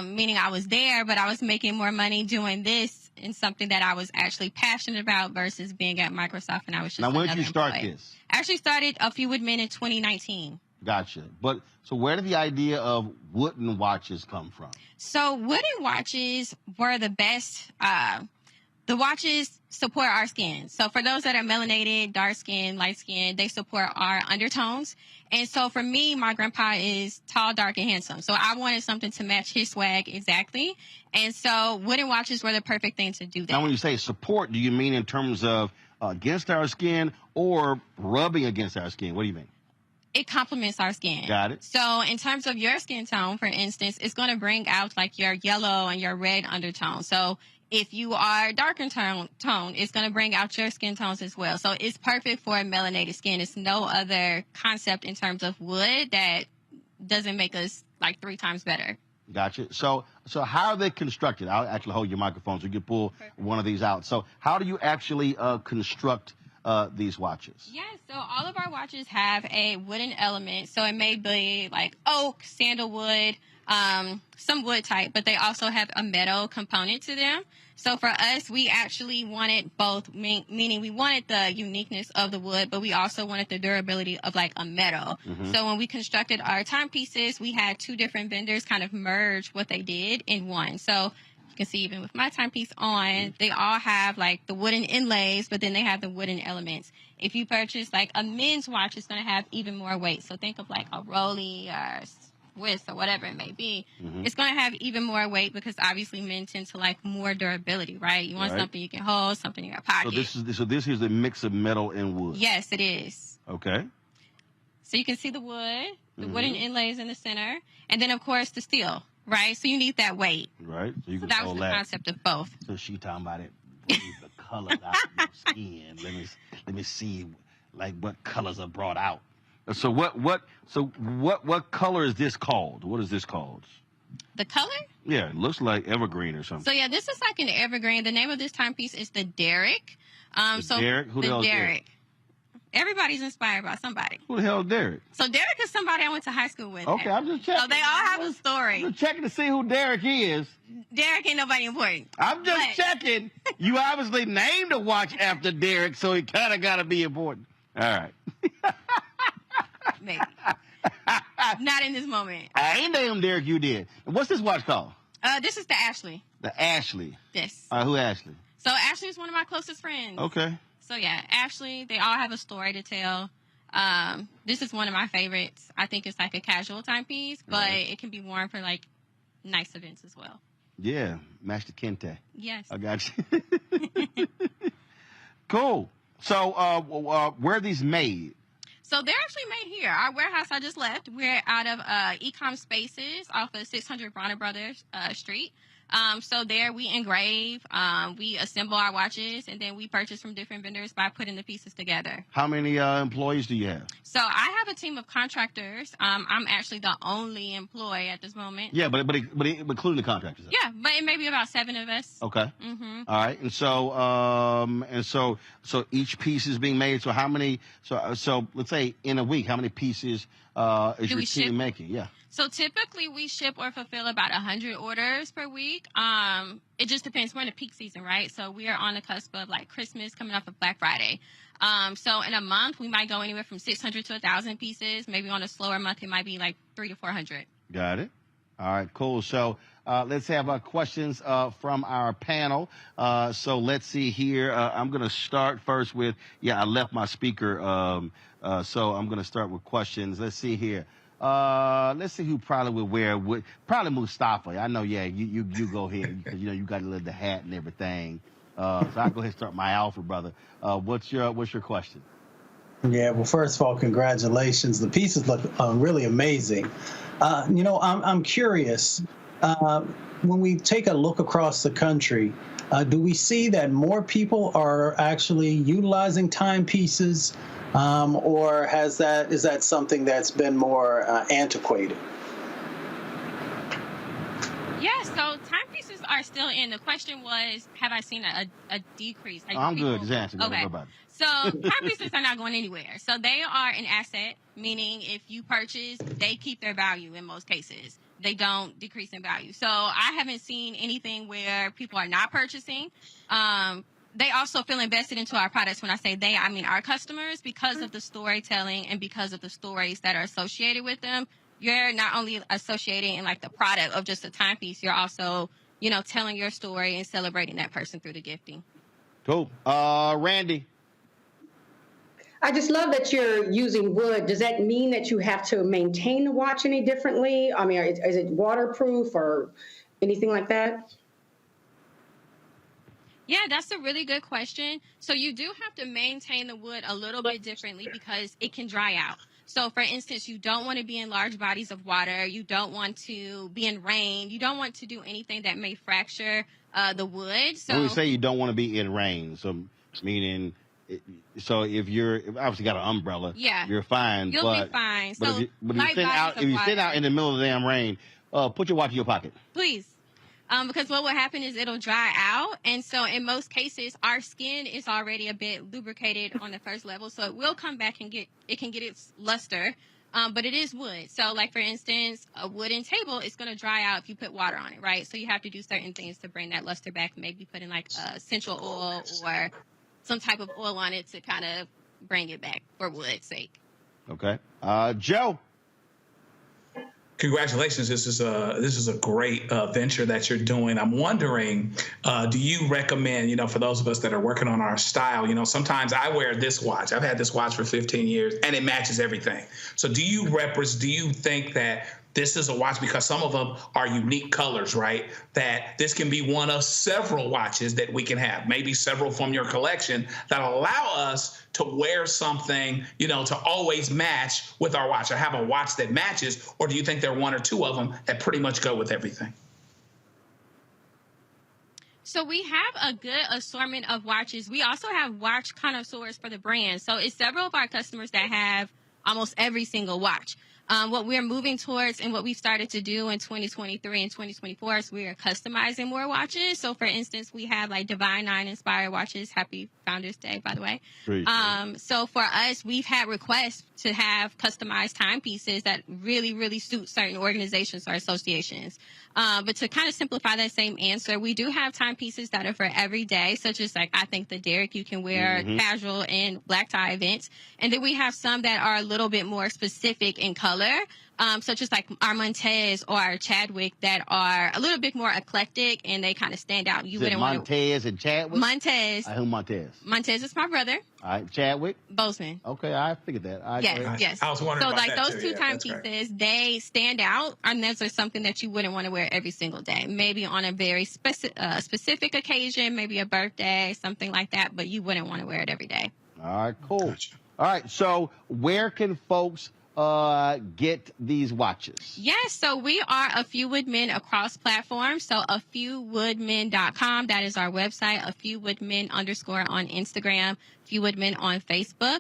[SPEAKER 12] meaning I was there, but I was making more money doing this in something that I was actually passionate about versus being at Microsoft, and I was just
[SPEAKER 1] Now, when did you start
[SPEAKER 12] employee.
[SPEAKER 1] this?
[SPEAKER 12] I actually started A Few Wood Men in 2019.
[SPEAKER 1] Gotcha. But so where did the idea of wooden watches come from?
[SPEAKER 12] So wooden watches were the best The watches support our skin. So for those that are melanated, dark skin, light skin, they support our undertones. And so for me, my grandpa is tall, dark, and handsome. So I wanted something to match his swag exactly. And so wooden watches were the perfect thing to do that.
[SPEAKER 1] Now, when you say support, do you mean in terms of against our skin or rubbing against our skin? What do you mean?
[SPEAKER 12] It complements our skin.
[SPEAKER 1] Got it.
[SPEAKER 12] So in terms of your skin tone, for instance, it's going to bring out like your yellow and your red undertone. So if you are darker tone, it's going to bring out your skin tones as well. So it's perfect for melanated skin. It's no other concept in terms of wood that doesn't make us like 3 times better.
[SPEAKER 1] Gotcha. So how are they constructed? I'll actually hold your microphone so you can pull one of these out. So how do you actually construct these watches?
[SPEAKER 12] Yeah, so all of our watches have a wooden element. So it may be like oak, sandalwood, some wood type, but they also have a metal component to them. So for us, we actually wanted both, meaning we wanted the uniqueness of the wood, but we also wanted the durability of like a metal.
[SPEAKER 1] Mm-hmm.
[SPEAKER 12] So when we constructed our timepieces, we had 2 different vendors kind of merge what they did in one. So you can see even with my timepiece on, they all have like the wooden inlays, but then they have the wooden elements. If you purchase like a men's watch, it's going to have even more weight. So think of like a Rolly or Swiss or whatever it may be.
[SPEAKER 1] Mm-hmm.
[SPEAKER 12] It's going to have even more weight because obviously men tend to like more durability, right? You want something you can hold, something in your pocket.
[SPEAKER 1] So this is a mix of metal and wood.
[SPEAKER 12] Yes, it is.
[SPEAKER 1] Okay.
[SPEAKER 12] So you can see the wood, the wooden inlays in the center, and then of course the steel, right? So you need that weight.
[SPEAKER 1] Right. So you can
[SPEAKER 12] that was the concept of both.
[SPEAKER 1] So she talking about it. The colors out of your skin. Let me see like what colors are brought out. So what color is this called? What is this called?
[SPEAKER 12] The color?
[SPEAKER 1] Yeah, it looks like evergreen or something.
[SPEAKER 12] So yeah, this is like an evergreen. The name of this timepiece is the Derrick.
[SPEAKER 1] Derrick? Who the hell is Derrick?
[SPEAKER 12] Everybody's inspired by somebody.
[SPEAKER 1] Who the hell is Derrick?
[SPEAKER 12] So Derrick is somebody I went to high school with.
[SPEAKER 1] Okay, I'm just checking.
[SPEAKER 12] So they all have a story.
[SPEAKER 1] I'm just checking to see who Derrick is.
[SPEAKER 12] Derrick ain't nobody important.
[SPEAKER 1] I'm just checking. You obviously named a watch after Derrick, so he kind of got to be important. All right.
[SPEAKER 12] Maybe. Not in this moment.
[SPEAKER 1] I ain't named Derrick, you did. What's this watch called?
[SPEAKER 12] This is the Ashley.
[SPEAKER 1] The Ashley.
[SPEAKER 12] Yes.
[SPEAKER 1] Who Ashley?
[SPEAKER 12] So Ashley is one of my closest friends.
[SPEAKER 1] Okay.
[SPEAKER 12] So yeah, Ashley, they all have a story to tell. This is one of my favorites. I think it's like a casual timepiece, but it can be worn for like nice events as well.
[SPEAKER 1] Yeah, match the kente.
[SPEAKER 12] Yes.
[SPEAKER 1] I got you. Cool. So where are these made?
[SPEAKER 12] So they're actually made here. Our warehouse I just left, we're out of Ecom Spaces off of 600 Bronner Brothers Street. So there we engrave, we assemble our watches, and then we purchase from different vendors by putting the pieces together.
[SPEAKER 1] How many employees do you have?
[SPEAKER 12] So I have a team of contractors. I'm actually the only employee at this moment.
[SPEAKER 1] Yeah, but including the contractors.
[SPEAKER 12] Yeah, but it may be about 7 of us.
[SPEAKER 1] Okay.
[SPEAKER 12] Mm-hmm.
[SPEAKER 1] All right. And so each piece is being made. So how many? So let's say in a week, how many pieces is your team making? Yeah.
[SPEAKER 12] So typically we ship or fulfill about 100 orders per week. It just depends. We're in the peak season, right? So we are on the cusp of like Christmas coming off of Black Friday. So in a month, we might go anywhere from 600 to 1,000 pieces. Maybe on a slower month, it might be like 300 to 400.
[SPEAKER 1] Got it. All right, cool. So let's have questions from our panel. So let's see here. I'm going to start first with, I left my speaker. So I'm going to start with questions. Let's see here. Let's see who probably would wear probably Mustafa. I know, you go ahead because you got the hat and everything. So I'll go ahead and start my Alpha brother. What's your question?
[SPEAKER 19] Yeah, well, first of all, congratulations. The pieces look really amazing. I'm curious. When we take a look across the country, do we see that more people are actually utilizing timepieces? Or is that something that's been more antiquated?
[SPEAKER 12] Yeah, so timepieces are still in. The question was, have I seen a decrease? Like
[SPEAKER 1] I'm good. Just answer.
[SPEAKER 12] Okay.
[SPEAKER 1] Go about it.
[SPEAKER 12] So timepieces are not going anywhere. So they are an asset, meaning if you purchase, they keep their value in most cases. They don't decrease in value. So I haven't seen anything where people are not purchasing. They also feel invested into our products. When I say they, I mean our customers, because of the storytelling and because of the stories that are associated with them. You're not only associating in like the product of just a timepiece, you're also, telling your story and celebrating that person through the gifting.
[SPEAKER 1] Cool. Randy.
[SPEAKER 8] I just love that you're using wood. Does that mean that you have to maintain the watch any differently? I mean, is it waterproof or anything like that?
[SPEAKER 12] Yeah, that's a really good question. So you do have to maintain the wood a little bit differently because it can dry out. So for instance, you don't want to be in large bodies of water. You don't want to be in rain. You don't want to do anything that may fracture the wood. So
[SPEAKER 1] when we say you don't want to be in rain, so meaning, so if you're obviously got an umbrella,
[SPEAKER 12] yeah,
[SPEAKER 1] you're fine.
[SPEAKER 12] You'll be fine.
[SPEAKER 1] But
[SPEAKER 12] so
[SPEAKER 1] if you sit out in the middle of the damn rain, put your watch in your pocket.
[SPEAKER 12] Please. Because what will happen is it'll dry out. And so in most cases, our skin is already a bit lubricated on the first level. So it will come back and it can get its luster. But it is wood. So like, for instance, a wooden table is going to dry out if you put water on it, right? So you have to do certain things to bring that luster back. Maybe put in like essential oil or some type of oil on it to kind of bring it back for wood's sake.
[SPEAKER 1] Okay. Joe.
[SPEAKER 20] Congratulations. This is a great venture that you're doing. I'm wondering, do you recommend, for those of us that are working on our style, sometimes I wear this watch. I've had this watch for 15 years and it matches everything. So do you think that this is a watch, because some of them are unique colors, right? That this can be one of several watches that we can have, maybe several from your collection that allow us to wear something, to always match with our watch, or have a watch that matches? Or do you think there are one or two of them that pretty much go with everything?
[SPEAKER 12] So we have a good assortment of watches. We also have watch connoisseurs for the brand. So it's several of our customers that have almost every single watch. What we're moving towards and what we've started to do in 2023 and 2024 is we are customizing more watches. So, for instance, we have like Divine 9 inspired watches. Happy Founders Day, by the way. So for us, we've had requests to have customized timepieces that really, really suit certain organizations or associations. But to kind of simplify that same answer, we do have timepieces that are for every day, such as like, I think the Derrick you can wear casual and black tie events. And then we have some that are a little bit more specific in color, such as like our Montez or our Chadwick that are a little bit more eclectic and they kind of stand out. You wouldn't want
[SPEAKER 1] Montez and Chadwick?
[SPEAKER 12] Montez.
[SPEAKER 1] Who Montez?
[SPEAKER 12] Montez is my brother.
[SPEAKER 1] All right, Chadwick?
[SPEAKER 12] Bozeman.
[SPEAKER 1] Okay, I figured that.
[SPEAKER 12] Yes.
[SPEAKER 20] I was wondering
[SPEAKER 12] so
[SPEAKER 20] about
[SPEAKER 12] like
[SPEAKER 20] that
[SPEAKER 12] those
[SPEAKER 20] too.
[SPEAKER 12] two timepieces, they stand out, and those are something that you wouldn't want to wear every single day. Maybe on a very specific occasion, maybe a birthday, something like that, but you wouldn't want to wear it every day.
[SPEAKER 1] All right, cool. Gotcha. All right, so where can folks get these watches?
[SPEAKER 12] Yes, so we are A Few Wood Men across platforms. So afewwoodmen.com, that is our website. afewwoodmen_ on Instagram, fewwoodmen on Facebook.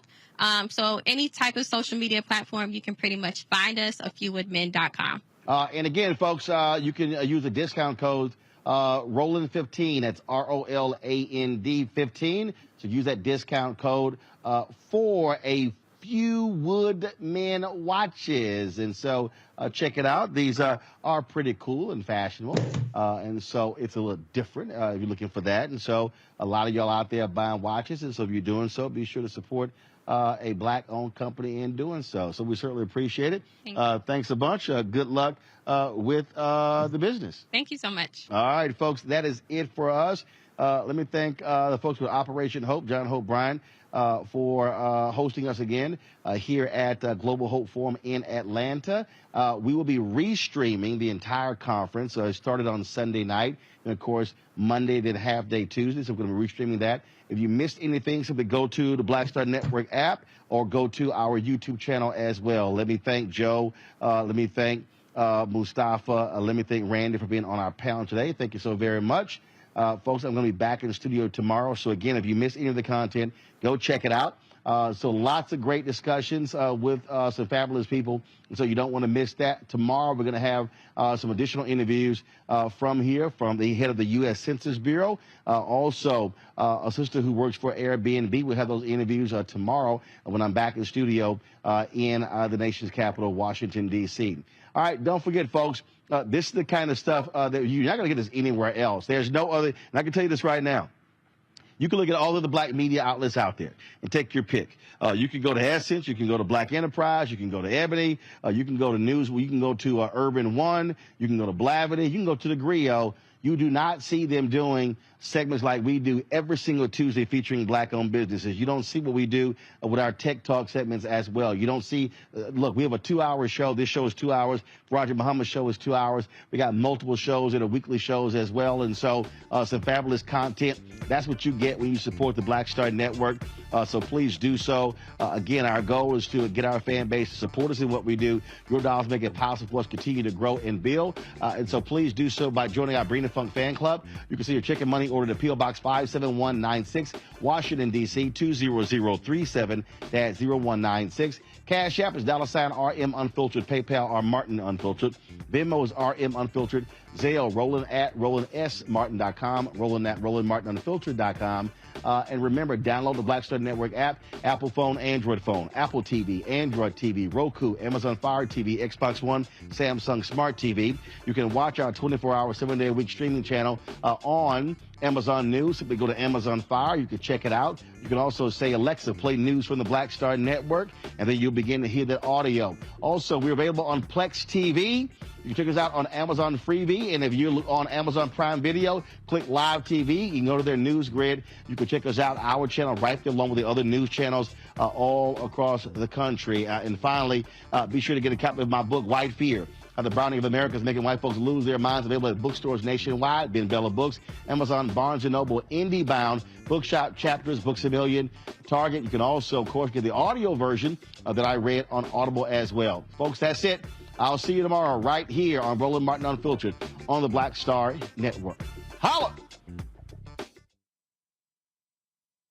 [SPEAKER 12] So any type of social media platform, you can pretty much find us, afewwoodmen.com.
[SPEAKER 1] And again, folks, you can use the discount code Roland15. That's ROLAND 15. So use that discount code for a Few Wood Men watches. And so check it out. These are pretty cool and fashionable. And so it's a little different if you're looking for that. And so a lot of y'all out there buying watches. And so if you're doing so, be sure to support a Black-owned company in doing so. So we certainly appreciate it. Thanks a bunch. Good luck with the business.
[SPEAKER 12] Thank you so much.
[SPEAKER 1] All right, folks, that is it for us. Let me thank the folks with Operation Hope, John Hope Bryan, for hosting us again here at Global Hope Forum in Atlanta. We will be restreaming the entire conference. It started on Sunday night, and of course, Monday, then half day Tuesday. So we're going to be restreaming that. If you missed anything, simply go to the Black Star Network app or go to our YouTube channel as well. Let me thank Joe. Let me thank Mustafa. Let me thank Randy for being on our panel today. Thank you so very much. Folks, I'm going to be back in the studio tomorrow. So, again, if you missed any of the content, go check it out. So lots of great discussions with some fabulous people. And so you don't want to miss that. Tomorrow we're going to have some additional interviews from the head of the U.S. Census Bureau. Also, a sister who works for Airbnb. We'll have those interviews tomorrow when I'm back in the studio in the nation's capital, Washington, D.C. All right, don't forget, folks, this is the kind of stuff that you're not going to get this anywhere else. There's no other, and I can tell you this right now. You can look at all of the Black media outlets out there and take your pick. You can go to Essence, you can go to Black Enterprise, you can go to Ebony, you can go to News, you can go to Urban One, you can go to Blavity, you can go to the Griot. You do not see them doing segments like we do every single Tuesday featuring black-owned businesses. You don't see what we do with our Tech Talk segments as well. You don't see, look, we have a 2-hour show. This show is 2 hours. Roger Muhammad's show is 2 hours. We got multiple shows that are weekly shows as well. And so some fabulous content. That's what you get when you support the Black Star Network. So please do so. Again, our goal is to get our fan base to support us in what we do. Your dollars make it possible for us to continue to grow and build. And so please do so by joining our Bring the Funk fan club. You can see your chicken money ordered to P.O. Box 57196, Washington, D.C. 20037-0196. Cash App is $RM Unfiltered. PayPal are Martin Unfiltered. Venmo is RM Unfiltered. Zelle, Roland at RolandSMartin.com. Roland at RolandMartinUnfiltered.com. And remember, download the Black Star Network app, Apple phone, Android phone, Apple TV, Android TV, Roku, Amazon Fire TV, Xbox One, Samsung Smart TV. You can watch our 24-hour, 7-day-a-week streaming channel on Amazon News. Simply go to Amazon Fire. You can check it out. You can also say, Alexa, play news from the Black Star Network, and then you'll begin to hear that audio. Also, we're available on Plex TV. You can check us out on Amazon Freevee, and if you're on Amazon Prime Video, click Live TV. You can go to their news grid. You can check us out, our channel, right there, along with the other news channels all across the country. And finally, be sure to get a copy of my book, White Fear: How the Browning of America is Making White Folks Lose Their Minds. Available at bookstores nationwide, Ben Bella Books, Amazon, Barnes & Noble, IndieBound, Bookshop, Chapters, Books A Million, Target. You can also, of course, get the audio version that I read on Audible as well. Folks, that's it. I'll see you tomorrow right here on Roland Martin Unfiltered on the Black Star Network. Holla!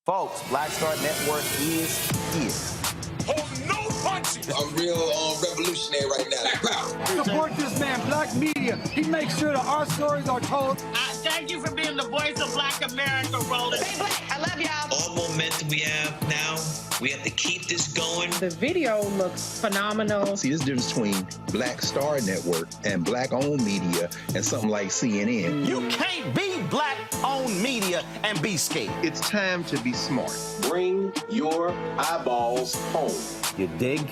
[SPEAKER 14] Folks, Black Star Network is here.
[SPEAKER 24] Hold no punches. I'm real revolutionary right now.
[SPEAKER 21] Support this man, Black Media. He makes sure that our stories are told.
[SPEAKER 13] Thank you for being the voice of Black America, Roland. Stay black. I love y'all.
[SPEAKER 24] All momentum we have now, we have to keep this going.
[SPEAKER 15] The video looks phenomenal.
[SPEAKER 16] See, this difference between Black Star Network and black-owned media and something like CNN.
[SPEAKER 14] You can't be black-owned media and be scared.
[SPEAKER 16] It's time to be smart.
[SPEAKER 14] Bring your eyeballs home.
[SPEAKER 16] You dig?